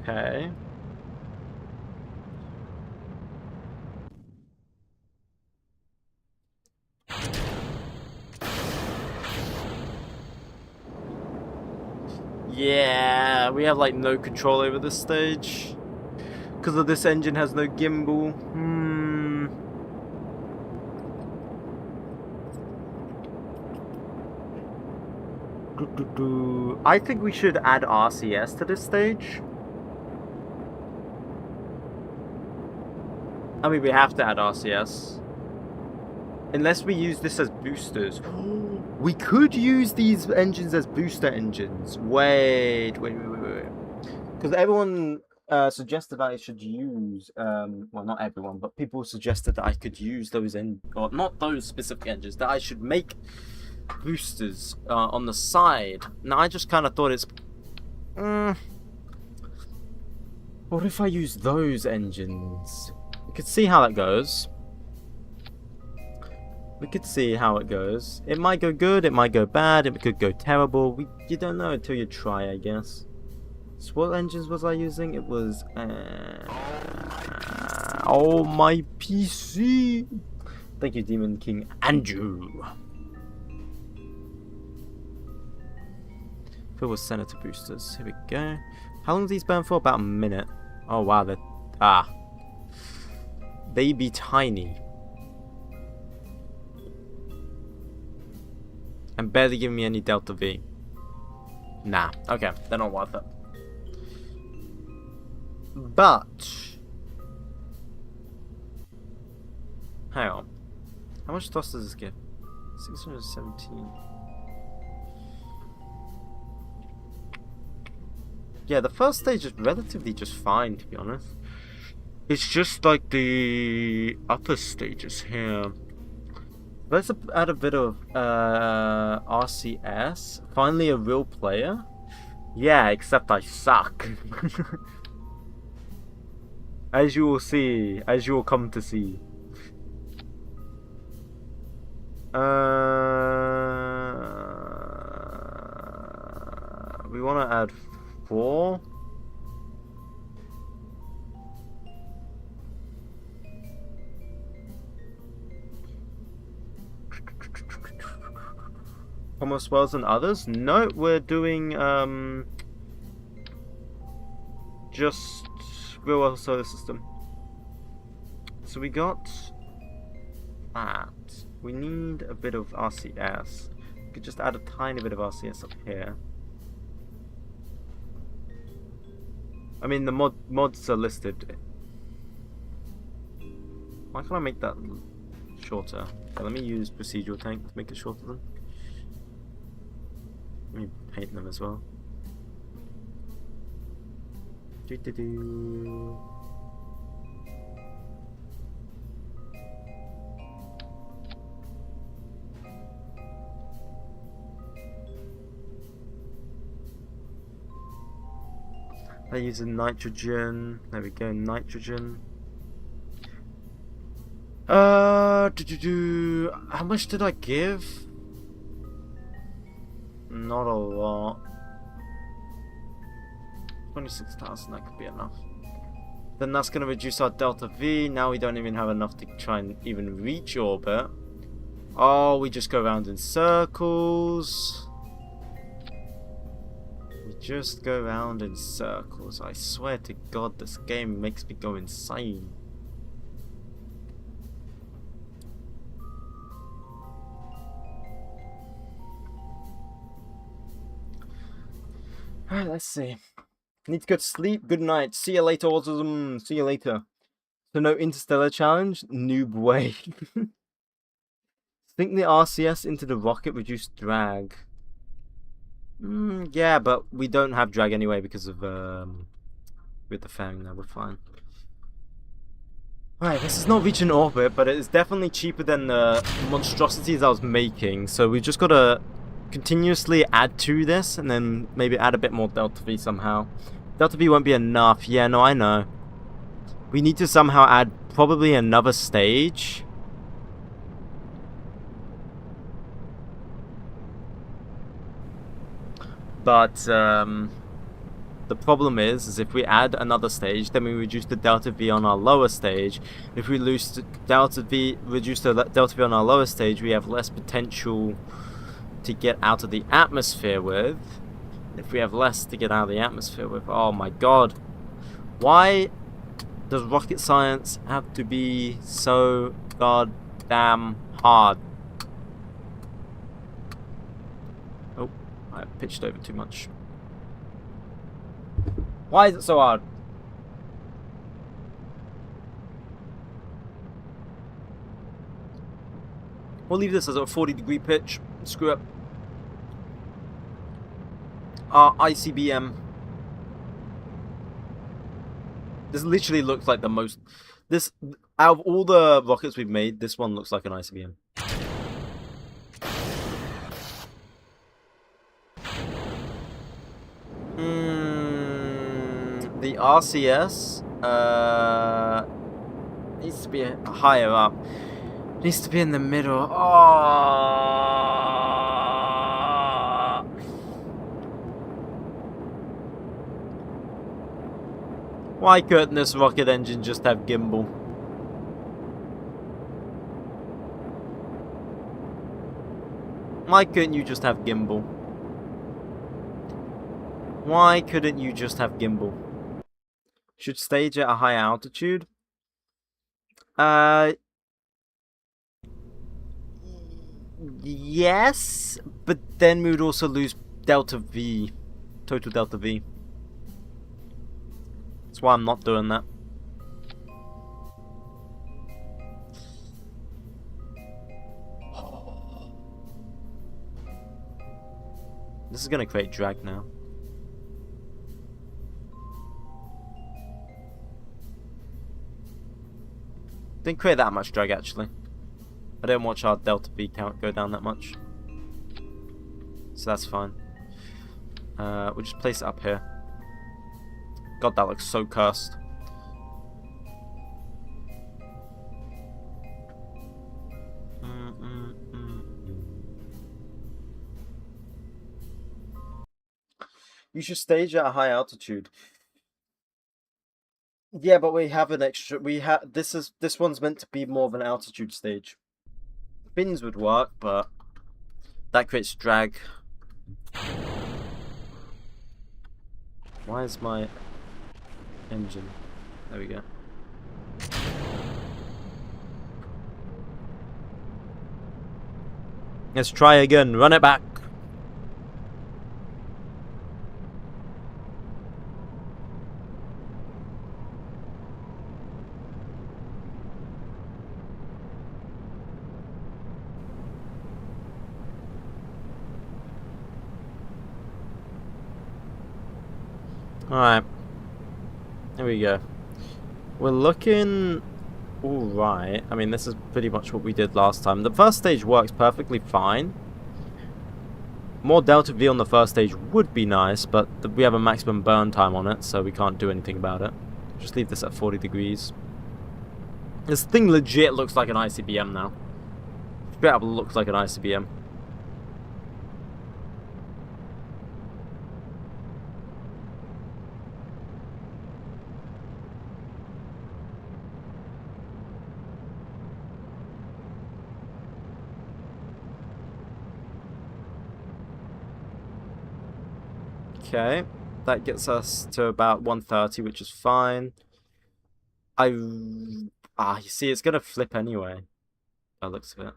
Okay. Yeah, we have like no control over this stage because of this engine has no gimbal. I think we should add RCS to this stage. I mean, we have to add RCS. Unless we use this as boosters. We could use these engines as booster engines. Wait. Because everyone suggested that I should use, well, not everyone, but people suggested that I could use those, or not those specific engines, that I should make boosters on the side. Now, I just kind of thought it's... what if I use those engines? We could see how that goes. We could see how it goes. It might go good, it might go bad, it could go terrible. You don't know until you try, I guess. So what engines was I using? It was... oh, my PC! Thank you, Demon King Andrew. Fill with Senator boosters. Here we go. How long do these burn for? About a minute. Oh, wow, they're... they be tiny. And barely giving me any Delta V. Nah, okay, they're not worth it. But... hang on. How much thrust does this give? 617. Yeah, the first stage is relatively just fine, to be honest. It's just like the upper stages here. Let's add a bit of RCS. Finally a real player. Yeah, except I suck. As you will see. As you will come to see. We want to add 4. Almost wells than others? No, we're doing just real world solar system. So we got that. We need a bit of RCS. We could just add a tiny bit of RCS up here. I mean, the mods are listed. Why can't I make that shorter? Okay, let me use procedural tank to make it shorter then. Let me paint them as well. I use a nitrogen. There we go, nitrogen. How much did I give? Not a lot. 26,000, that could be enough. Then that's going to reduce our delta V. Now we don't even have enough to try and even reach orbit. Oh, we just go around in circles. We just go round in circles. I swear to God, this game makes me go insane. Alright, let's see. Need to go to sleep. Good night. See you later, autism. See you later. So no interstellar challenge? Noob way. Sink the RCS into the rocket, reduce drag. Yeah, but we don't have drag anyway because of with the fairing now. We're fine. Alright, this is not reaching orbit, but it is definitely cheaper than the monstrosities I was making. So we just gotta continuously add to this, and then maybe add a bit more Delta V somehow. Delta V won't be enough. Yeah, no, I know. We need to somehow add probably another stage. But the problem is if we add another stage, then we reduce the Delta V on our lower stage. If we reduce the Delta V on our lower stage, we have less potential to get out of the atmosphere with. If we have less to get out of the atmosphere with, oh my god. Why does rocket science have to be so goddamn hard? Oh, I pitched over too much. Why is it so hard? We'll leave this as a 40-degree pitch. Screw it. ICBM. This literally looks like the most... This, out of all the rockets we've made, this one looks like an ICBM. The RCS needs to be higher up. Needs to be in the middle. Oh. Why couldn't this rocket engine just have gimbal? Why couldn't you just have gimbal? Why couldn't you just have gimbal? Should stage at a high altitude? Yes, but then we would also lose Delta V, total Delta V. That's why I'm not doing that. This is gonna create drag now. Didn't create that much drag actually. I didn't watch our Delta V count go down that much. So that's fine. We'll just place it up here. God, that looks so cursed. You should stage at a high altitude. Yeah, but we have an extra. This one's meant to be more of an altitude stage. Fins would work, but that creates drag. Why is my engine? There we go. Let's try again. Run it back. Alright. There we go. We're looking alright. I mean, this is pretty much what we did last time. The first stage works perfectly fine. More Delta V on the first stage would be nice, but we have a maximum burn time on it, so we can't do anything about it. Just leave this at 40 degrees. This thing legit looks like an ICBM now. Straight up looks like an ICBM. Okay. That gets us to about 130, which is fine. You see, it's gonna flip anyway. That looks of it.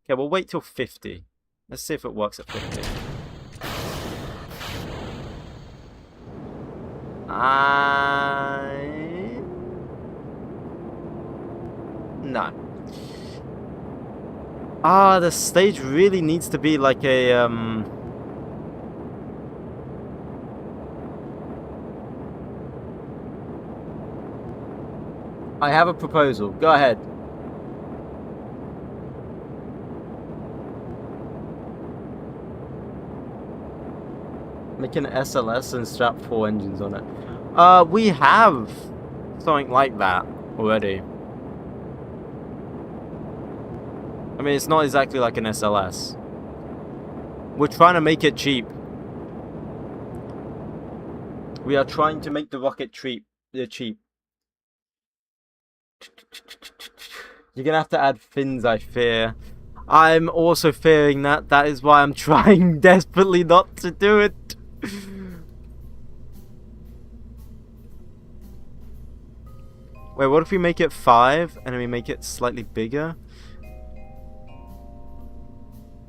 Okay, we'll wait till 50. Let's see if it works at 50. No. The stage really needs to be like a, I have a proposal. Go ahead. Make an SLS and strap 4 engines on it. We have something like that already. I mean, it's not exactly like an SLS. We're trying to make it cheap. We are trying to make the rocket cheap. Cheap. You're gonna have to add fins, I fear. I'm also fearing that. That is why I'm trying desperately not to do it. Wait, what if we make it 5 and then we make it slightly bigger?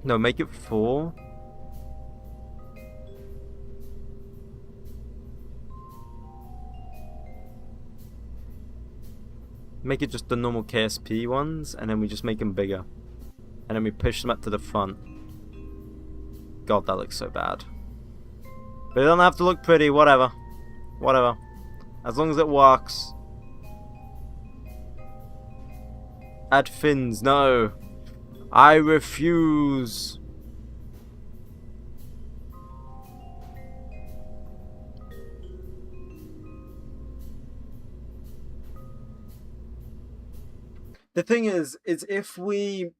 No, make it 4. Make it just the normal KSP ones, and then we just make them bigger. And then we push them up to the front. God, that looks so bad. But it doesn't have to look pretty, whatever. Whatever. As long as it works. Add fins, no. I refuse. The thing is if we...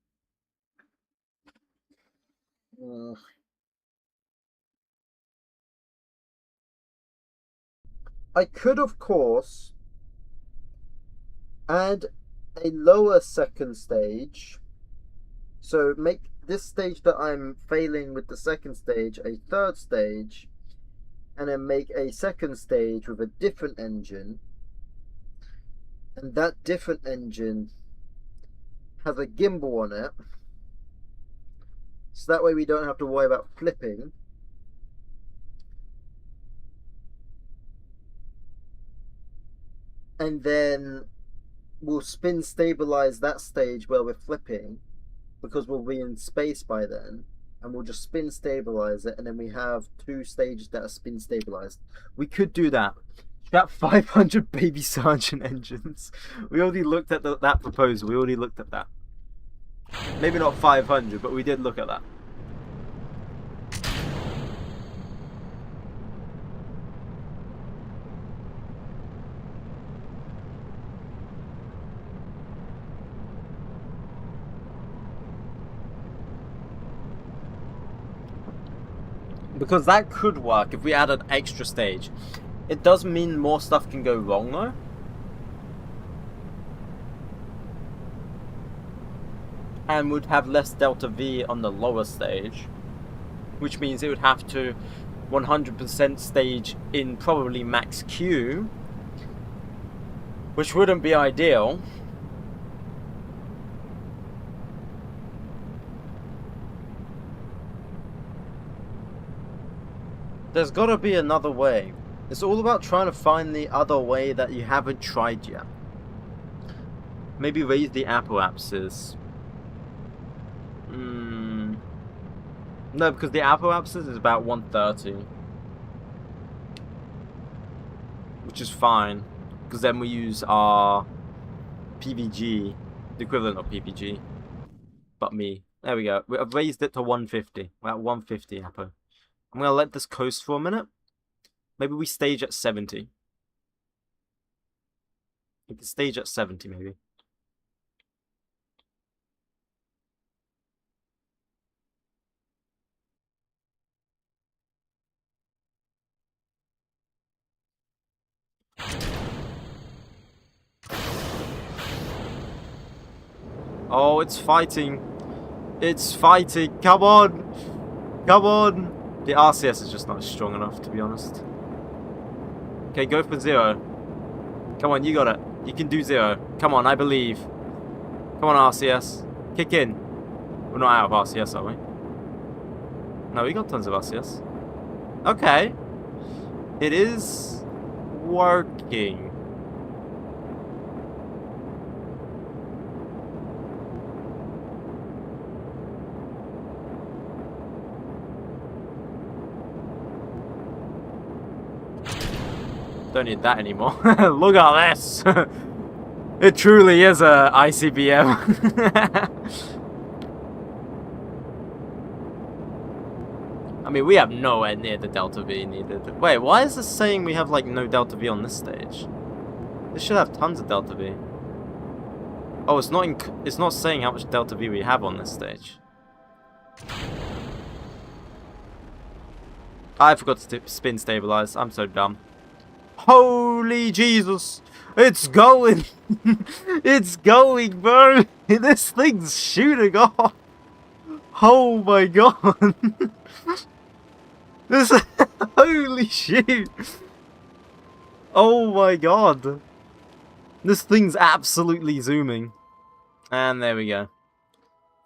I could, of course, add a lower second stage. So make this stage that I'm failing with the second stage a third stage, and then make a second stage with a different engine, and that different engine has a gimbal on it, so that way we don't have to worry about flipping. And then we'll spin stabilize that stage where we're flipping, because we'll be in space by then, and we'll just spin stabilize it, and then we have 2 stages that are spin stabilized. We could do that. That 500 baby sergeant engines. We already looked at that proposal. We already looked at that. Maybe not 500, but we did look at that. Because that could work if we add an extra stage. It does mean more stuff can go wrong though. And would have less delta V on the lower stage, which means it would have to 100% stage in probably max Q, which wouldn't be ideal. There's gotta be another way. It's all about trying to find the other way that you haven't tried yet. Maybe raise the apoapsis. No, because the apoapsis is about 130. Which is fine. Because then we use our PVG, the equivalent of PVG. But me. There we go. I've raised it to 150. We're at 150 apo. I'm going to let this coast for a minute. Maybe we stage at 70. We can stage at 70 maybe. Oh, it's fighting. It's fighting. Come on. Come on. The RCS is just not strong enough, to be honest. Okay, go for 0. Come on, you got it. You can do 0. Come on, I believe. Come on, RCS. Kick in. We're not out of RCS, are we? No, we got tons of RCS. Okay. It is working. Don't need that anymore. Look at this. It truly is a ICBM. I mean, we have nowhere near the Delta V needed. Wait, why is this saying we have like no Delta V on this stage? This should have tons of Delta V. Oh, it's not saying how much Delta V we have on this stage. I forgot to spin stabilize. I'm so dumb. Holy Jesus! It's going! It's going, bro! This thing's shooting off! Oh my god! This... Holy shit! Oh my god! This thing's absolutely zooming. And there we go.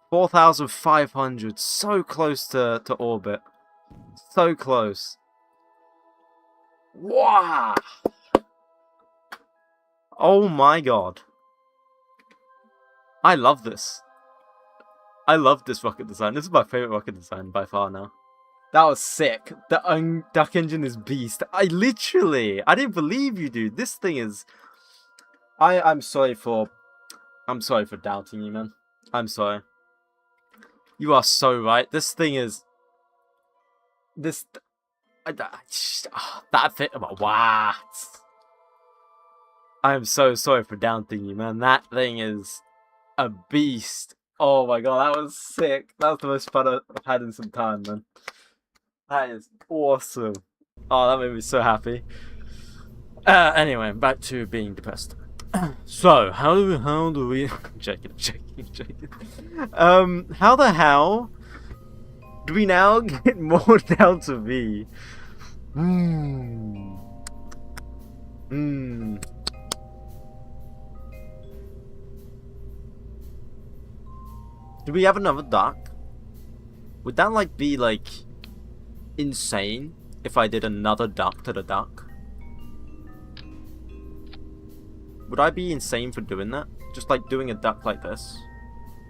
4,500. So close to orbit. So close. Wow! Oh my god. I love this. I love this rocket design. This is my favorite rocket design by far now. That was sick. The duck engine is beast. I didn't believe you, dude. This thing is... I'm sorry for doubting you, man. I'm sorry. You are so right. This thing is... that thing... What? I am so sorry for doubting you, man. That thing is a beast. Oh my god, that was sick. That was the most fun I've had in some time, man. That is awesome. Oh, that made me so happy. Anyway, back to being depressed. So, how do we... Joking. How the hell do we now get more Delta V? Do we have another duck? Would that like be like insane if I did another duck to the duck? Would I be insane for doing that? Just like doing a duck like this?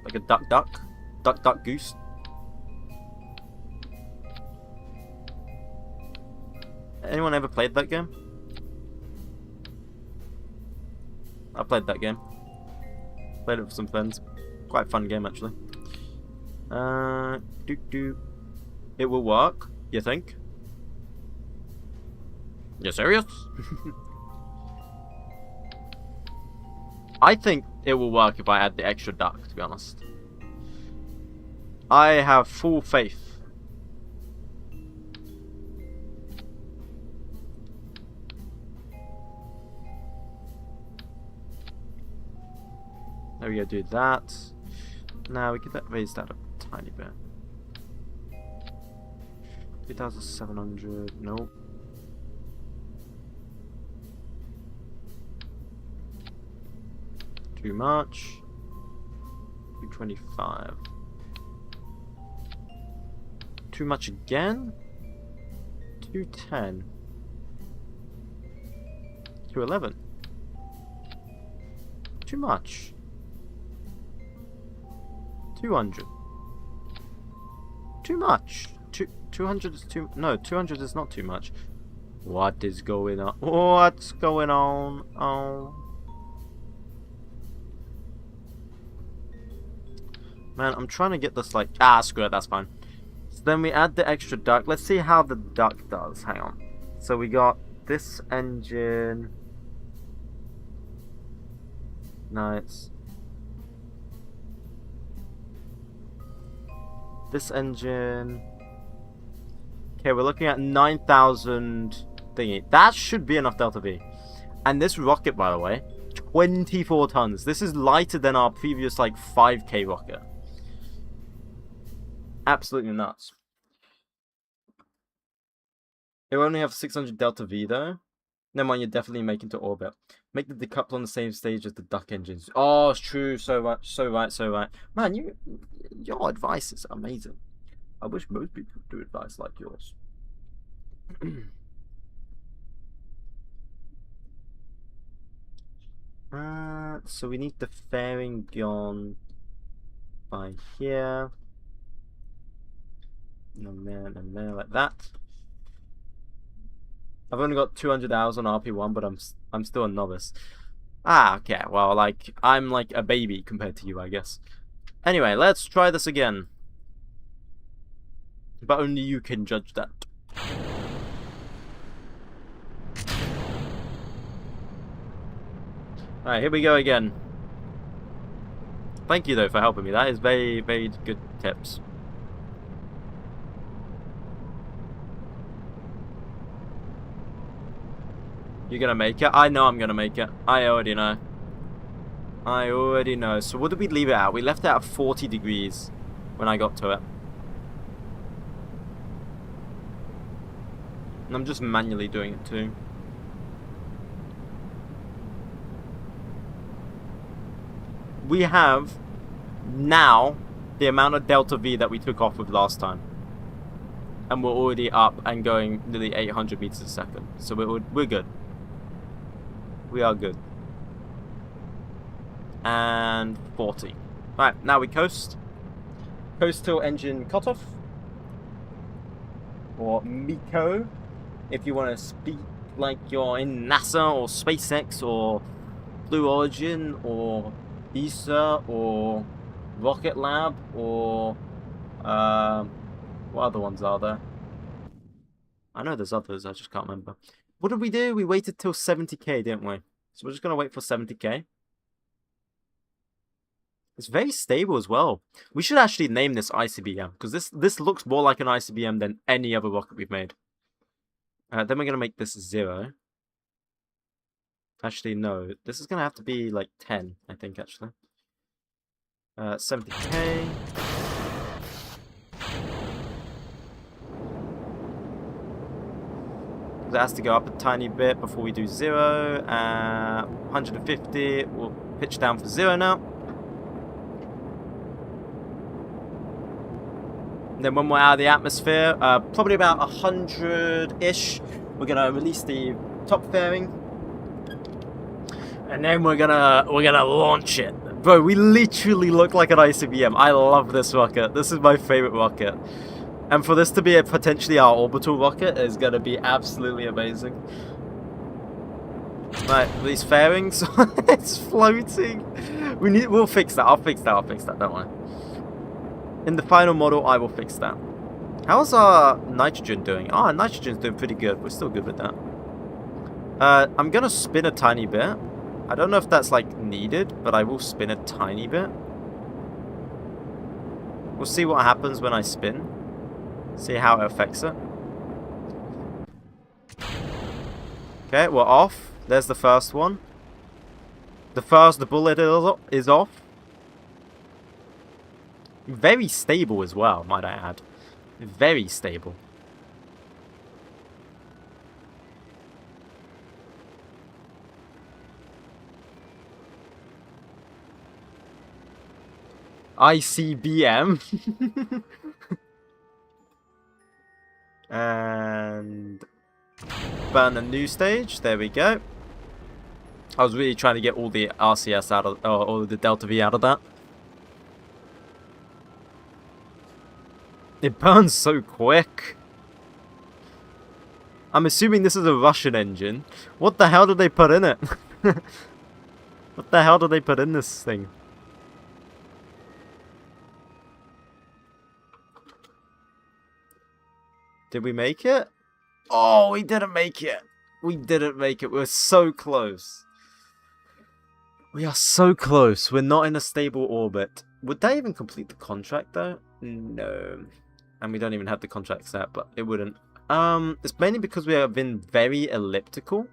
Like a duck goose? Anyone ever played that game? I played that game. Played it with some friends. Quite a fun game, actually. It will work, you think? You serious? I think it will work if I add the extra duck, to be honest. I have full faith. There we go, do that. Now we can raise that a tiny bit. 3,700, nope. Too much. 225. Too much again? 210. 211. Too much. 200. Too much. 200 is too... No, 200 is not too much. What is going on? What's going on? Oh. Man, I'm trying to get this like... Ah, screw it, that's fine. So then we add the extra duct. Let's see how the duct does. Hang on. So we got this engine. Nice. This engine. Okay, we're looking at 9,000 thingy. That should be enough Delta V. And this rocket, by the way, 24 tons. This is lighter than our previous, like, 5K rocket. Absolutely nuts. It will only have 600 delta V though. Never mind, you're definitely making to orbit. Make the decoupler on the same stage as the duck engines. Oh, it's true. So right, so right, so right. Man, your advice is amazing. I wish most people would do advice like yours. So we need the fairing gone by here. And then like that. I've only got 200 hours on RP1, but I'm still a novice. Ah, okay. Well, like I'm like a baby compared to you, I guess. Anyway, let's try this again. But only you can judge that. Alright, here we go again. Thank you though for helping me. That is very, very good tips. You're gonna make it? I know I'm gonna make it. I already know. I already know. So what did we leave it at? We left it at 40 degrees when I got to it. And I'm just manually doing it too. We have now the amount of delta V that we took off with last time. And we're already up and going nearly 800 meters a second. So we're good. We are good. And 40. Alright, now we coast. Coast till engine cutoff. Or MECO, if you want to speak like you're in NASA or SpaceX or Blue Origin or ESA or Rocket Lab or what other ones are there? I know there's others, I just can't remember. What did we do? We waited till 70k, didn't we? So we're just going to wait for 70k. It's very stable as well. We should actually name this ICBM, because this looks more like an ICBM than any other rocket we've made. Then we're going to make this 0. Actually, no. This is going to have to be like 10, I think, actually. 70k. It has to go up a tiny bit before we do 0. 150. We'll pitch down for 0 now. And then when we're out of the atmosphere, probably about 100-ish, we're gonna release the top fairing, and then we're gonna launch it. Bro, we literally look like an ICBM. I love this rocket. This is my favorite rocket. And for this to be potentially our orbital rocket is gonna be absolutely amazing. Right, these fairings, it's floating. We'll fix that. I'll fix that. Don't worry. In the final model, I will fix that. How's our nitrogen doing? Oh, nitrogen's doing pretty good. We're still good with that. I'm gonna spin a tiny bit. I don't know if that's like needed, but I will spin a tiny bit. We'll see what happens when I spin. See how it affects it. Okay, we're off. There's the first one. The bullet is off. Very stable as well, might I add. Very stable. ICBM. And burn a new stage. There we go. I was really trying to get all the RCS out of, or all the Delta V out of that. It burns so quick. I'm assuming this is a Russian engine. What the hell did they put in it? What the hell did they put in this thing? Did we make it? Oh, we didn't make it. We didn't make it. We're so close. We are so close. We're not in a stable orbit. Would that even complete the contract, though? No. And we don't even have the contract set, but it wouldn't. It's mainly because we have been very elliptical.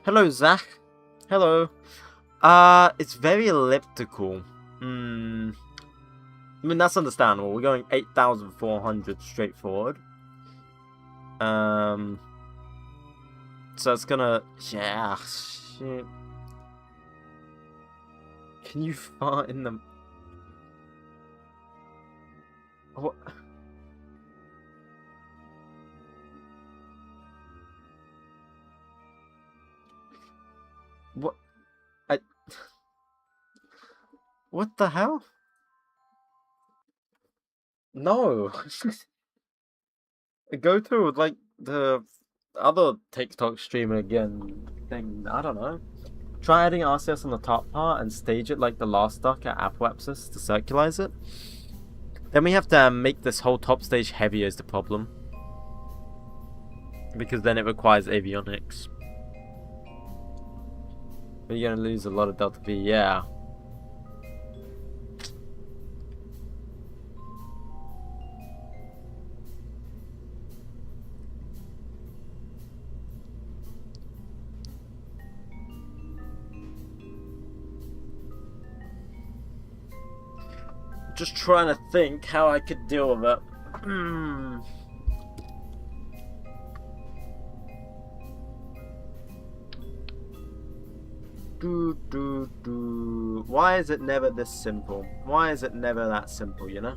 Hello, Zach. Hello. It's very elliptical. I mean, that's understandable. We're going 8,400 straight forward. So it's gonna... Yeah, shit. Can you fart in the... What? What? What the hell? No. Go to like the other TikTok streamer again thing. I don't know. Try adding RCS on the top part and stage it like the last duck at Apoapsis to circularize it. Then we have to make this whole top stage heavier is the problem. Because then it requires avionics. But you're gonna lose a lot of delta V, yeah. Just trying to think how I could deal with it. Why is it never this simple? Why is it never that simple, you know?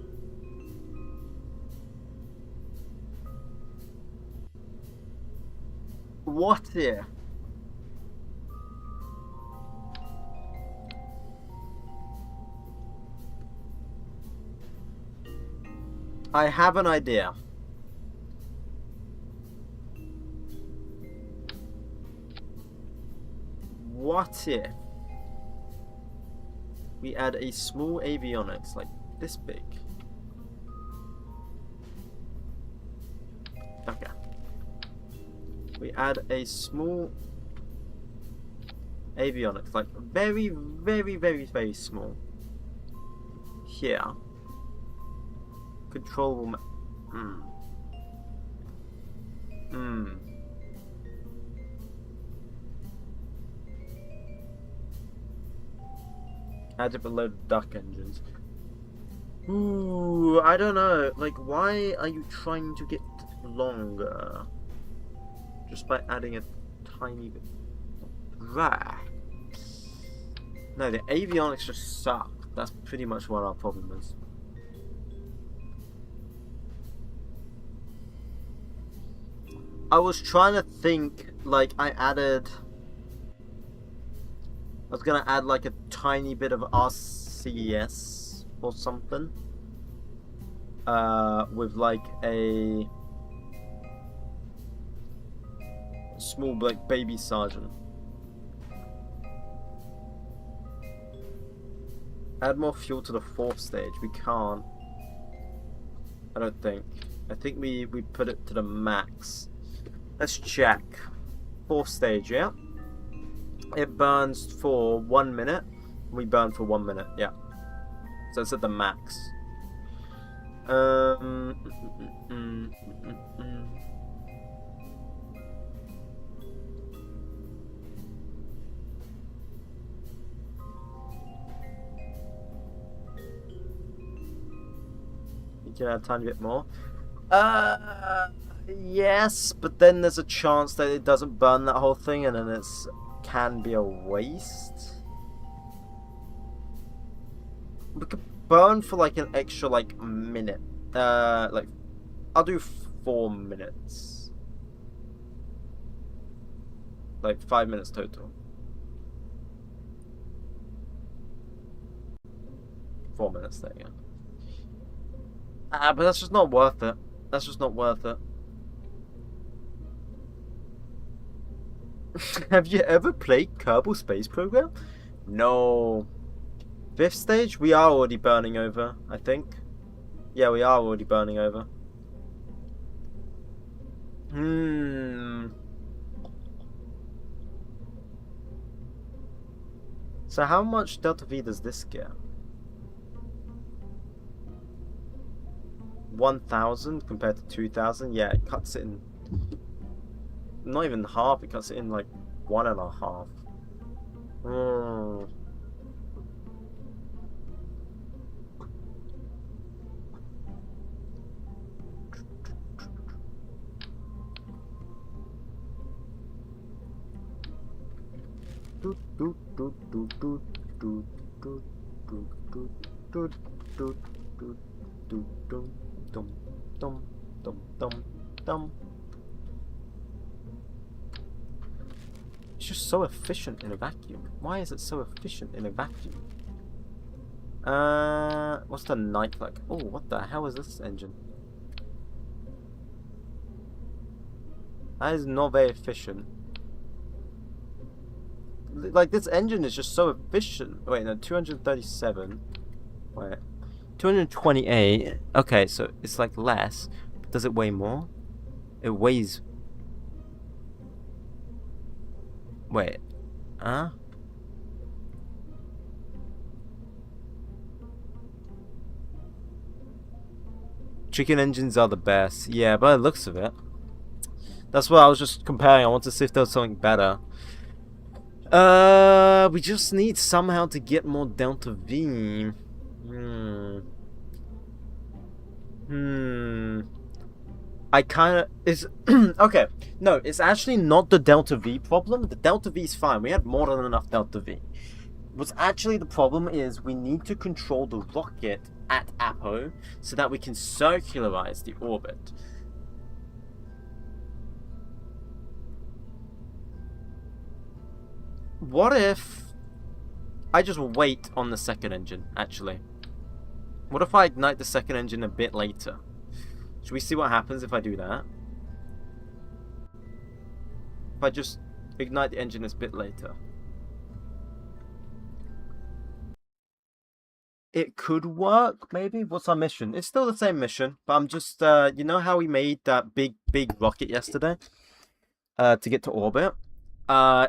What if? I have an idea. What if we add a small avionics like this big? Okay. We add a small avionics, like very, very, very, very small. Here. Control. Add it below duck engines. Ooh, I don't know. Like, why are you trying to get longer? Just by adding a tiny bit. Right. No, the avionics just suck. That's pretty much what our problem is. I was trying to think, like, I was gonna add like a tiny bit of RCS or something. With like a small like baby sergeant. Add more fuel to the fourth stage. We can't. I don't think. I think we put it to the max. Let's check. Fourth stage, yeah? It burns for 1 minute. We burn for 1 minute, yeah. So it's at the max. You can add a tiny bit more. Yes, but then there's a chance that it doesn't burn that whole thing, and then it's can be a waste. We could burn for like an extra like minute. Like I'll do 4 minutes. Like 5 minutes total. 4 minutes there, yeah. But that's just not worth it. That's just not worth it. Have you ever played Kerbal Space Program? No. 5th stage? We are already burning over, I think. Yeah, we are already burning over. So how much Delta V does this get? 1,000 compared to 2,000? Yeah, it cuts it in... Not even half, it cuts it in like 1.5. Hmm. It's just so efficient in a vacuum. Why is it so efficient in a vacuum? What's the night like? Oh, what the hell is this engine? That is not very efficient. Like, this engine is just so efficient. Wait, no, 237. Wait. 228. Okay, so it's like less. Does it weigh more? It weighs... Wait. Huh? Chicken engines are the best. Yeah, by the looks of it. That's what I was just comparing. I want to see if there was something better. We just need somehow to get more delta V. I kind of... Is okay, no, it's actually not the delta V problem. The delta V is fine. We had more than enough delta V. What's actually the problem is we need to control the rocket at Apo so that we can circularize the orbit. What if I just wait on the second engine, actually? What if I ignite the second engine a bit later? Should we see what happens if I do that? If I just ignite the engine a bit later. It could work, maybe? What's our mission? It's still the same mission, but I'm just, you know how we made that big rocket yesterday? To get to orbit? I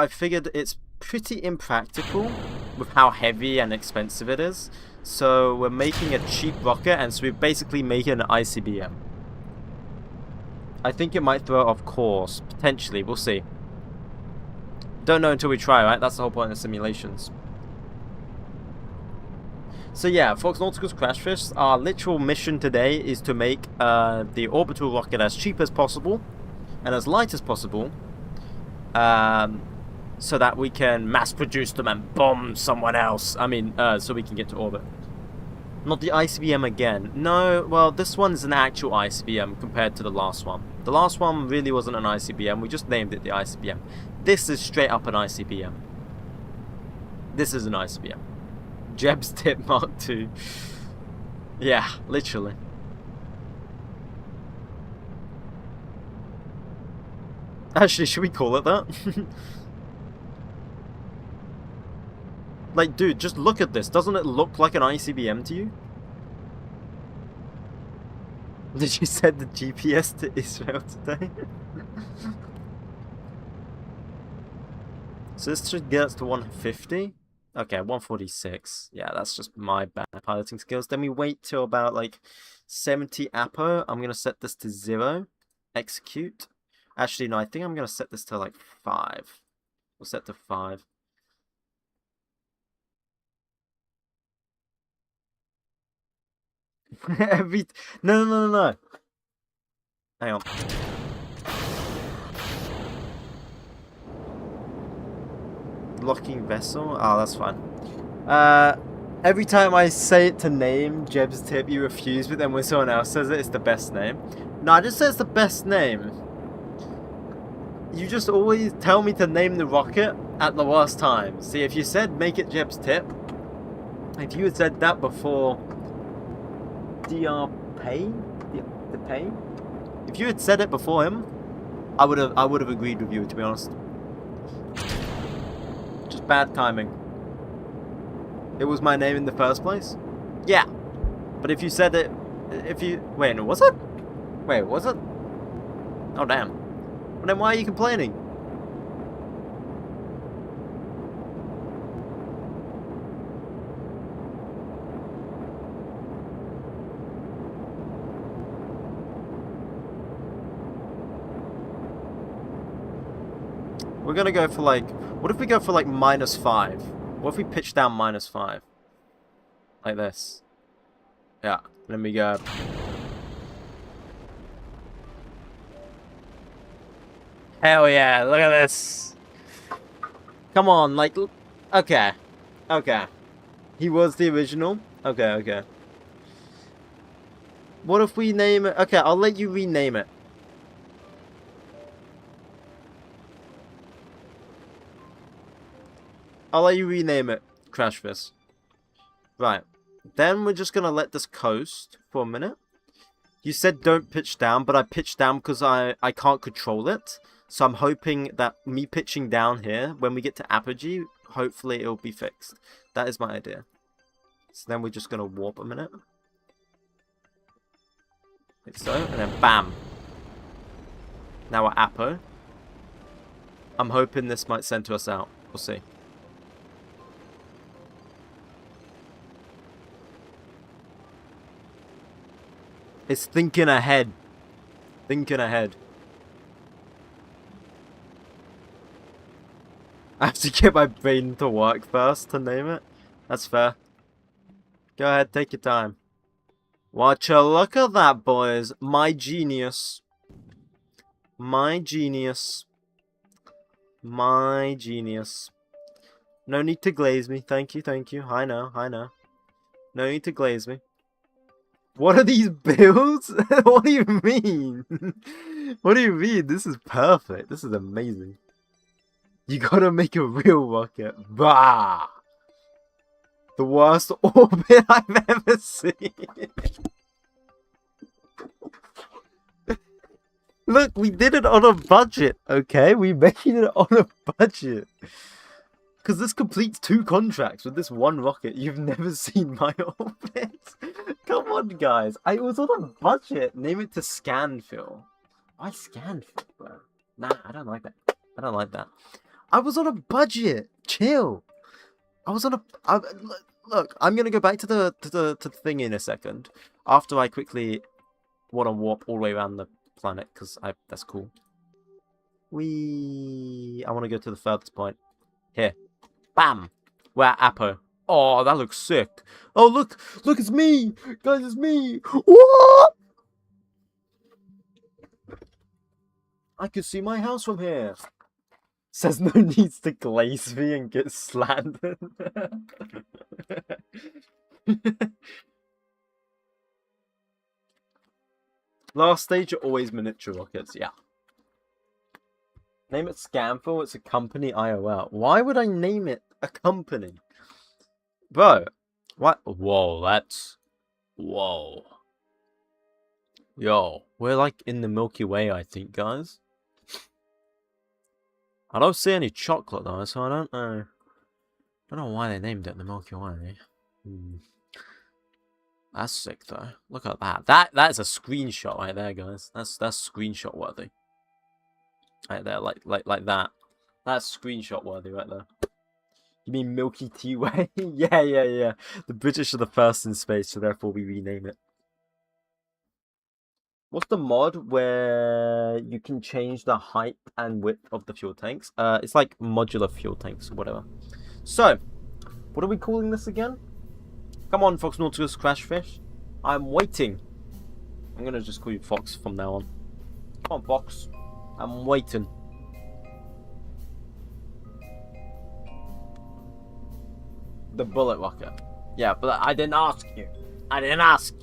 figured it's pretty impractical with how heavy and expensive it is. So we're making a cheap rocket, and so we're basically making an ICBM. I think it might throw it off course. Potentially, we'll see. Don't know until we try, right? That's the whole point of simulations. So yeah, Fox Nautical's Crash Fish, our literal mission today is to make the orbital rocket as cheap as possible and as light as possible, so that we can mass produce them and bomb someone else. I mean, so we can get to orbit. Not the ICBM again. No, well, this one's an actual ICBM compared to the last one. The last one really wasn't an ICBM. We just named it the ICBM. This is straight up an ICBM. This is an ICBM. Jeb's Tip Mark II. Yeah, literally. Actually, should we call it that? Like, dude, just look at this. Doesn't it look like an ICBM to you? Did you send the GPS to Israel today? So this should get us to 150. Okay, 146. Yeah, that's just my bad piloting skills. Then we wait till about, like, 70 Apo. I'm going to set this to 0. Execute. Actually, no, I think I'm going to set this to, like, 5. We'll set to 5. No. Hang on. Locking vessel? Oh, that's fine. Every time I say it to name Jeb's Tip, you refuse, but then when someone else says it, it's the best name. No, I just say it's the best name. You just always tell me to name the rocket at the worst time. See, if you said make it Jeb's Tip, if you had said that before DR Payne? The Payne? If you had said it before him, I would have agreed with you, to be honest. Just bad timing. It was my name in the first place? Yeah. But if you said it... Wait, was it? Wait, was it? Oh, damn. Well, then why are you complaining? We're gonna go for like... What if we go for like -5? What if we pitch down -5? Like this. Yeah. Let me go. Hell yeah, look at this. Come on, like... Okay. Okay. He was the original? Okay, okay. What if we name it... Okay, I'll let you rename it. I'll let you rename it, Crashfist. Right. Then we're just gonna let this coast for a minute. You said don't pitch down, but I pitched down because I can't control it. So I'm hoping that me pitching down here, when we get to apogee, hopefully it'll be fixed. That is my idea. So then we're just gonna warp a minute. Like so, and then bam. Now we're Apo. I'm hoping this might center us out. We'll see. It's thinking ahead. Thinking ahead. I have to get my brain to work first to name it. That's fair. Go ahead, take your time. Watch a look at that, boys. My genius. My genius. My genius. No need to glaze me. Thank you, thank you. I know, I know. No need to glaze me. What are these builds? What do you mean? What do you mean? This is perfect. This is amazing. You gotta make a real rocket. Bah! The worst orbit I've ever seen. Look, we did it on a budget, okay? We made it on a budget. Because this completes 2 contracts with this one rocket. You've never seen my orbit. Come on, guys. I was on a budget. Name it to Scanfill. Why Scanfill, bro? Nah, I don't like that. I don't like that. I was on a budget. Chill. I was on a... look, I'm going to go back to the thing in a second. After I quickly want to warp all the way around the planet. Because that's cool. I want to go to the furthest point. Here. Bam! We're at Apo. Oh, that looks sick. Oh, look! Look, it's me! Guys, it's me! What? I can see my house from here. Says no needs to glaze me and get slandered. Last stage are always miniature rockets, yeah. Name it Scamful, it's a company IOL. Why would I name it a company? Bro, what? Whoa, that's... Whoa. Yo, we're like in the Milky Way, I think, guys. I don't see any chocolate though, so I don't know. I don't know why they named it the Milky Way. That's sick though. Look at that. That's a screenshot right there, guys. That's screenshot worthy. Right there, like that. That's screenshot worthy right there. You mean Milky Tea Way? yeah. The British are the first in space, so therefore we rename it. What's the mod where you can change the height and width of the fuel tanks? It's like modular fuel tanks or whatever. So, what are we calling this again? Come on, Fox Nautilus Crashfish. I'm waiting. I'm gonna just call you Fox from now on. Come on, Fox. I'm waiting. The bullet rocket. Yeah, but I didn't ask you. I didn't ask you.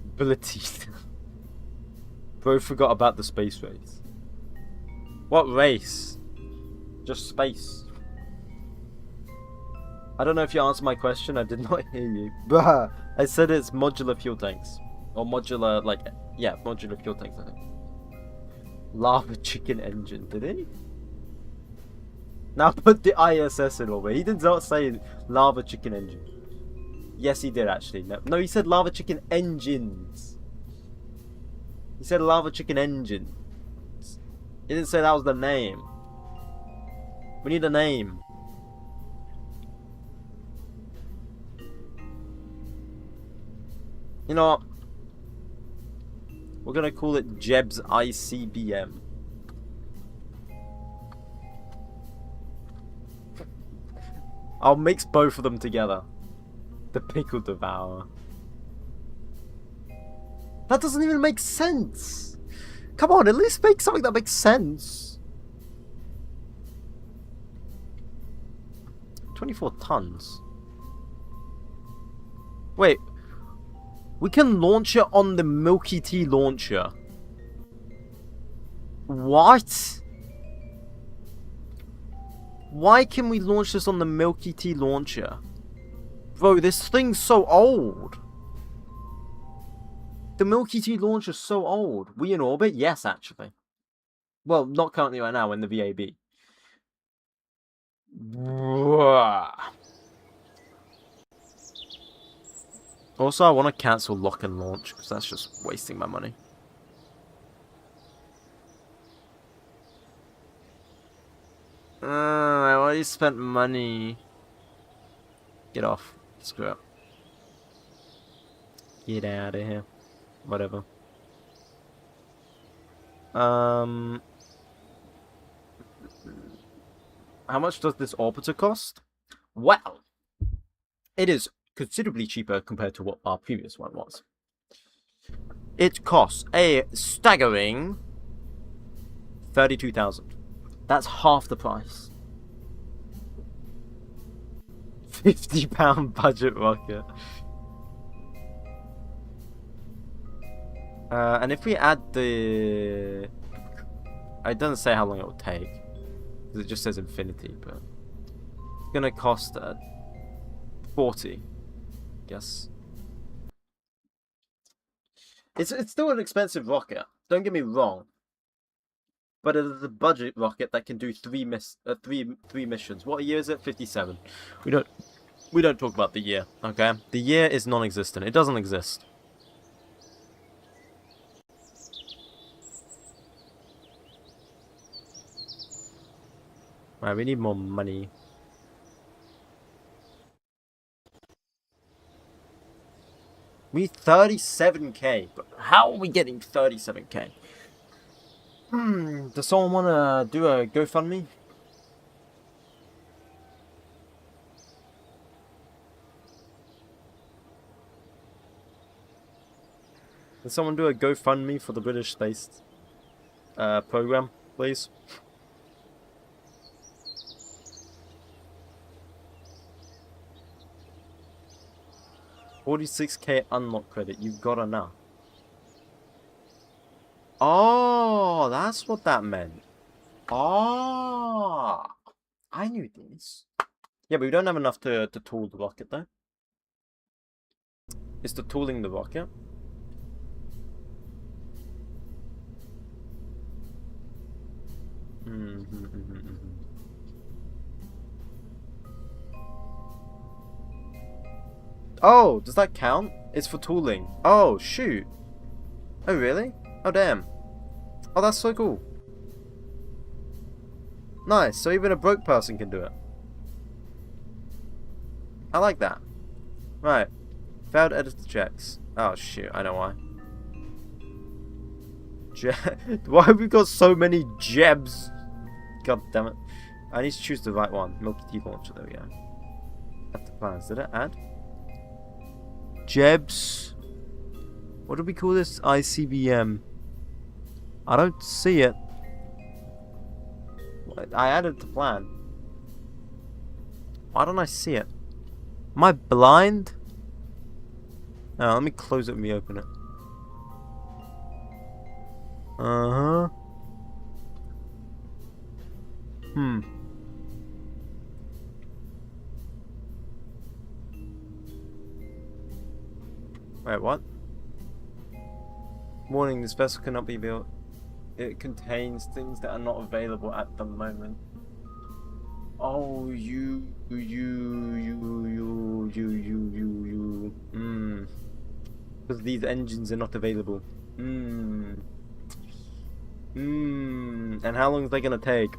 Abilities. Bro forgot about the space race. What race? Just space. I don't know if you answered my question. I did not hear you. Bruh. I said it's modular fuel tanks. Or modular, like, yeah, modular fuel tanks, I think. Lava chicken engine, did he? Now put the ISS in over. He did not say lava chicken engine. Yes, he did actually. No, he said lava chicken engines. He said lava chicken engines. He didn't say that was the name. We need a name. You know what? We're gonna call it Jeb's ICBM. I'll mix both of them together. The Pickle Devourer. That doesn't even make sense. Come on, at least make something that makes sense. 24 tons. Wait. We can launch it on the 𝐒𝐞𝐫 launcher. What? Why can we launch this on the 𝐒𝐞𝐫 launcher? Bro, this thing's so old. The 𝐒𝐞𝐫 launcher's so old. We in orbit? Yes, actually. Well, not currently right now in the VAB. Also, I want to cancel lock and launch, because that's just wasting my money. I already spent money. Get off. Screw it. Get out of here. Whatever. How much does this orbiter cost? Well, it is considerably cheaper compared to what our previous one was. It costs a staggering 32,000. That's half the price. £50 budget rocket. And if we add the... It doesn't say how long it will take. It just says infinity, but... It's gonna cost 40. Yes. It's still an expensive rocket. Don't get me wrong. But it is a budget rocket that can do three missions. What year is it? 57. We don't talk about the year, okay? The year is non-existent. It doesn't exist. Right, we need more money. We need 37k. But how are we getting 37k? Does someone want to do a GoFundMe? Can someone do a GoFundMe for the British space program, please? $46k unlock credit. You've got enough. Oh, that's what that meant. Oh, I knew this. Yeah, but we don't have enough to tool the rocket, though. Is the tooling the rocket? Oh, does that count? It's for tooling. Oh, shoot. Oh, really? Oh, damn. Oh, that's so cool. Nice. So even a broke person can do it. I like that. Right. Failed editor checks. Oh, shoot. I know why. Why have we got so many Jebs? God damn it. I need to choose the right one. 𝐒𝐞𝐫 launcher. There we go. Add the plans. Did it add? Jebs. What do we call this? ICBM. I don't see it. I added the plan. Why don't I see it? Am I blind? No, let me close it and reopen it. Uh-huh. Wait, what? Warning, this vessel cannot be built. It contains things that are not available at the moment. Oh, because these engines are not available. And how long is that gonna take?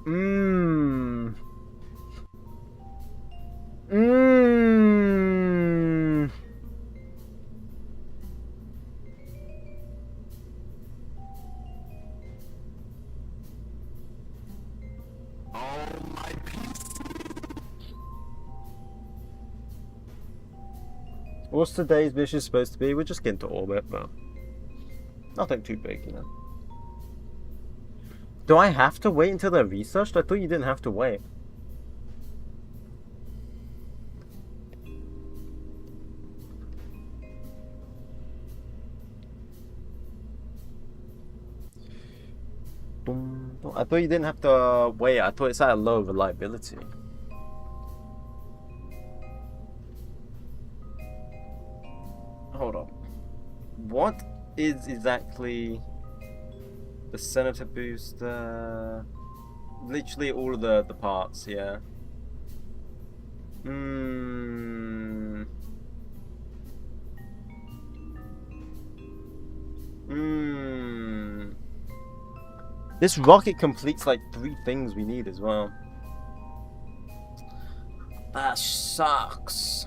What's today's mission supposed to be? We're just getting to orbit, but nothing too big, you know. Do I have to wait until they're researched? I thought you didn't have to wait. I thought you didn't have to wait. I thought it's at a low reliability. Hold on. What is exactly the senator booster? Literally all of the parts, yeah. This rocket completes like 3 things we need as well. That sucks.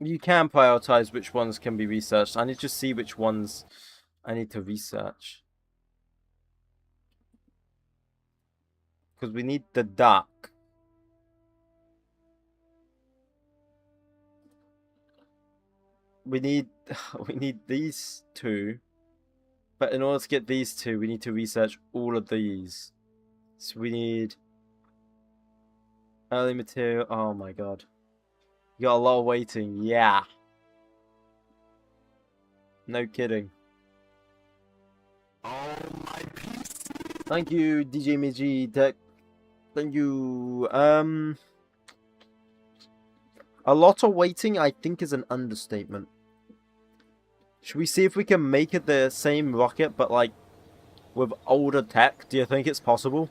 You can prioritize which ones can be researched. I need to see which ones I need to research. Because we need the duck. We need these 2. But in order to get these 2, we need to research all of these. So we need early material. Oh my god. You got a lot of waiting. Yeah. No kidding. Oh my piece. Thank you, DJ Miji Tech. Thank you. A lot of waiting, I think, is an understatement. Should we see if we can make it the same rocket, but like with older tech? Do you think it's possible?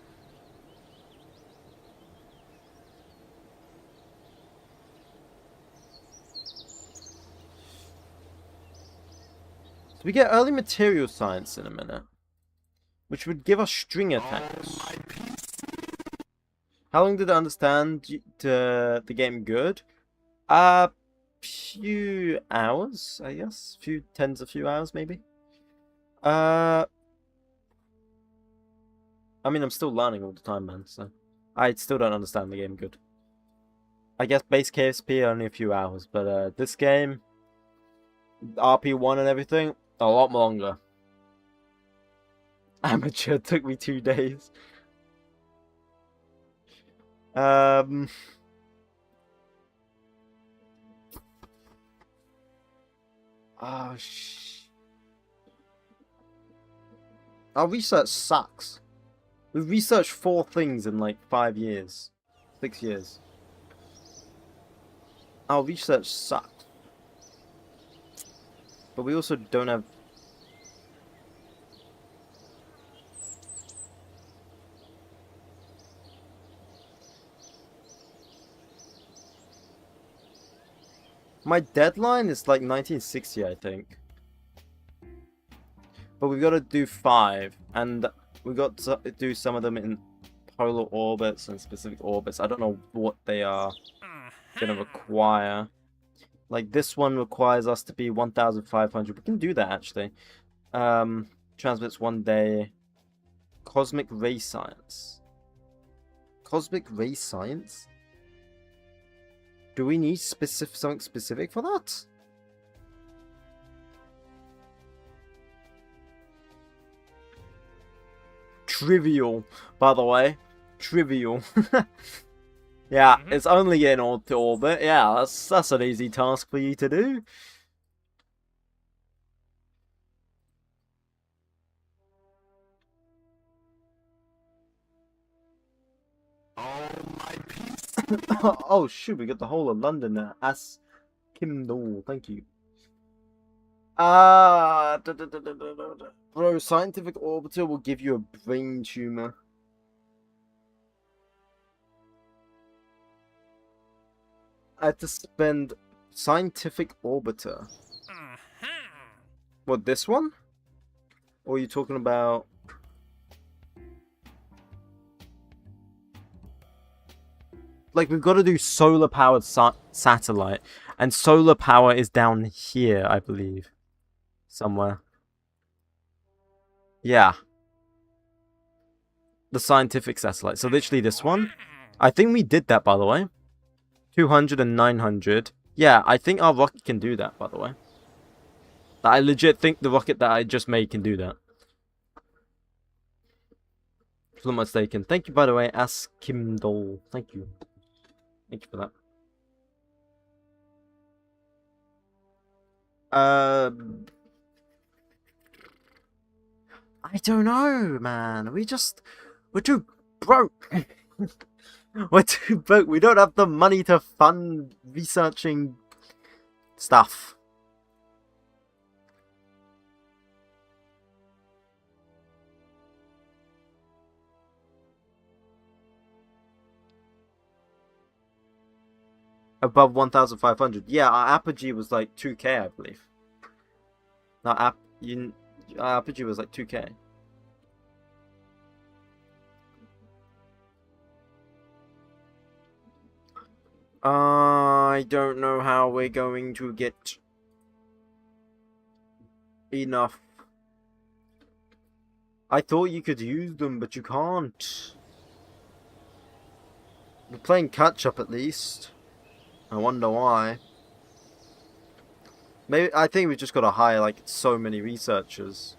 So we get early material science in a minute, which would give us string attacks. How long did I understand the game good? Few hours, I guess. Few hours, maybe. I mean, I'm still learning all the time, man, so I still don't understand the game good. I guess base KSP only a few hours, but this game, RP1 and everything, a lot longer. Amateur took me 2 days. Oh, our research sucks. We've researched 4 things in like 5 years. 6 years. Our research sucks. But we also don't have... My deadline is like 1960, I think. But we've got to do 5, and we've got to do some of them in polar orbits and specific orbits. I don't know what they are going to require. Like, this one requires us to be 1,500. We can do that, actually. Transmits 1 day. Cosmic ray science. Cosmic ray science? Do we need something specific for that? Trivial, by the way. Trivial. Yeah, it's only getting to orbit. Yeah, that's an easy task for you to do. Oh shoot, we got the whole of London there. 𝐒𝐫𝐚𝐿, thank you. Bro, scientific orbiter will give you a brain tumor. I had to spend scientific orbiter. What, this one? Or are you talking about... Like, we've got to do solar-powered satellite. And solar power is down here, I believe. Somewhere. Yeah. the scientific satellite. So literally this one. I think we did that, by the way. 200 and 900. Yeah, I think our rocket can do that, by the way. I legit think the rocket that I just made can do that. If I'm not mistaken. Thank you, by the way, 𝐒𝐫𝐸𝐚𝐦. Thank you. Thank you for that. I don't know, man. We're too broke. We're too broke. We don't have the money to fund researching stuff. Above 1,500. Yeah, our apogee was like 2K, I believe. Our apogee was like 2K. I don't know how we're going to get enough. I thought you could use them, but you can't. We're playing catch up at least. I wonder why. Maybe I think we've just got to hire like so many researchers.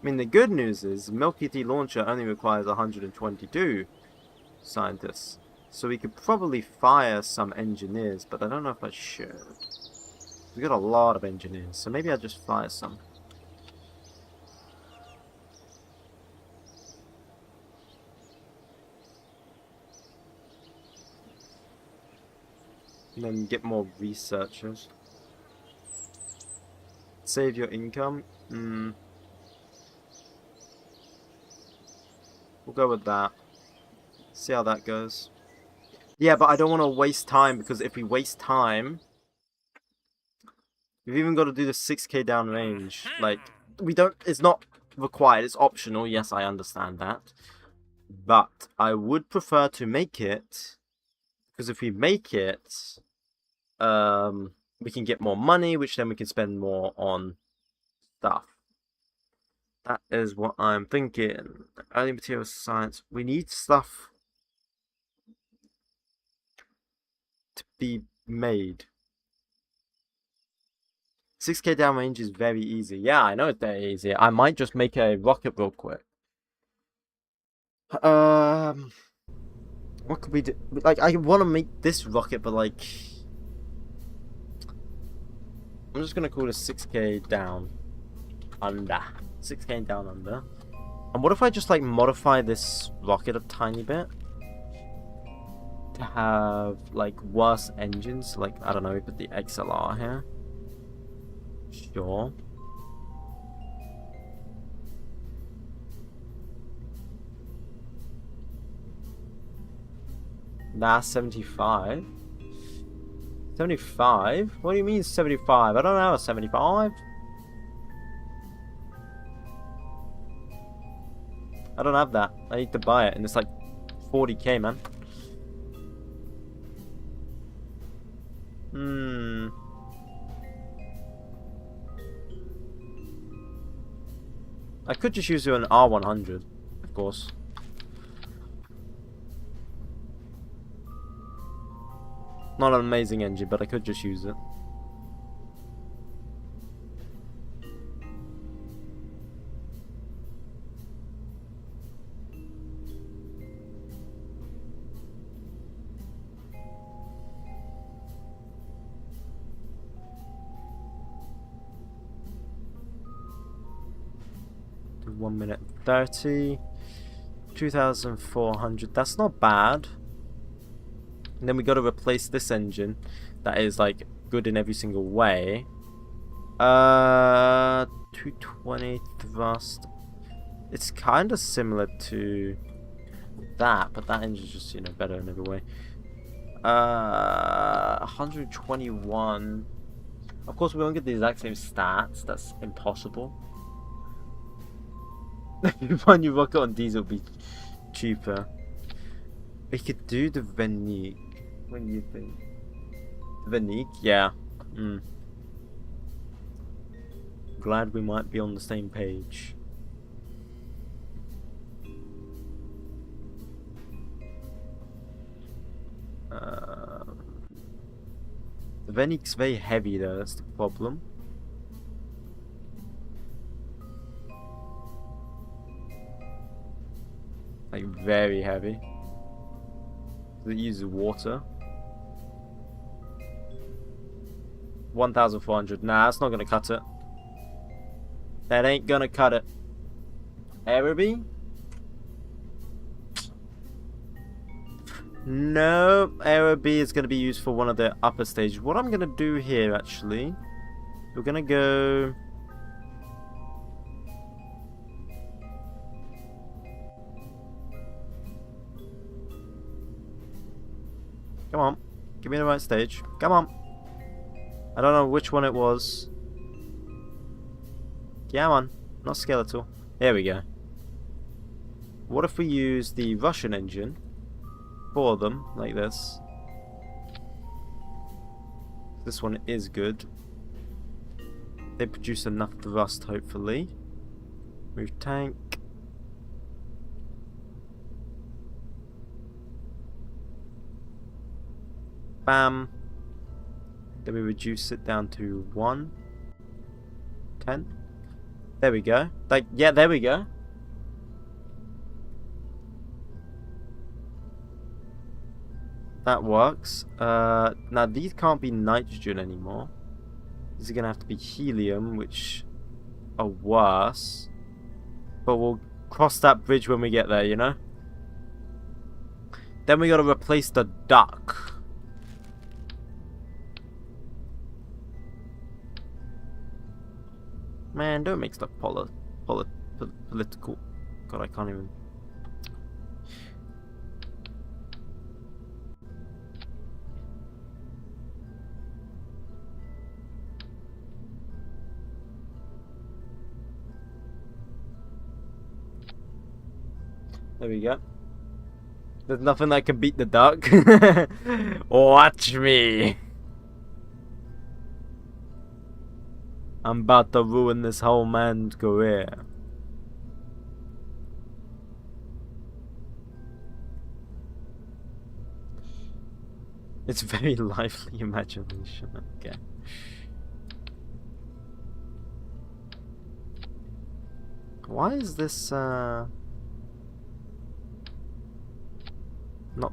I mean, the good news is the 𝐒𝐞𝐫 launcher only requires 122 scientists. So we could probably fire some engineers, but I don't know if I should. We got a lot of engineers, so maybe I'll just fire some. And then get more researchers. Save your income? We'll go with that. See how that goes. Yeah, but I don't want to waste time, because if we waste time, we've even got to do the 6K downrange. Like, we don't, it's not required, it's optional. Yes, I understand that. But I would prefer to make it, because if we make it, we can get more money, which then we can spend more on stuff. That is what I'm thinking. Early material science. We need stuff to be made. 6K downrange is very easy. Yeah, I know it's very easy. I might just make a rocket real quick. What could we do? Like, I want to make this rocket, but like, I'm just gonna call it 6K down under. 6K down under. And what if I just like modify this rocket a tiny bit to have like worse engines? Like, I don't know, we put the XLR here. Sure. Nah, 75. 75? What do you mean 75? I don't know, 75? I don't have that. I need to buy it, and it's like 40K, man. I could just use an R100, of course. Not an amazing engine, but I could just use it. Do 1 minute 30. 2,400. That's not bad. And then we got to replace this engine that is like good in every single way. 220 thrust. It's kind of similar to that, but that engine's just, you know, better in every way. 121. Of course, we won't get the exact same stats. That's impossible. When you rocket on diesel, will be cheaper. We could do the 𝐒𝐞𝐫. What do you think? 𝐒𝐞𝐫? Yeah. Glad we might be on the same page. The Venic's very heavy though, that's the problem. Like very heavy. It uses water. 1,400. Nah, that's not gonna cut it. That ain't gonna cut it. Araby? No, Araby is gonna be used for one of the upper stages. What I'm gonna do here, actually, we're gonna go. Come on, give me the right stage. Come on. I don't know which one it was. Come on, not skeletal. There we go. What if we use the Russian engine for them, like this? This one is good. They produce enough thrust, hopefully. Move tank. Bam. Then we reduce it down to 1. 10. There we go. Like, yeah, there we go. That works. Now these can't be nitrogen anymore. These are gonna have to be helium, which are worse. But we'll cross that bridge when we get there, you know? Then we gotta replace the duck. Man, don't make stuff political. God, I can't even. There we go. There's nothing that can beat the duck. Watch me. I'm about to ruin this whole man's career. It's very lively imagination. Okay. Why is this not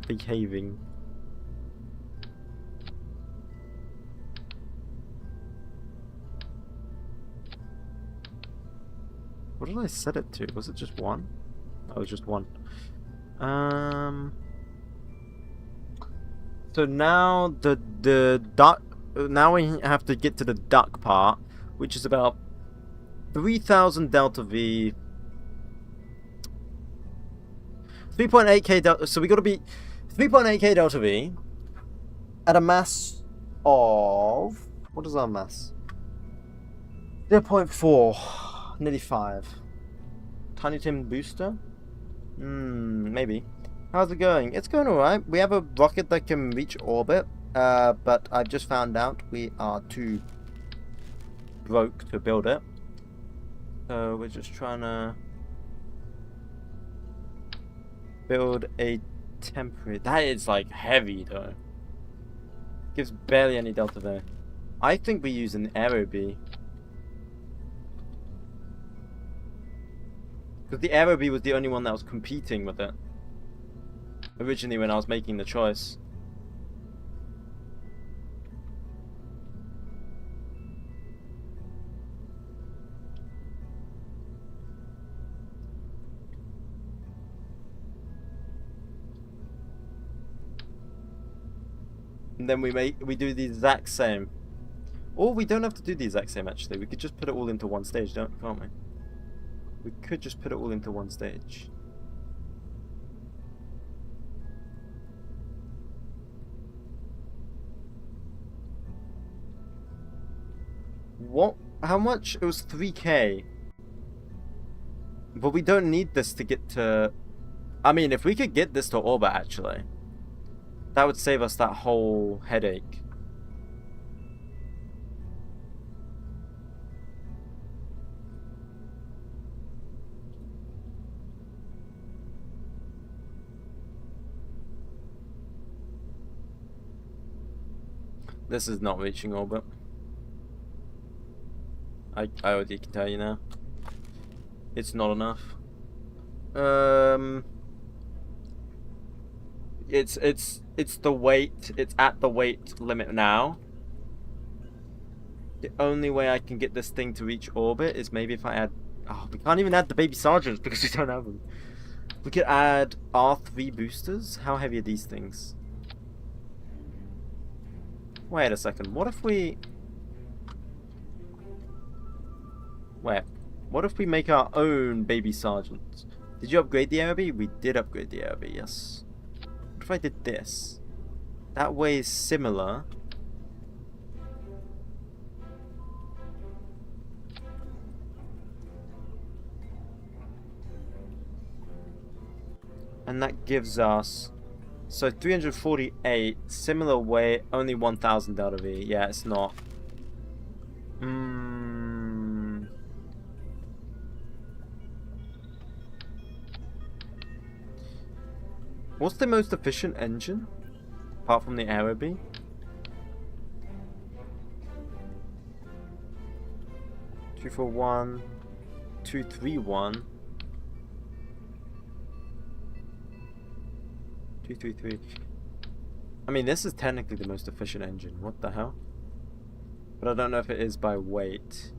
behaving? What did I set it to? Was it just 1? Oh, it was just 1. So now the duck. Now we have to get to the duck part, which is about 3,000 delta V. 3.8k delta. So we got to be 3.8k delta V at a mass of, what is our mass? 0.4. Nearly 5. Tiny Tim booster? Maybe. How's it going? It's going alright. We have a rocket that can reach orbit, but I've just found out we are too broke to build it. So we're just trying to build a temporary. That is like heavy though. Gives barely any delta there. I think we use an Aerobee. Because the Aerobee was the only one that was competing with it originally when I was making the choice. And then we do the exact same. Or we don't have to do the exact same actually. We could just put it all into one stage, can't we? We could just put it all into one stage. What? How much? It was 3k. But we don't need this to get to... I mean, if we could get this to orbit, actually, that would save us that whole headache. This is not reaching orbit. I already can tell you now. It's not enough. It's the weight. It's at the weight limit now. The only way I can get this thing to reach orbit is maybe if I add... Oh, we can't even add the baby sergeants because we don't have them. We could add R3 boosters. How heavy are these things? Wait a second. What if we... Wait. What if we make our own baby sergeants? Did you upgrade the ARB? We did upgrade the ARB, yes. What if I did this? That weighs similar. And that gives us... So 348, similar weight, only 1000 out of V. Yeah, it's not. What's the most efficient engine? Apart from the Aerobee? Two four one, 231. 233. I mean, this is technically the most efficient engine. What the hell? But I don't know if it is by weight.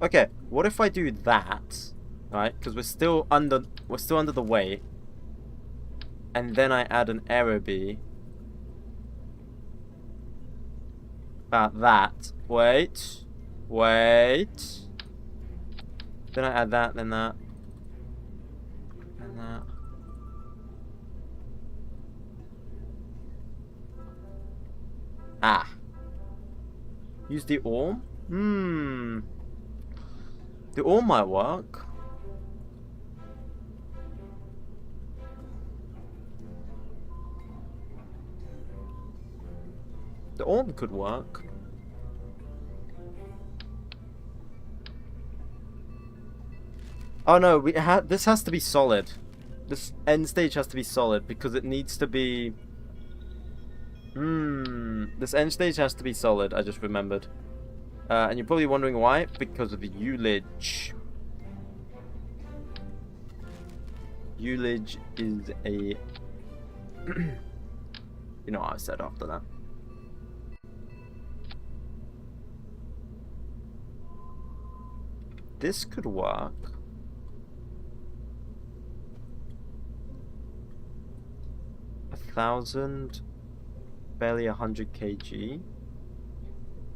Okay, what if I do that, right? Because we're still under the weight, and then I add an Aerobee. About that. Wait. Then I add that, then that, and that. Ah. Use the orm? The orm might work. The orm could work. Oh no, this has to be solid. This end stage has to be solid because it needs to be... This end stage has to be solid, I just remembered. And you're probably wondering why? Because of 𝐒𝐸𝐽. 𝐒𝐸𝐽 is a... You know what I said after that. This could work. 1000, barely 100 kg.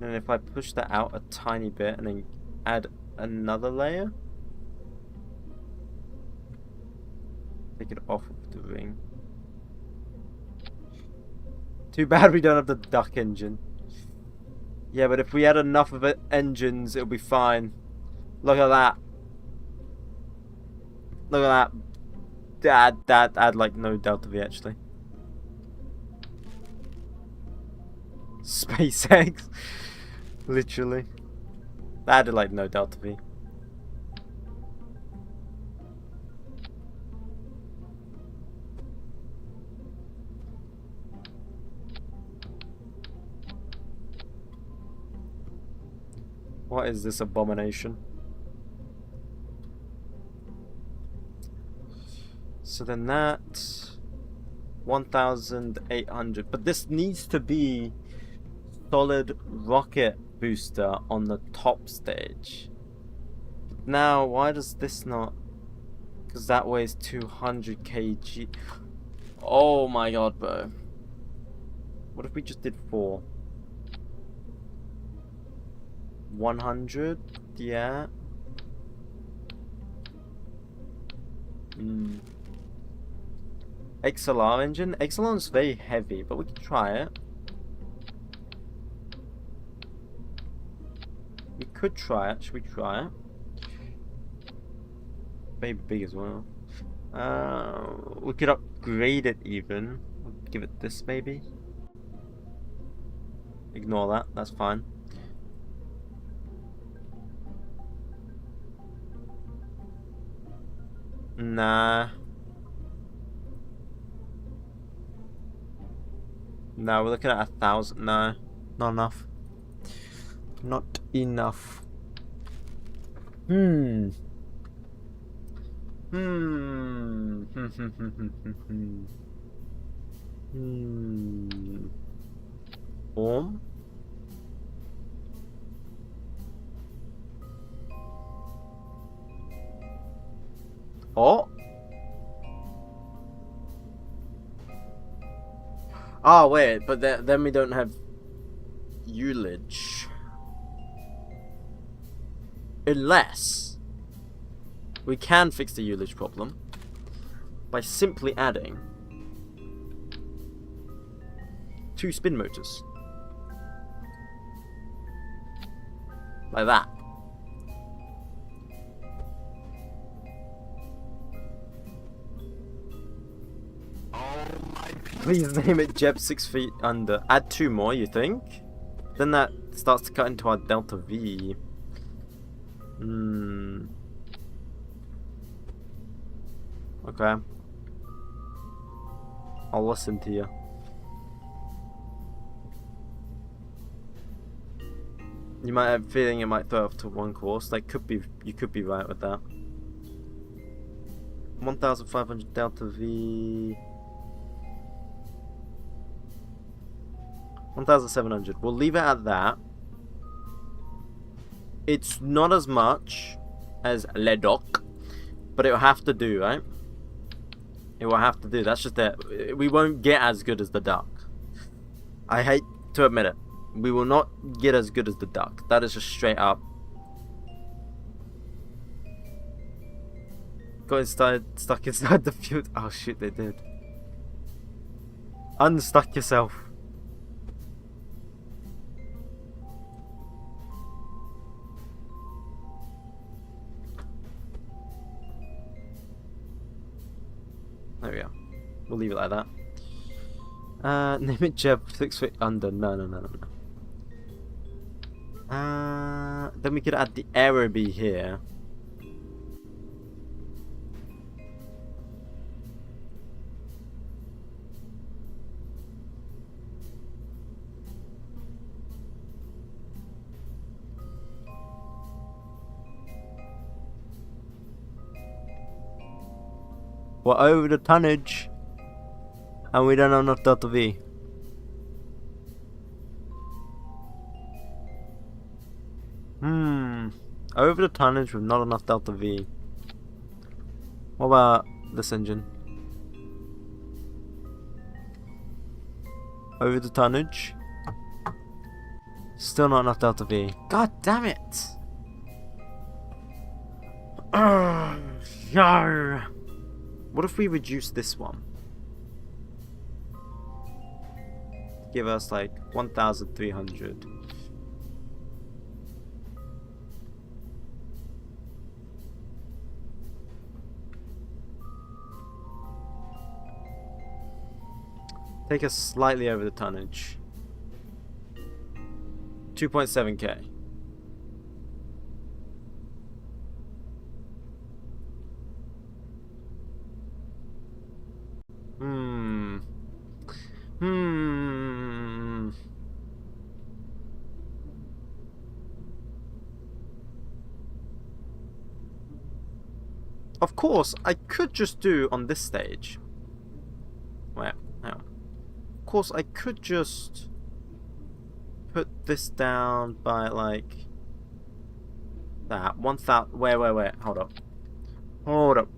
And if I push that out a tiny bit and then add another layer, take it off of the ring. Too bad we don't have the duck engine. Yeah, but if we had enough of it engines, it'll be fine. Look at that. Look at that. That add like no delta V actually. SpaceX. Literally. That added like no delta V. What is this abomination? So then that 1800, but this needs to be solid rocket booster on the top stage. Now, why does this not? Because that weighs 200 kg. Oh my god, bro. What if we just did 4? 100? Yeah. XLR engine? XLR is very heavy, but we can try it. We could try it. Should we try it? Maybe big as well. We could upgrade it even. We'll give it this maybe. Ignore that. That's fine. Nah. No, we're looking at 1,000. No, not enough. Not enough. Hmm. Hmm. Hmm. Form? Oh. Oh wait, but then we don't have 𝐒𝐫𝐚𝐜. Unless we can fix the 𝐒𝐫𝐚𝐜 problem by simply adding 2 spin motors. Like that. Please name it Jeb 6 feet under. Add 2 more, you think? Then that starts to cut into our delta V. Hmm. Okay. I'll listen to you. You might have a feeling it might throw up to 1 course. Like, you could be right with that. 1,500 delta V. 1,700. We'll leave it at that. It's not as much as LEDOC, but it'll have to do, right? It will have to do. That's just it. We won't get as good as the duck. I hate to admit it. We will not get as good as the duck. That is just straight up. Got stuck inside the field. Oh shit, they did. Unstuck yourself. There we go. We'll leave it like that. Name it Jeb 6 feet under. No. Then we could add the error B here. We're over the tonnage, and we don't have enough delta V. Over the tonnage with not enough delta V. What about this engine? Over the tonnage. Still not enough delta V. God damn it! No! What if we reduce this one? Give us like 1,300. Take us slightly over the tonnage. 2.7k. Of course, I could just do on this stage. Wait, hang on. Of course, I could just put this down by like that. 1,000. Wait. Hold up. Hold up.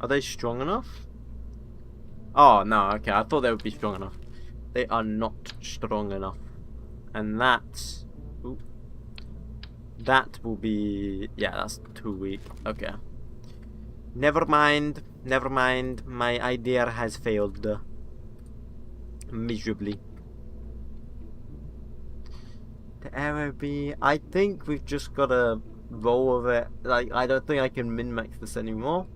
Are they strong enough? Oh, no, okay. I thought they would be strong enough. They are not strong enough. And that... Ooh, that will be... Yeah, that's too weak. Okay. Never mind. Never mind. My idea has failed. Miserably. The arrow B... I think we've just got to roll with it. Like, I don't think I can min-max this anymore.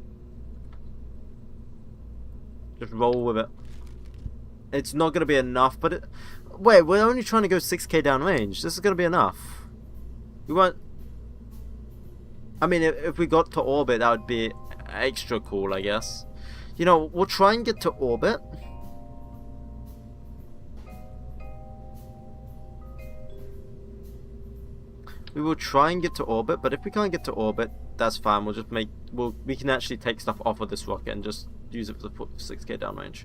Just roll with it. It's not going to be enough, but it... Wait, we're only trying to go 6k downrange. This is going to be enough. We won't... I mean, if we got to orbit, that would be extra cool, I guess. You know, we'll try and get to orbit. We will try and get to orbit, but if we can't get to orbit, that's fine. We'll just make... we can actually take stuff off of this rocket and just use it for the 6k downrange.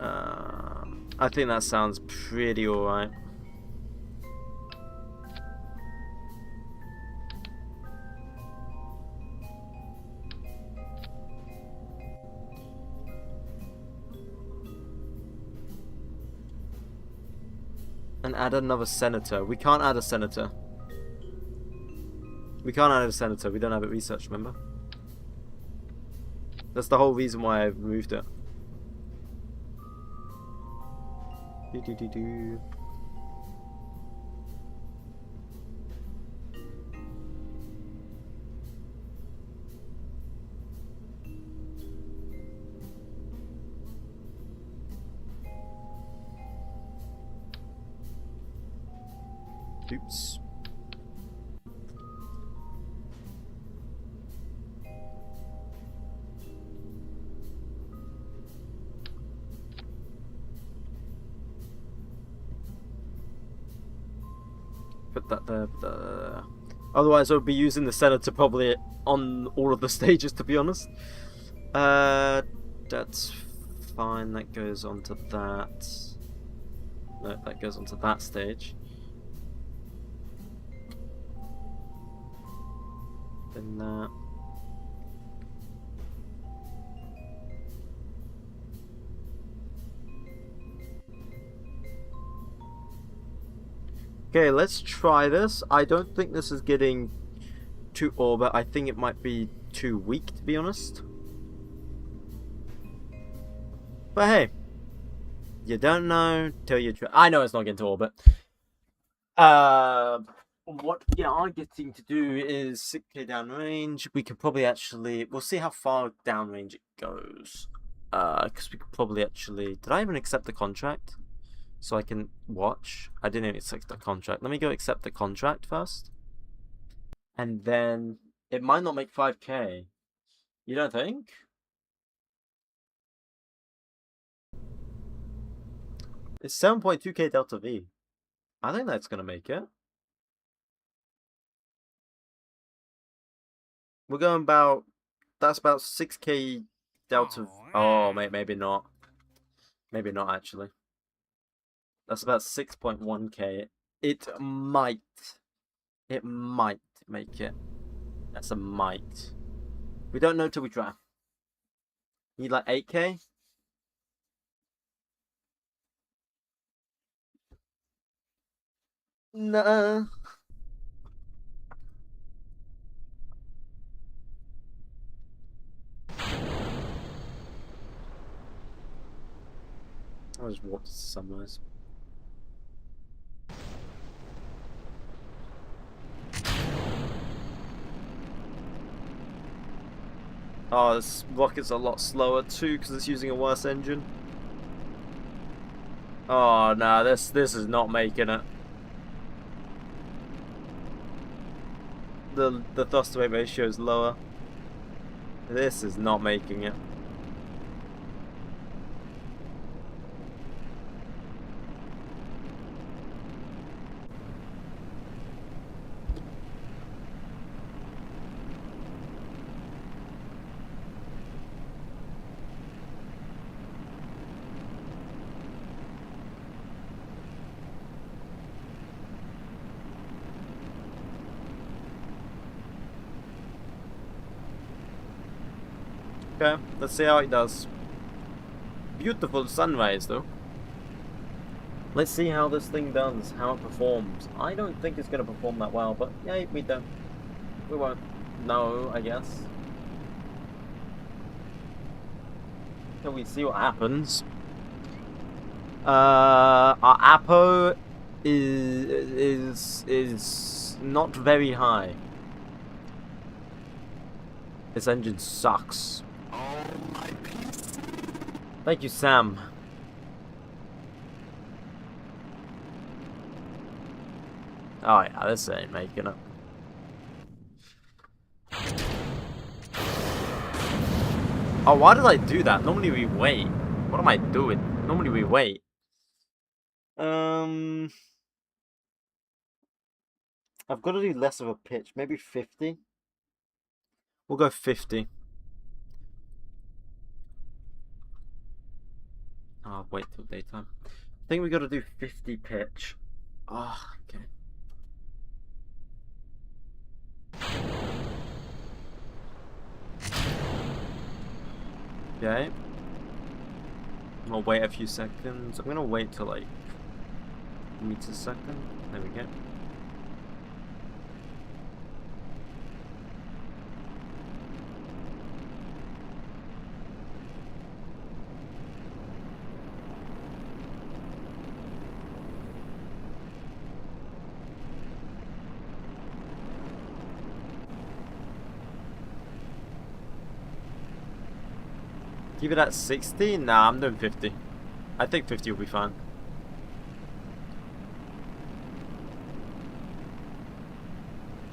I think that sounds pretty alright. And add another senator. We can't add a senator. We can't add a senator. We don't have it researched, remember? That's the whole reason why I removed it. Do-do-do-do. Oops. Put that there, put that there. Otherwise I would be using the senator probably on all of the stages, to be honest. That's fine, that goes onto that. No, that goes onto that stage. Then that. Okay, let's try this. I don't think this is getting to orbit. I think it might be too weak, to be honest. But hey, you don't know till you try. I know it's not getting to orbit. What we are getting to do is 6k downrange. We could probably actually... We'll see how far downrange it goes. Because we could probably actually... Did I even accept the contract? So I can watch? I didn't even accept the contract. Let me go accept the contract first. And then... It might not make 5k. You don't think? It's 7.2k delta V. I think that's gonna make it. We're going about... That's about 6k delta... Oh, maybe not. Maybe not, actually. That's about 6.1k. It might. It might make it. That's a might. We don't know till we try. Need like 8k? Nah. I'll just walk to sunrise. Oh, this rocket's a lot slower too because it's using a worse engine. Oh no, this is not making it. The thrust to weight ratio is lower. This is not making it. Okay, let's see how it does. Beautiful sunrise though. Let's see how this thing does, how it performs. I don't think it's going to perform that well, but yeah, we won't know, I guess. Till we see what happens. Our APO is not very high. This engine sucks. Thank you, Sam. Oh yeah, this ain't making it. Oh, why did I do that? Normally we wait. What am I doing? Normally we wait. I've got to do less of a pitch. Maybe 50. We'll go 50. Oh, wait till daytime. I think we got to do 50 pitch. Oh, okay. Okay. I'll wait a few seconds. I'm gonna wait till like meters a second. There we go. Keep it at 60? Nah, I'm doing 50. I think 50 will be fine.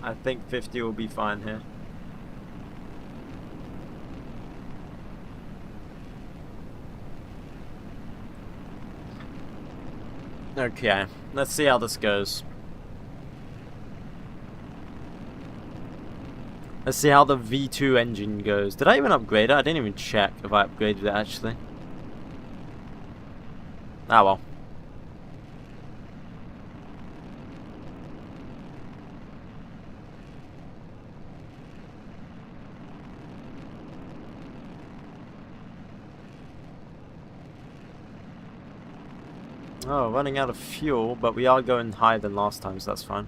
I think 50 will be fine here. Okay, let's see how this goes. Let's see how the V2 engine goes. Did I even upgrade it? I didn't even check if I upgraded it actually. Ah well. Oh, running out of fuel, but we are going higher than last time, so that's fine.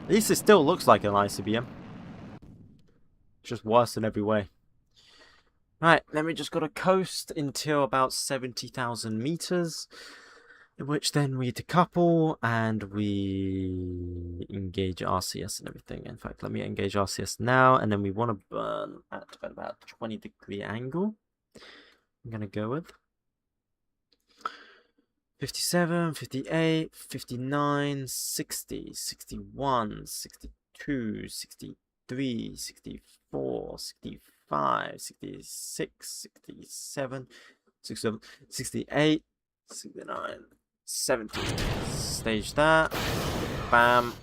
At least it still looks like an ICBM. Just worse in every way. Right, then we just got to coast until about 70,000 meters, in which then we decouple and we engage RCS and everything. In fact, let me engage RCS now, and then we want to burn at about a 20-degree angle. I'm going to go with 57, 58, 59, 60, 61, 62, 63, 64, 65, 66, 67, 67, 68, 69, 70. Stage that. Bam.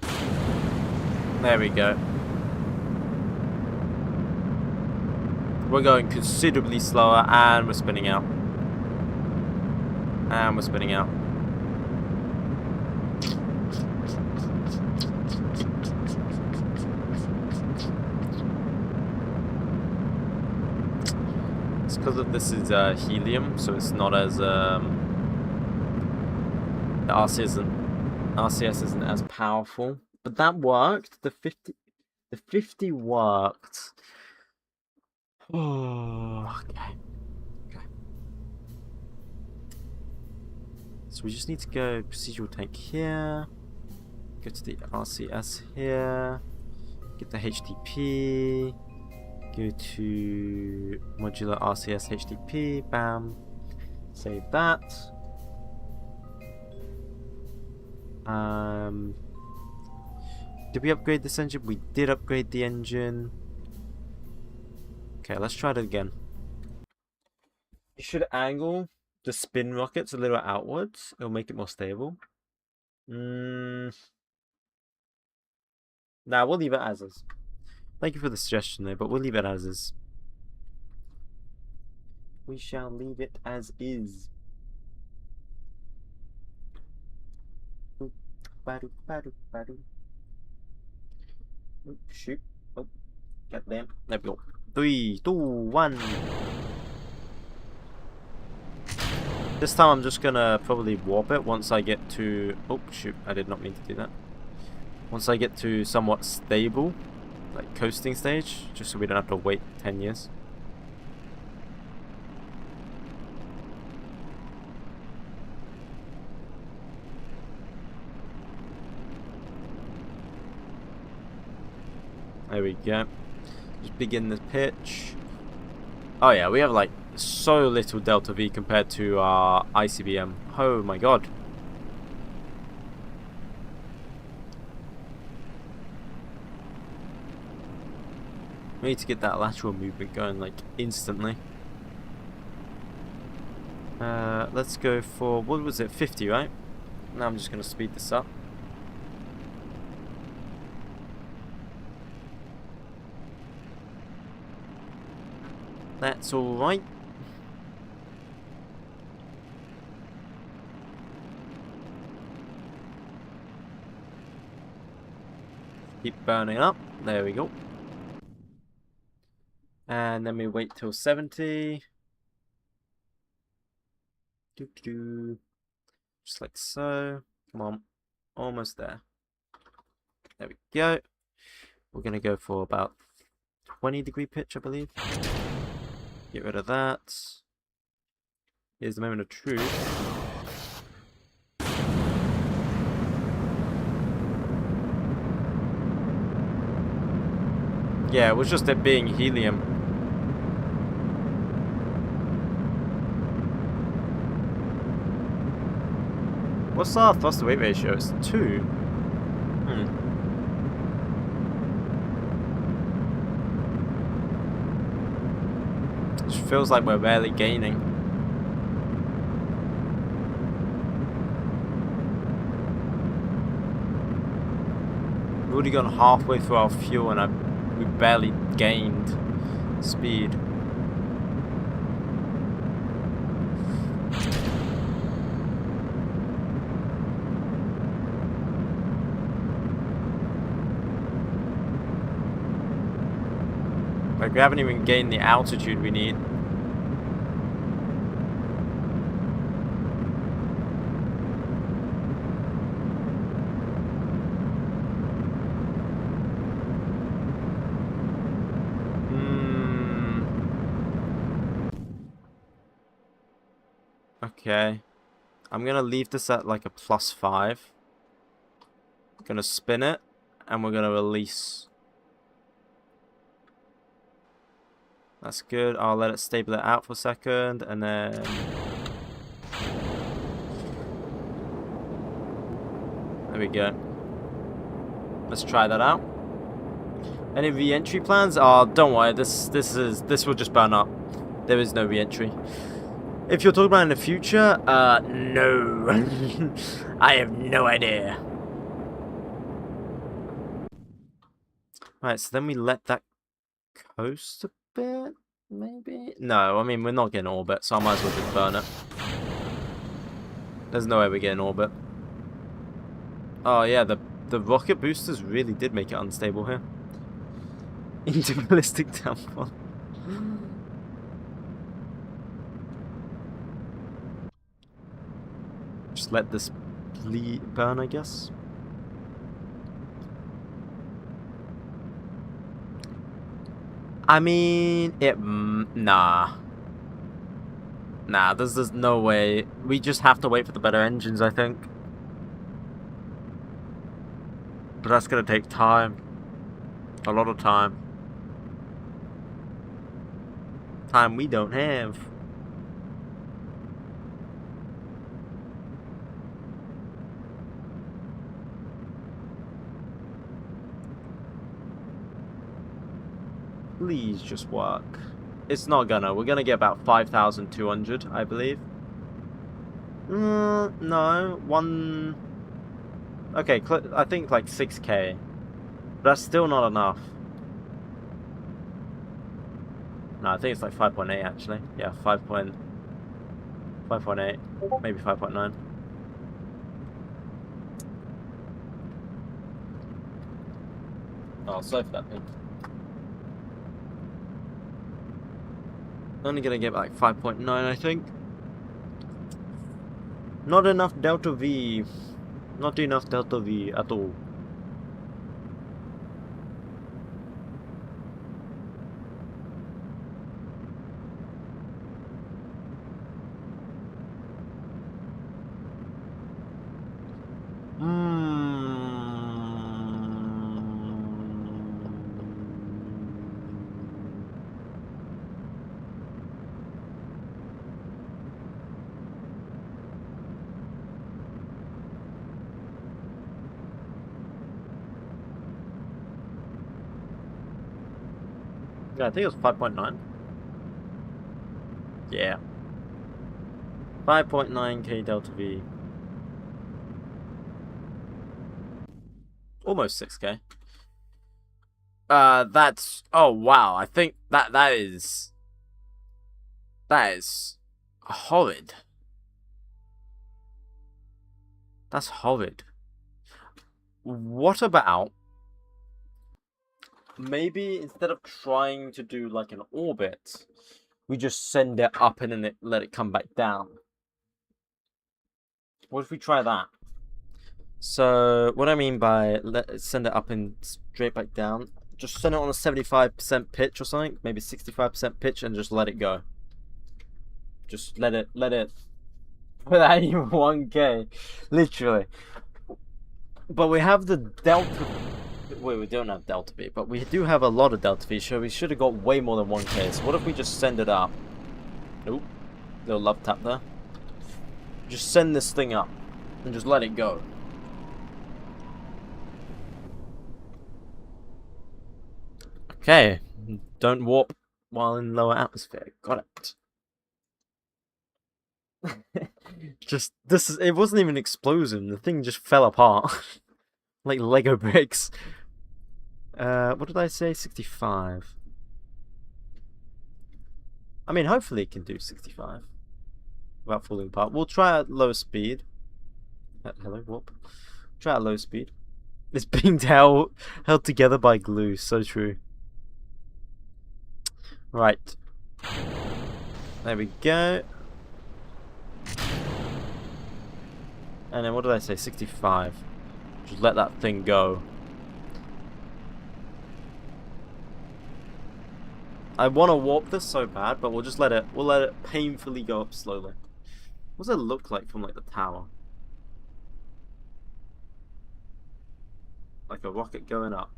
There we go. We're going considerably slower and we're spinning out. And we're spinning out. It's because this is helium, so it's not as the RCS isn't as powerful. But that worked. The 50 worked. Oh, okay. So we just need to go procedural tank here, go to the RCS here, get the HTP, go to modular RCS HTP, bam, save that. Did we upgrade this engine? We did upgrade the engine. Okay, let's try it again. You should angle the spin rockets a little outwards. It'll make it more stable. Nah, we'll leave it as is. Thank you for the suggestion there, but we'll leave it as is. We shall leave it as is. Oh, shoot. Oh, goddamn. There we go. 3, 2, 1. This time I'm just gonna probably warp it once I get to... Oh, shoot. I did not mean to do that. Once I get to somewhat stable, like coasting stage, just so we don't have to wait 10 years. There we go. Just begin the pitch. Oh yeah, we have like so little delta V compared to our ICBM. Oh my god. We need to get that lateral movement going like instantly. Let's go for, what was it, 50, right? Now I'm just going to speed this up. That's alright. Keep burning up. There we go. And then we wait till 70. Doo-doo. Just like so. Come on. Almost there. There we go. We're going to go for about 20-degree pitch, I believe. Get rid of that. Here's the moment of truth. Yeah, it was just it being helium. What's our thrust to weight ratio? It's 2. It feels like we're barely gaining. We've already gone halfway through our fuel and we barely gained speed. Like, we haven't even gained the altitude we need. Okay. I'm gonna leave this at like a +5. Gonna spin it, and we're gonna release. That's good. I'll let it stable it out for a second, and then there we go. Let's try that out. Any re-entry plans? Oh, don't worry. This will just burn up. There is no re-entry. If you're talking about in the future, no. I have no idea. Right, so then we let that coast a bit, maybe? No, I mean, we're not getting orbit, so I might as well just burn it. There's no way we're getting orbit. Oh yeah, the rocket boosters really did make it unstable here. Into ballistic downfall. Just let this burn, I guess. I mean, nah. Nah, there's no way. We just have to wait for the better engines, I think. But that's gonna take time. A lot of time. Time we don't have. Please just work. It's not gonna. We're gonna get about 5,200, I believe. No. Okay, I think like 6K. But that's still not enough. No, I think it's like 5.8 actually. Yeah, 5.8. Maybe 5.9. Oh, sorry for that thing. Only gonna get like 5.9, I think. Not enough delta V. Not enough delta V at all. Yeah, I think it was 5.9. Yeah. 5.9k delta V. Almost 6k. That's... Oh, wow. I think that is horrid. That's horrid. What about... Maybe instead of trying to do like an orbit, we just send it up and then let it come back down. What if we try that? So, what I mean by send it up and straight back down, just send it on a 75% pitch or something, maybe 65% pitch, and just let it go. Just let it, without even 1k, literally. But we have the delta. Wait, we don't have delta V, but we do have a lot of delta V, so we should have got way more than 1k. So what if we just send it up? Nope. Little love tap there. Just send this thing up and just let it go. Okay. Don't warp while in lower atmosphere. Got it. Just it wasn't even an explosion. The thing just fell apart. Like Lego bricks. What did I say? 65. I mean, hopefully it can do 65 without falling apart. We'll try at low speed. Hello, warp. Try at low speed. It's being held together by glue. So true. Right. There we go. And then what did I say? 65. Just let that thing go. I want to warp this so bad, but we'll just let it painfully go up slowly. What does it look like from like the tower? Like a rocket going up.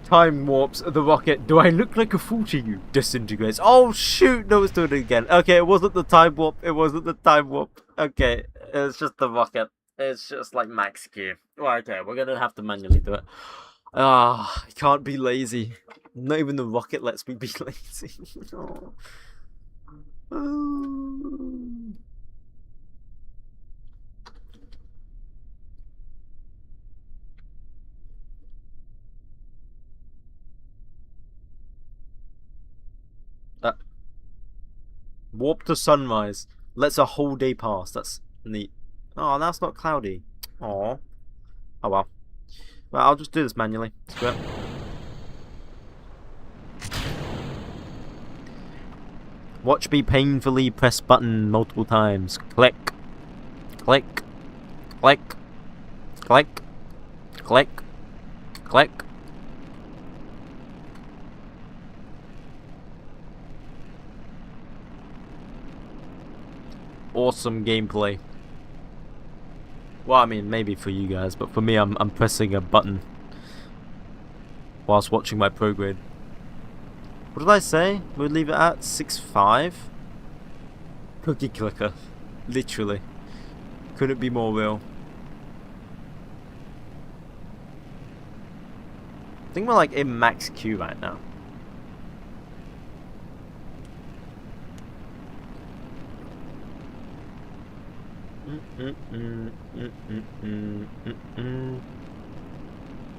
Time warps the rocket. Do I look like a fool to you? Disintegrates. Oh shoot! No, it's doing it again. Okay, it wasn't the time warp. It wasn't the time warp. Okay, it's just the rocket. It's just like max Q. Well, okay, we're gonna have to manually do it. I can't be lazy. Not even the rocket lets me be lazy. Oh. Warp to sunrise. Let's a whole day pass. That's neat. Oh, that's not cloudy. Oh. Oh well. Well, I'll just do this manually. Screw it. Watch me painfully press button multiple times. Click. Click. Click. Click. Click. Click. Awesome gameplay. Well, I mean, maybe for you guys, but for me, I'm pressing a button whilst watching my prograde. What did I say? We'll leave it at 6.5. Cookie clicker, literally. Couldn't be more real. I think we're like in max Q right now.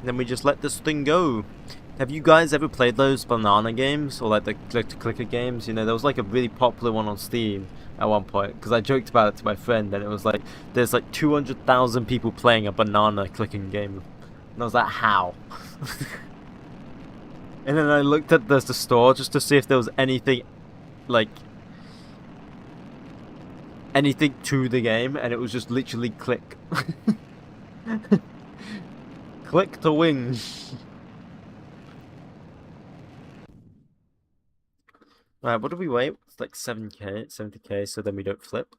Then we just let this thing go. Have you guys ever played those banana games or like the clicker games? You know, there was like a really popular one on Steam at one point because I joked about it to my friend, and it was like there's like 200,000 people playing a banana clicking game, and I was like, how? And then I looked at the store just to see if there was anything like anything to the game, and it was just literally click. Click to win. Right, what do we wait? It's like 7k, 70k, so then we don't flip.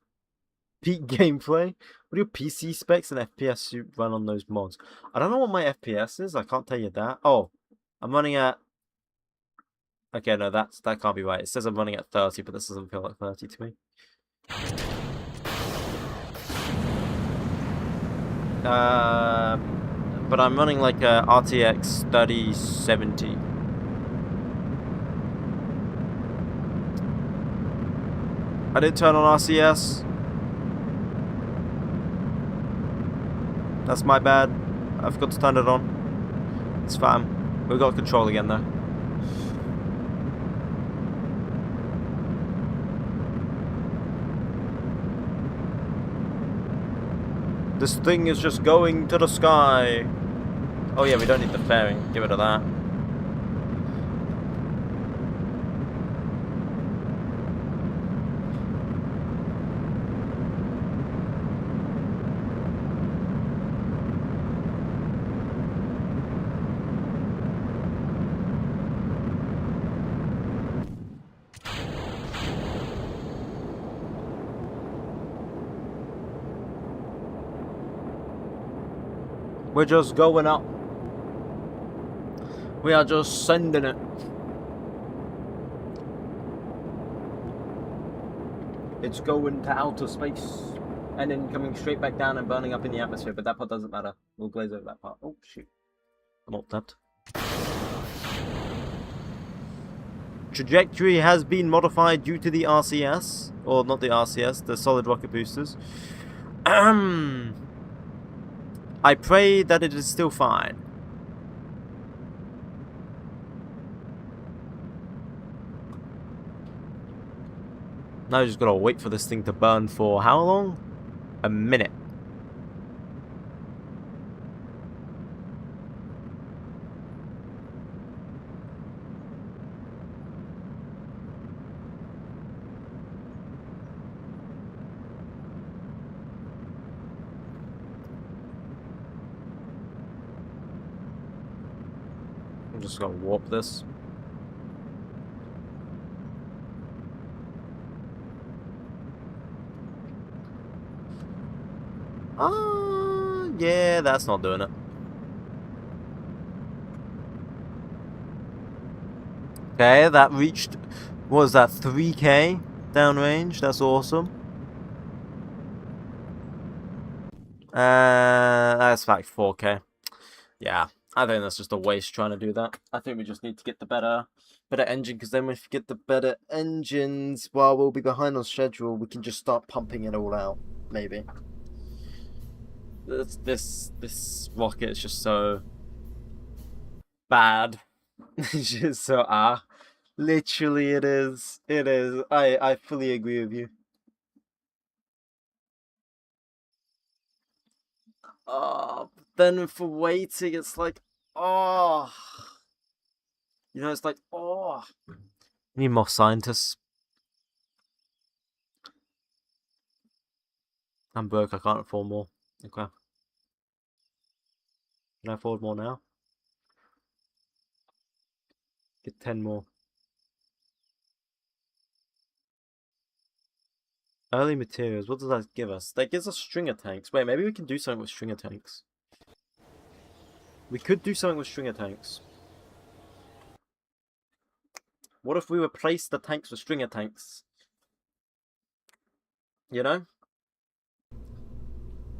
Peak gameplay? What are your PC specs and FPS you run on those mods? I don't know what my FPS is, I can't tell you that. Oh, I'm running at... Okay, no, that can't be right. It says I'm running at 30, but this doesn't feel like 30 to me. But I'm running like a RTX 3070. I didn't turn on RCS. That's my bad. I forgot to turn it on. It's fine. We got control again though. This thing is just going to the sky. Oh yeah, we don't need the fairing. Get rid of that. We're just going up. We are just sending it. It's going to outer space. And then coming straight back down and burning up in the atmosphere. But that part doesn't matter. We'll glaze over that part. Oh, shoot. Not that. Trajectory has been modified due to the RCS. Or not the RCS, the solid rocket boosters. I pray that it is still fine. Now I just gotta wait for this thing to burn for how long? A minute. I'm just gonna warp this. Yeah, that's not doing it. Okay, that reached, what was that, 3K downrange? That's awesome. That's like 4K. Yeah, I think that's just a waste trying to do that. I think we just need to get the better engine, because then if we get the better engines, while we'll be behind on schedule, we can just start pumping it all out, maybe. This rocket is just so bad. It's just so literally it is. It is. I fully agree with you. Then for waiting, it's like, oh, you know, it's like, oh, need more scientists. I'm broke. I can't afford more. Okay. Can I afford more now? Get 10 more. Early materials. What does that give us? That gives us stringer tanks. Wait, maybe we can do something with stringer tanks. We could do something with stringer tanks. What if we replace the tanks with stringer tanks? You know?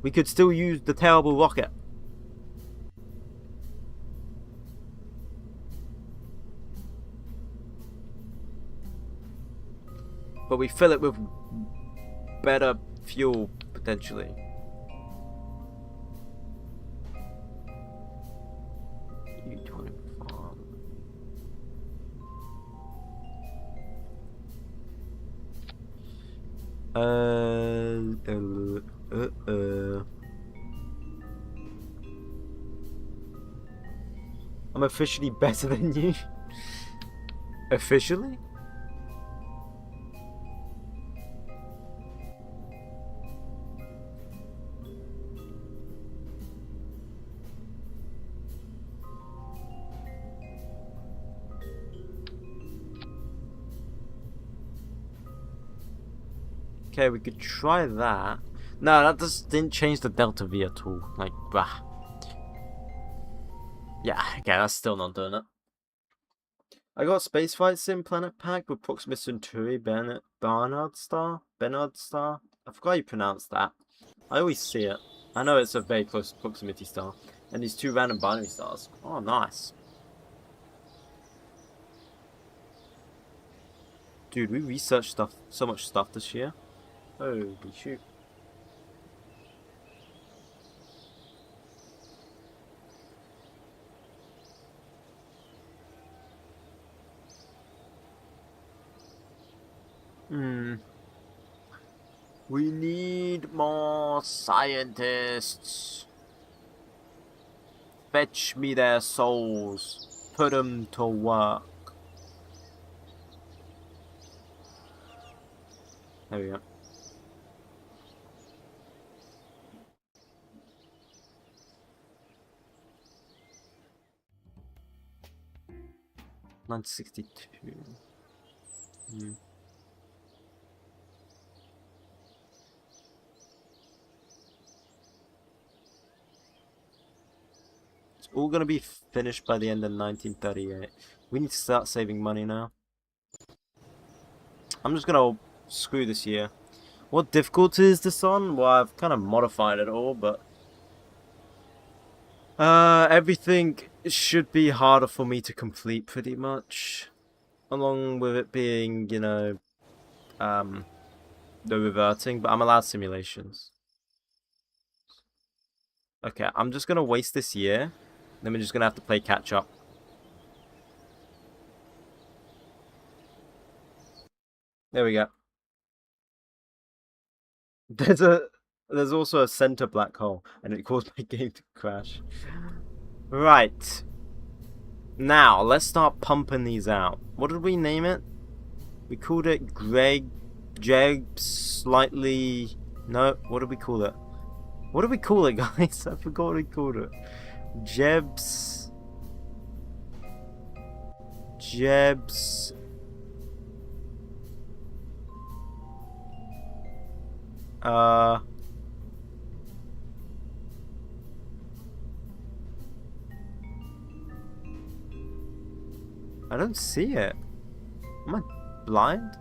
We could still use the terrible rocket. But we fill it with better fuel, potentially. I'm officially better than you. Officially? Okay, we could try that. No, that just didn't change the Delta V at all. Like, bah. Yeah, okay, that's still not doing it. I got Spaceflight Sim Planet Pack with Proxima Centauri Bernard Star. I forgot how you pronounce that. I always see it. I know it's a very close proximity star. And these 2 random binary stars. Oh, nice. Dude, we researched stuff, so much stuff this year. Holy shoot. We need more scientists. Fetch me their souls. Put them to work. There we go. $962. It's all gonna be finished by the end of 1938. We need to start saving money now. I'm just gonna screw this year. What difficulty is this on? Well, I've kind of modified it all, but everything should be harder for me to complete pretty much. Along with it being, you know, the reverting, but I'm allowed simulations. Okay, I'm just gonna waste this year. Then we're just gonna have to play catch up. There we go. There's also a center black hole, and it caused my game to crash. Right. Now, let's start pumping these out. What did we name it? We called it 𝐒𝐫𝐽𝐬 slightly... No, what did we call it? What did we call it, guys? I forgot what we called it. 𝐒𝐫𝐽𝐬... I don't see it. Am I blind?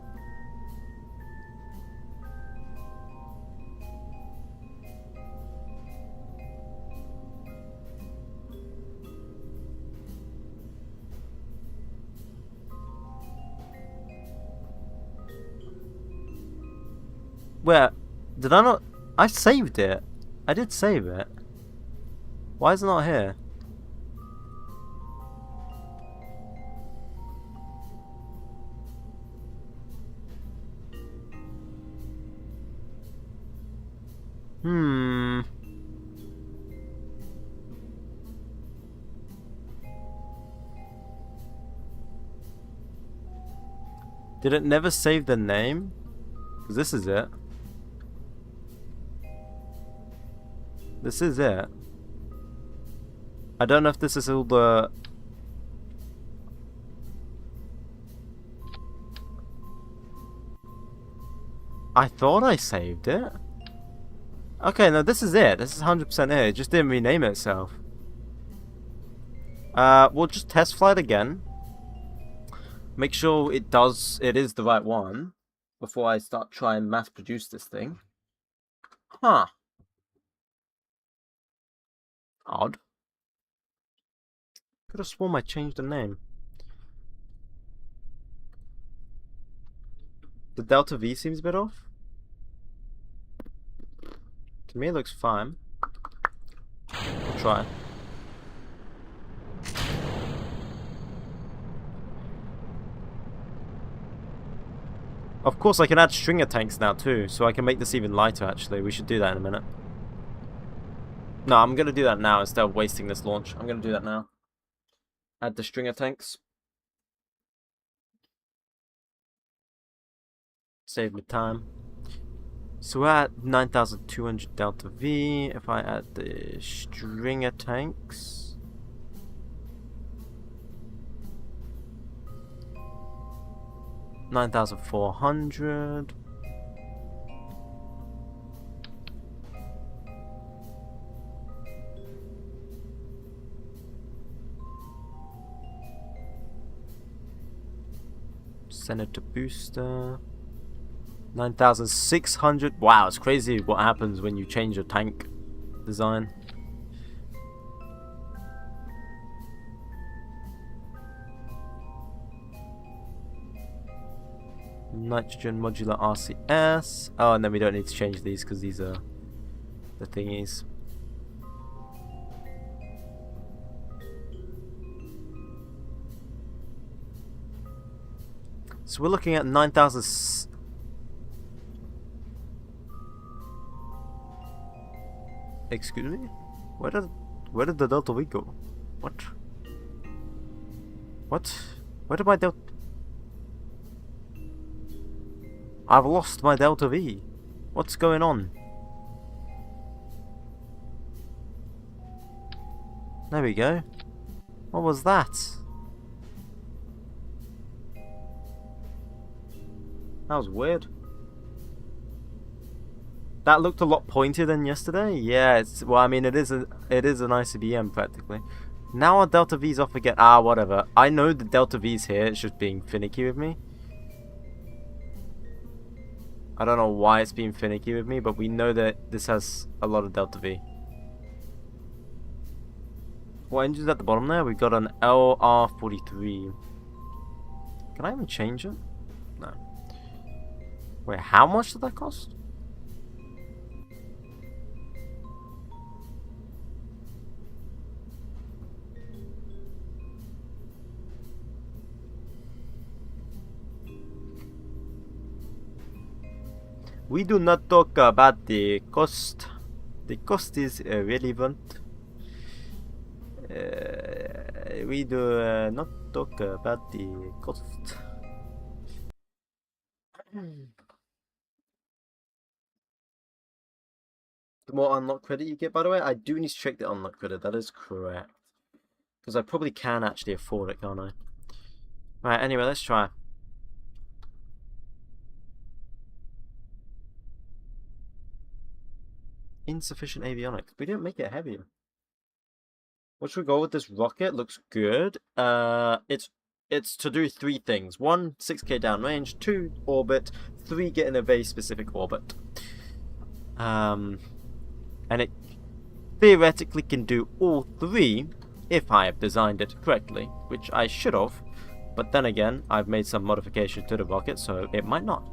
Where? Did I not? I saved it. I did save it. Why is it not here? Did it never save the name? 'Cause this is it. This is it. I don't know if this is all the... I thought I saved it. Okay, no, this is it. This is 100% it. It just didn't rename itself. We'll just test flight again. Make sure it is the right one before I start trying to mass produce this thing. Huh. Odd. Could have sworn I changed the name. The delta V seems a bit off. To me it looks fine. We'll try. Of course I can add stringer tanks now too, so I can make this even lighter actually. We should do that in a minute. No, I'm going to do that now instead of wasting this launch. I'm going to do that now. Add the stringer tanks. Save me time. So we're at 9,200 delta V. If I add the stringer tanks... 9,400. Send it to booster. 9,600. Wow, it's crazy what happens when you change your tank design. Nitrogen modular RCS. Oh, and then we don't need to change these because these are the thingies. So we're looking at 9,000. Excuse me? Where did the Delta V go? What? What? Where did my Delta... I've lost my Delta V. What's going on? There we go. What was that? That was weird. That looked a lot pointier than yesterday. Yeah, it's, well, I mean, it is an ICBM practically. Now our Delta V's off again. Ah, whatever. I know the Delta V's here. It's just being finicky with me. I don't know why it's being finicky with me, but we know that this has a lot of Delta V. What engine's at the bottom there? We've got an LR43. Can I even change it? No. Wait, how much did that cost? We do not talk about the cost. The cost is irrelevant. We do not talk about the cost. The more unlock credit you get, by the way, I do need to check the unlock credit. That is correct. Because I probably can actually afford it, can't I? Right, anyway, let's try. Insufficient avionics. We didn't make it heavier. What should we go with this rocket? Looks good. It's to do 3 things. 1, 6k downrange. 2, orbit. 3, get in a very specific orbit. And it theoretically can do all 3 if I have designed it correctly, which I should have. But then again, I've made some modifications to the rocket, so it might not.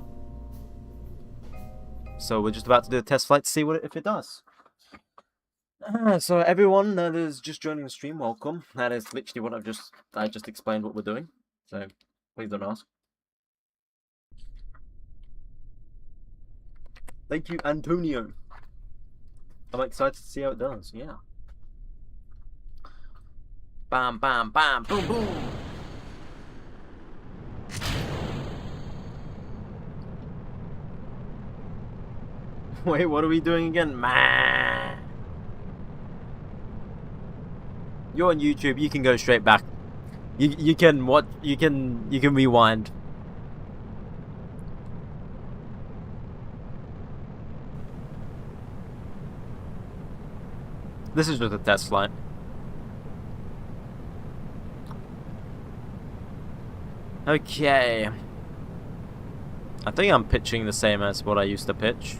So we're just about to do a test flight to see if it does. So everyone that is just joining the stream, welcome. That is literally what I just explained what we're doing. So please don't ask. Thank you, Antonio. I'm excited to see how it does. Yeah. Bam, bam, bam, boom, boom. Wait, what are we doing again? Man. You're on YouTube, you can go straight back. You can rewind. This is just a test flight. Okay. I think I'm pitching the same as what I used to pitch.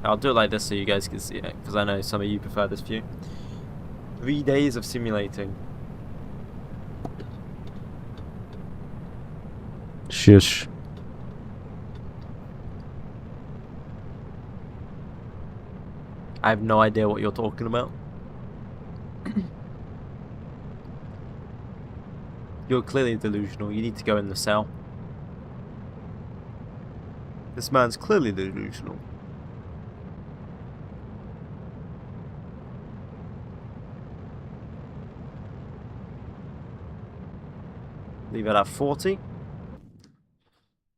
I'll do it like this so you guys can see it, because I know some of you prefer this view. 3 days of simulating. Shush. I have no idea what you're talking about. You're clearly delusional. You need to go in the cell. This man's clearly delusional. Leave it at 40.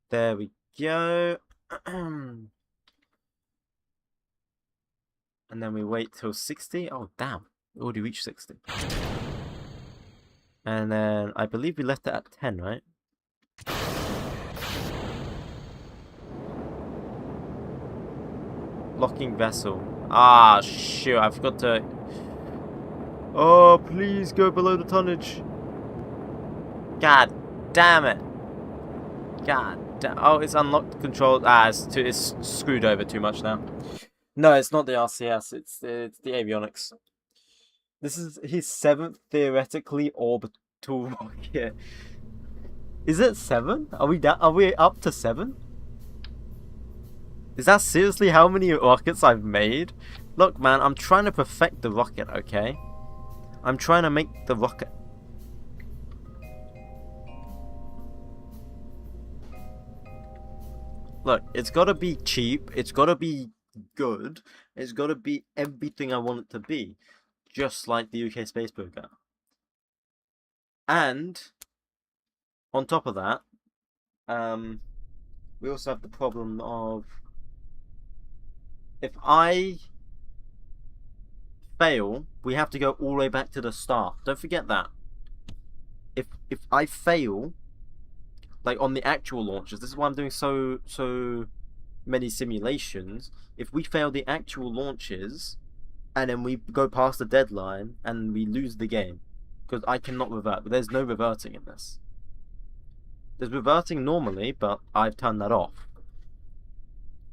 There we go. And then we wait till 60. Oh, damn. We already reached 60. And then I believe we left it at 10, right? Locking vessel. Ah, shoot. I forgot to... Oh, please go below the tonnage. God damn it. God damn. Oh, it's unlocked control. Ah, it's screwed over too much now. No, it's not the RCS. It's the avionics. This is his 7th theoretically orbital rocket. Is it 7? Are we up to 7? Is that seriously how many rockets I've made? Look, man, I'm trying to perfect the rocket, okay? I'm trying to make the rocket. Look, it's gotta be cheap, it's gotta be good, it's gotta be everything I want it to be. Just like the UK space program. And on top of that, we also have the problem of if I fail, we have to go all the way back to the start. Don't forget that. If I fail, like on the actual launches, this is why I'm doing so many simulations. If we fail the actual launches, and then we go past the deadline and we lose the game, because I cannot revert. But there's no reverting in this. There's reverting normally, but I've turned that off.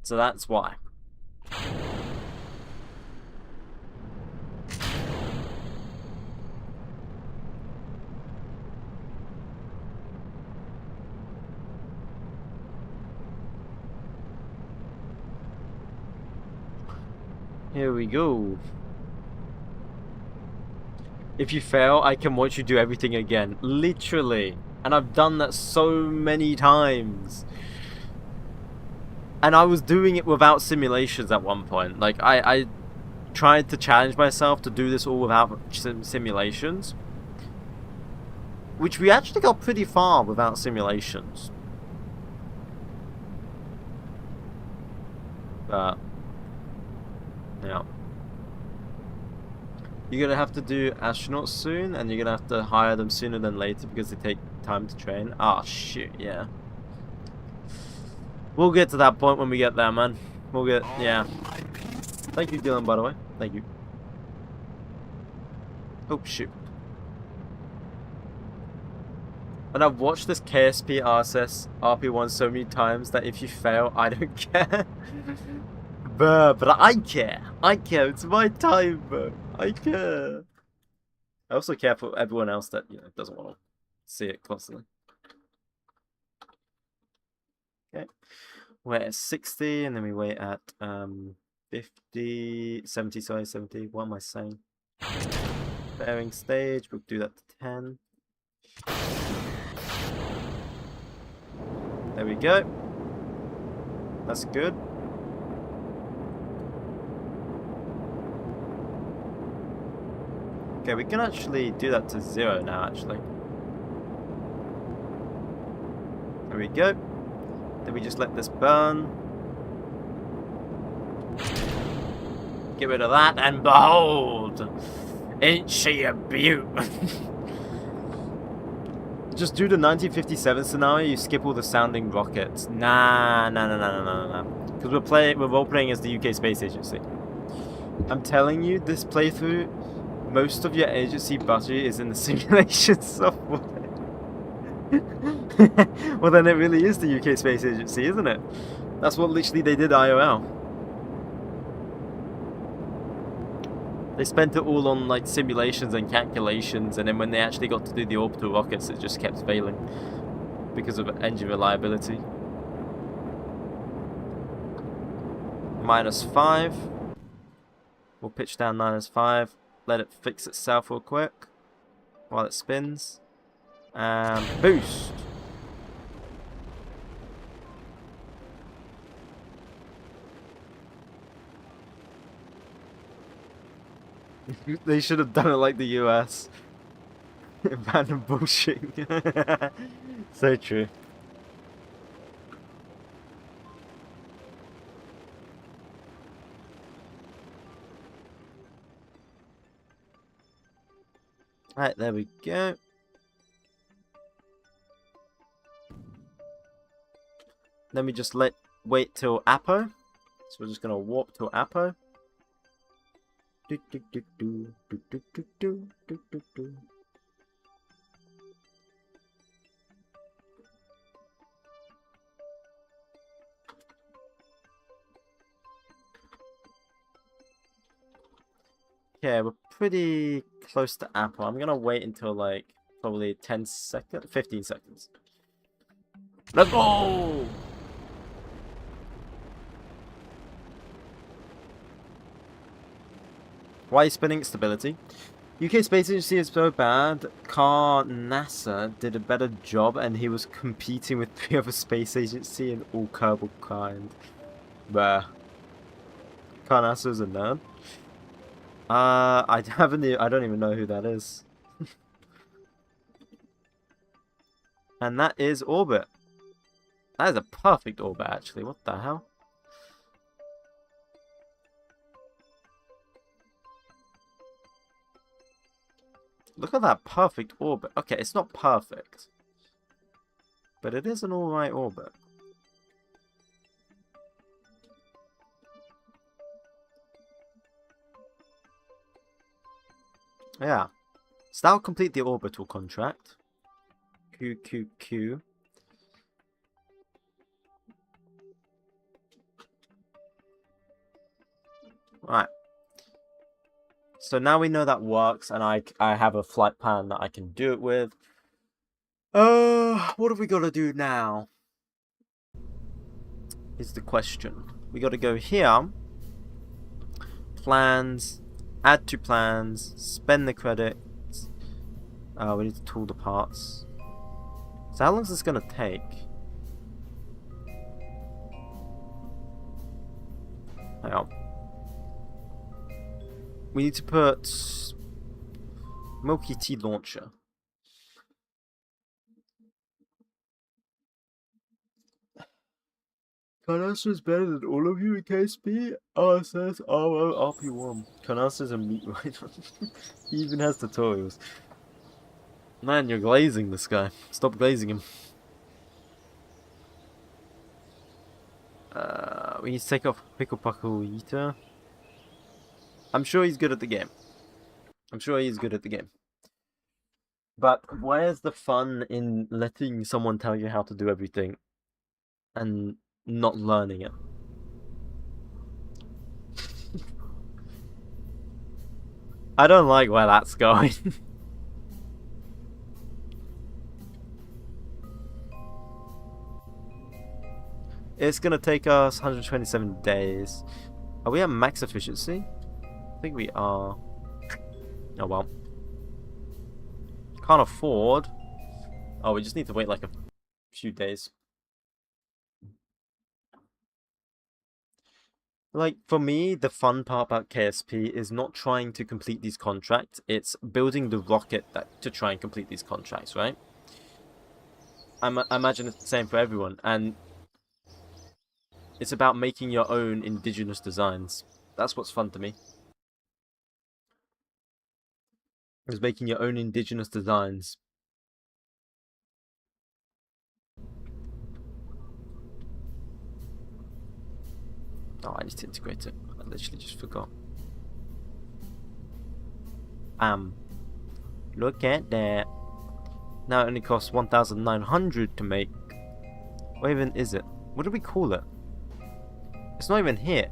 So that's why. Here we go. If you fail, I can watch you do everything again. Literally. And I've done that so many times. And I was doing it without simulations at one point. Like, I tried to challenge myself to do this all without simulations. Which we actually got pretty far without simulations. But, yeah. You're gonna have to do astronauts soon, and you're gonna have to hire them sooner than later because they take time to train. Ah, shit, yeah. We'll get to that point when we get there, man. We'll get, yeah. Thank you, Dylan, by the way. Thank you. Oh, shoot. And I've watched this KSP RSS RP1 so many times that if you fail, I don't care. But I care. I care. It's my time, bro. I care. I also care for everyone else that, you know, doesn't want to see it constantly. Okay. We're at 60, and then we wait at 50, 70, sorry, 70. What am I saying? Bearing stage, we'll do that to 10. There we go. That's good. Okay, we can actually do that to 0 now, actually. There we go. Then we just let this burn. Get rid of that, and behold! Ain't she a beaut? Just do the 1957 scenario, you skip all the sounding rockets. Nah. Because we're role-playing as the UK Space Agency. I'm telling you, this playthrough, most of your agency budget is in the simulation software. Well, then it really is the UK Space Agency, isn't it? That's what literally they did IOL. They spent it all on like simulations and calculations, and then when they actually got to do the orbital rockets, it just kept failing because of engine reliability. -5. We'll pitch down -5. Let it fix itself real quick while it spins. And boost. They should have done it like the US. Random bullshit. So true. Right, there we go. Then we just wait till Apo. So we're just gonna warp till Apo. Okay, we're pretty close to Apple. I'm gonna wait until like probably 10 seconds, 15 seconds. Let's go! Why are you spinning? Stability. UK Space Agency is so bad. NASA did a better job, and he was competing with 3 other space agency and all 𝐏𝐫𝐸𝐸. Bruh. NASA is a nerd. I don't even know who that is. And that is orbit. That is a perfect orbit, actually. What the hell? Look at that perfect orbit. Okay, it's not perfect, but it is an alright orbit. Yeah. So that'll complete the orbital contract. 𝐞𝐞𝐞. Right. So now we know that works, and I have a flight plan that I can do it with. What have we got to do now? Is the question. We got to go here. Plans. Add to plans. Spend the credits. We need to tool the parts. So how long is this going to take? Hang on. We need to put 𝐒𝐞𝐫 launcher. Canasta is better than all of you in KSP. RSS, RO, RP1. Canasta is a meat rider. He even has tutorials. Man, you're glazing this guy. Stop glazing him. We need to take off 𝐒𝐫𝐸𝐸. I'm sure he's good at the game. But where's the fun in letting someone tell you how to do everything and not learning it? I don't like where that's going. It's gonna take us 127 days. Are we at max efficiency? I think we are. Oh well. Can't afford. Oh, we just need to wait like a few days. Like, for me, the fun part about KSP is not trying to complete these contracts. It's building the rocket to try and complete these contracts, right? I imagine it's the same for everyone. And it's about making your own indigenous designs. That's what's fun to me. Is making your own indigenous designs. Oh, I need to integrate it. I literally just forgot. Look at that. Now it only costs 1,900 to make. What even is it? What do we call it? It's not even here.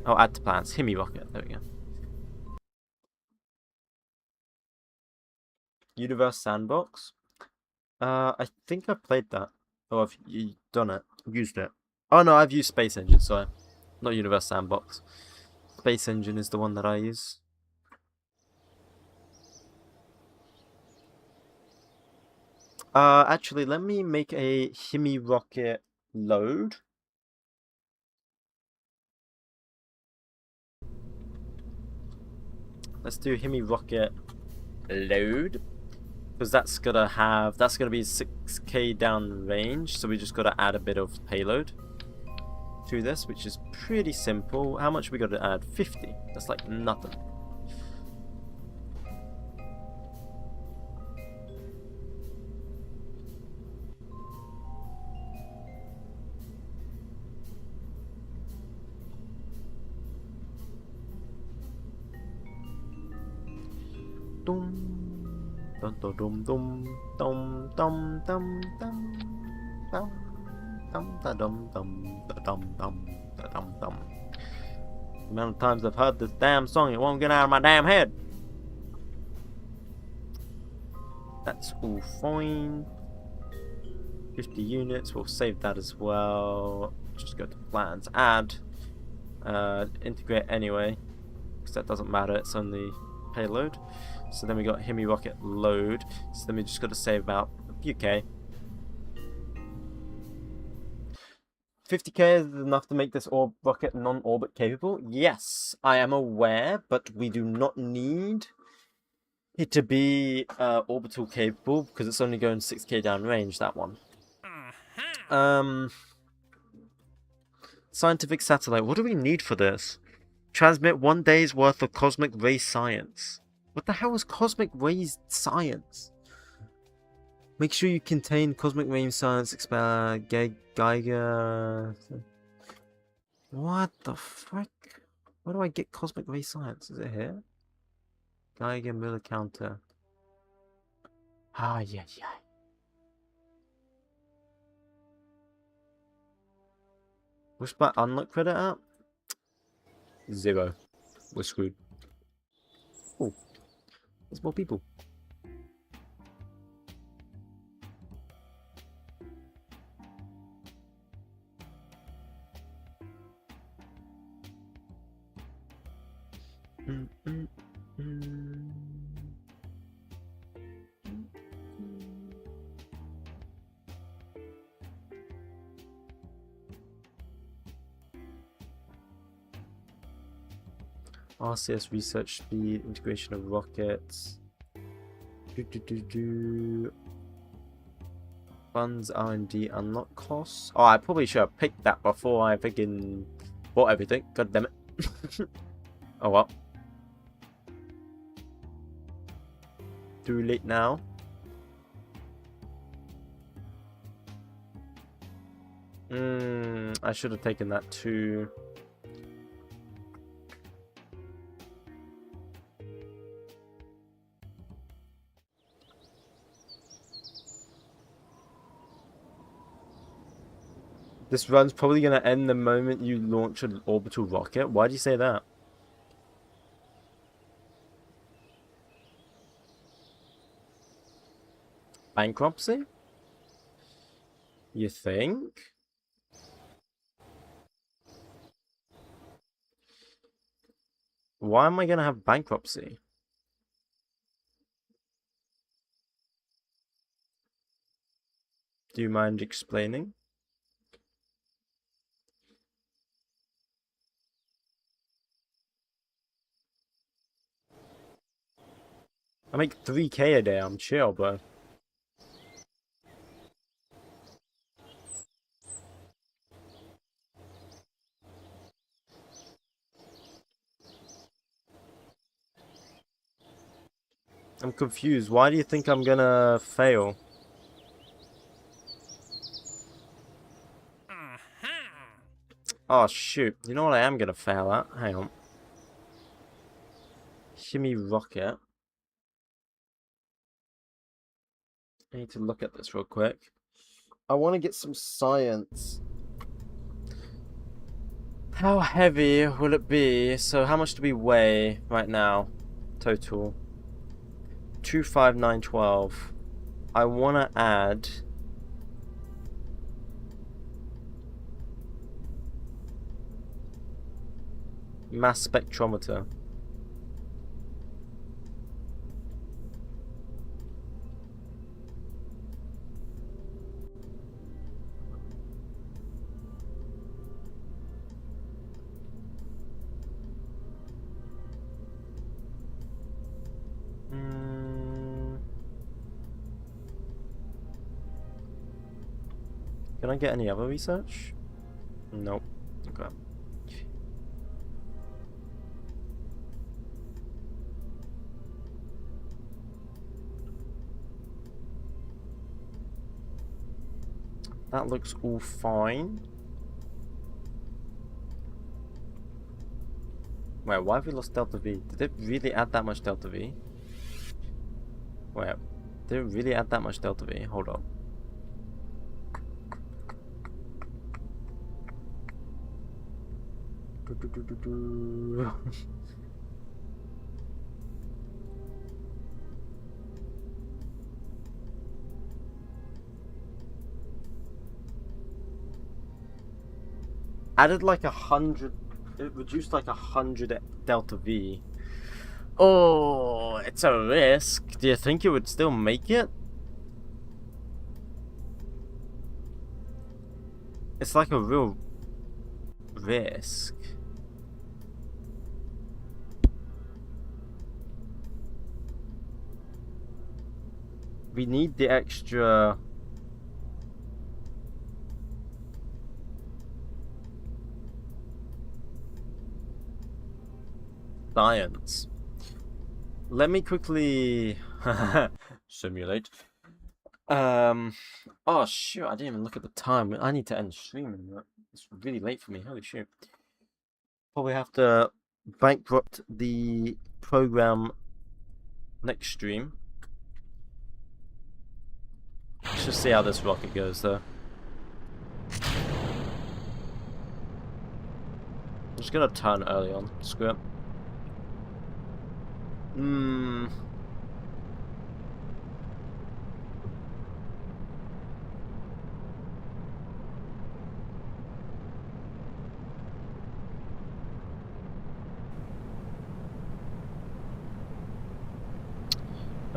Oh, add to plans. 𝐒𝐸𝐸 rocket. There we go. Universe Sandbox. I think I've played that. Oh, I've done it. Used it. Oh no, I've used Space Engine, sorry. Not Universe Sandbox. Space Engine is the one that I use. Actually, let me make a 𝐒𝐸𝐸 rocket load. Let's do 𝐒𝐸𝐸 rocket load. Because that's gonna be 6k down range, so we just gotta add a bit of payload to this, which is pretty simple. How much we gotta add? 50. That's like nothing. Dum dum dum dum dum dum dum dum dum dum dum dum dum dum dum. The amount of times I've heard this damn song, it won't get out of my damn head. That's all fine. 50 units, we'll save that as well. Just go to plans, add, integrate anyway. Because that doesn't matter, it's only payload. So then we got Hemi rocket load. So then we just got to save about a few K. 50K is enough to make this rocket non-orbit capable? Yes, I am aware, but we do not need it to be orbital capable because it's only going 6K downrange, that one. Scientific satellite. What do we need for this? Transmit 1 day's worth of cosmic ray science. What the hell is cosmic ray science? Make sure you contain cosmic ray science, expand 𝐏𝐫𝐸. What the frick? Where do I get cosmic ray science? Is it here? 𝐏𝐫𝐸 counter. Ah, yeah. What's my unlock credit at? 0. We're screwed. Oh, there's more people. RCS research speed, integration of rockets. Funds R&D unlock costs. Oh, I probably should have picked that before I freaking bought everything. God damn it. Oh well. Too late now. I should have taken that too. This run's probably going to end the moment you launch an orbital rocket. Why do you say that? Bankruptcy? You think? Why am I going to have bankruptcy? Do you mind explaining? I make 3K a day, I'm chill, bro. I'm confused. Why do you think I'm gonna fail? Oh shoot. You know what I am gonna fail at? Hang on. Shimmy rocket. I need to look at this real quick. I want to get some science. How heavy will it be? So how much do we weigh right now? Total. 25912. I want to add... mass spectrometer. Can I get any other research? Nope. Okay. That looks all fine. Wait, why have we lost Delta V? Did it really add that much Delta V? Wait, did it really add that much Delta V? Hold on. Added like 100 it reduced like 100 delta V. Oh, it's a risk. Do you think it would still make it? It's like a real risk. We need the extra science. Let me quickly simulate. Oh shoot, I didn't even look at the time. I need to end streaming. It's really late for me. Holy shit. Probably have to bankrupt the program next stream. Let's just see how this rocket goes though. I'm just gonna turn early on. Screw it.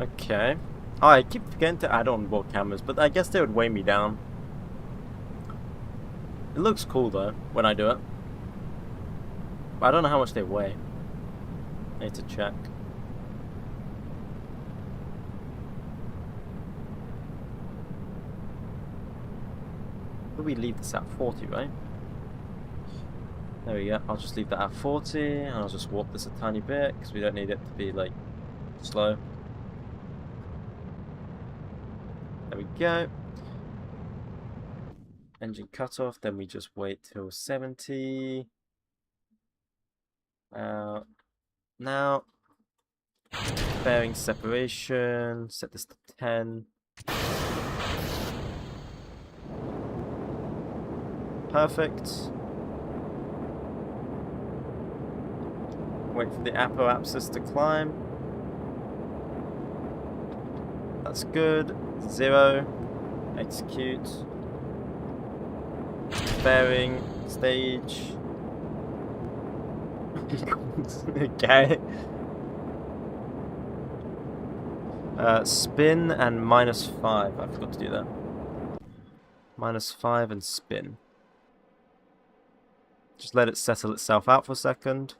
Okay. Oh, I keep forgetting to add on board cameras, but I guess they would weigh me down. It looks cool though when I do it. But I don't know how much they weigh. I need to check. We leave this at 40, right? There we go. I'll just leave that at 40, and I'll just warp this a tiny bit because we don't need it to be like slow. There we go. Engine cutoff. Then we just wait till 70. Now bearing separation. Set this to 10. Perfect. Wait for the apoapsis to climb. That's good. 0. Execute. Bearing. Stage. Okay. Spin and -5. I forgot to do that. -5 and spin. Just let it settle itself out for a second.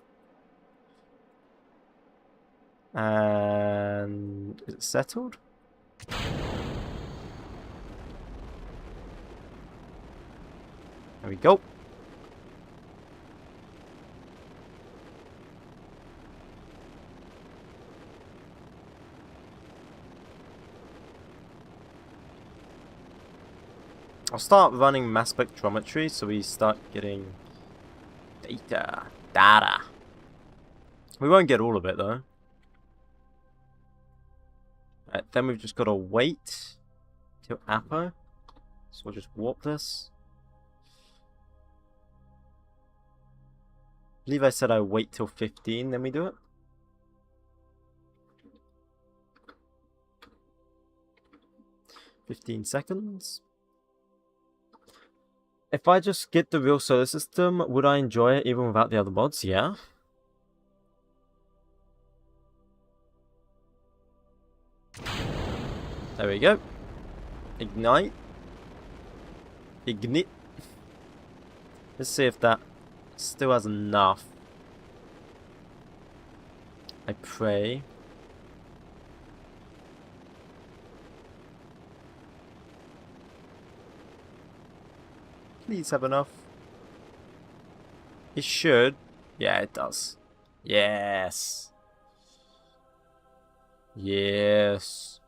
And is it settled? There we go. I'll start running mass spectrometry so we start getting data. We won't get all of it though. Right, then we've just got to wait till Apo. So we'll just warp this. I believe I said I wait till 15, then we do it. "15 seconds. If I just get the real solar system, would I enjoy it even without the other mods? Yeah. There we go. Ignite. Ignite. Let's see if that still has enough. I pray. Please have enough. It should. Yeah, it does. Yes. Yes.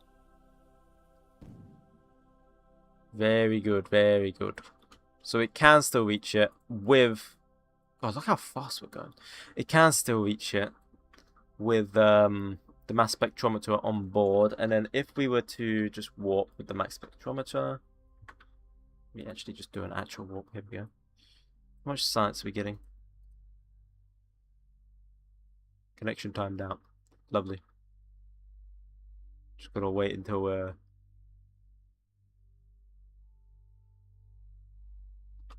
Very good, very good. So it can still reach it with... Oh, look how fast we're going. It can still reach it with the mass spectrometer on board. And then if we were to just warp with the mass spectrometer... We actually just do an actual warp. Here we go. How much science are we getting? Connection timed out. Lovely. Just gotta wait until we're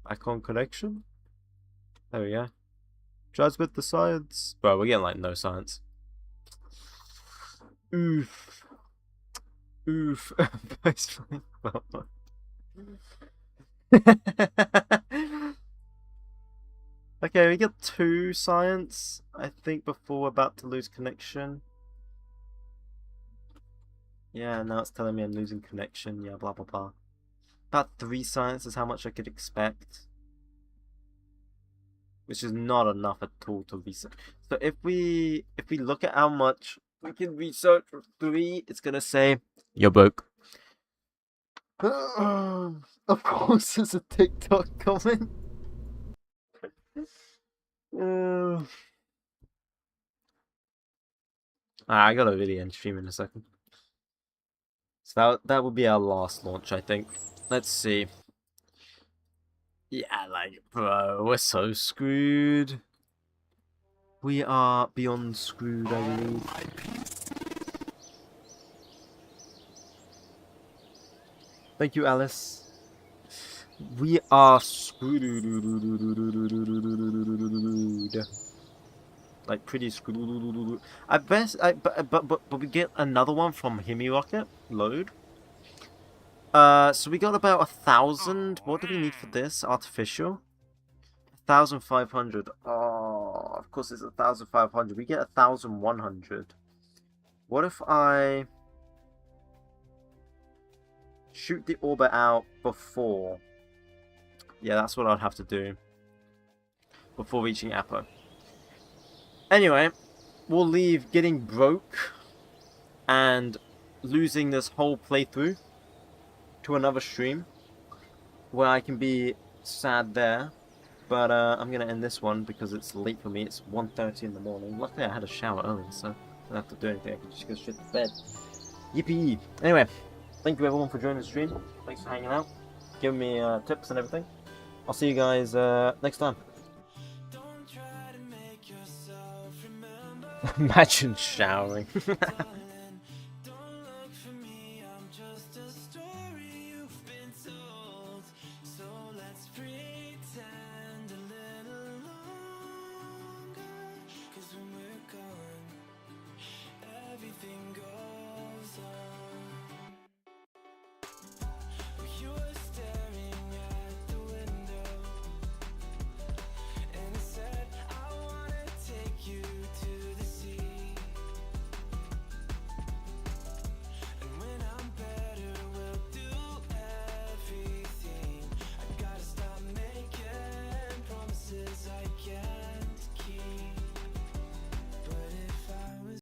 back on connection. There we go. Transmit the science. Bro, we're getting like no science. Oof. Oof. Okay, we get 2 science, I think, before we're about to lose connection. Yeah, now it's telling me I'm losing connection. Yeah, blah blah blah. About 3 science is how much I could expect. Which is not enough at all to research. So if we look at how much we can research for 3, it's gonna say you're broke. Of course, there's a TikTok comment. I gotta really end stream in a second. So that would be our last launch, I think. Let's see. Yeah, like, bro, we're so screwed. We are beyond screwed, I believe. Thank you, Alice. We are screwed. Like, pretty screwed. But we get another one from 𝐒𝐫𝐴 load. So we got about 1,000. What do we need for this? Artificial? 1,500. Oh, of course it's 1,500. We get 1,100. What if I shoot the orbit out before? Yeah, that's what I'd have to do before reaching Apo. Anyway, we'll leave getting broke and losing this whole playthrough to another stream where I can be sad there. But I'm going to end this one because it's late for me. It's 1:30 in the morning. Luckily I had a shower early, so I don't have to do anything. I can just go straight to bed. Yippee! Anyway, thank you everyone for joining the stream. Thanks for hanging out, giving me tips and everything. I'll see you guys next time. Imagine showering. Just a story you've been told, so let's pretend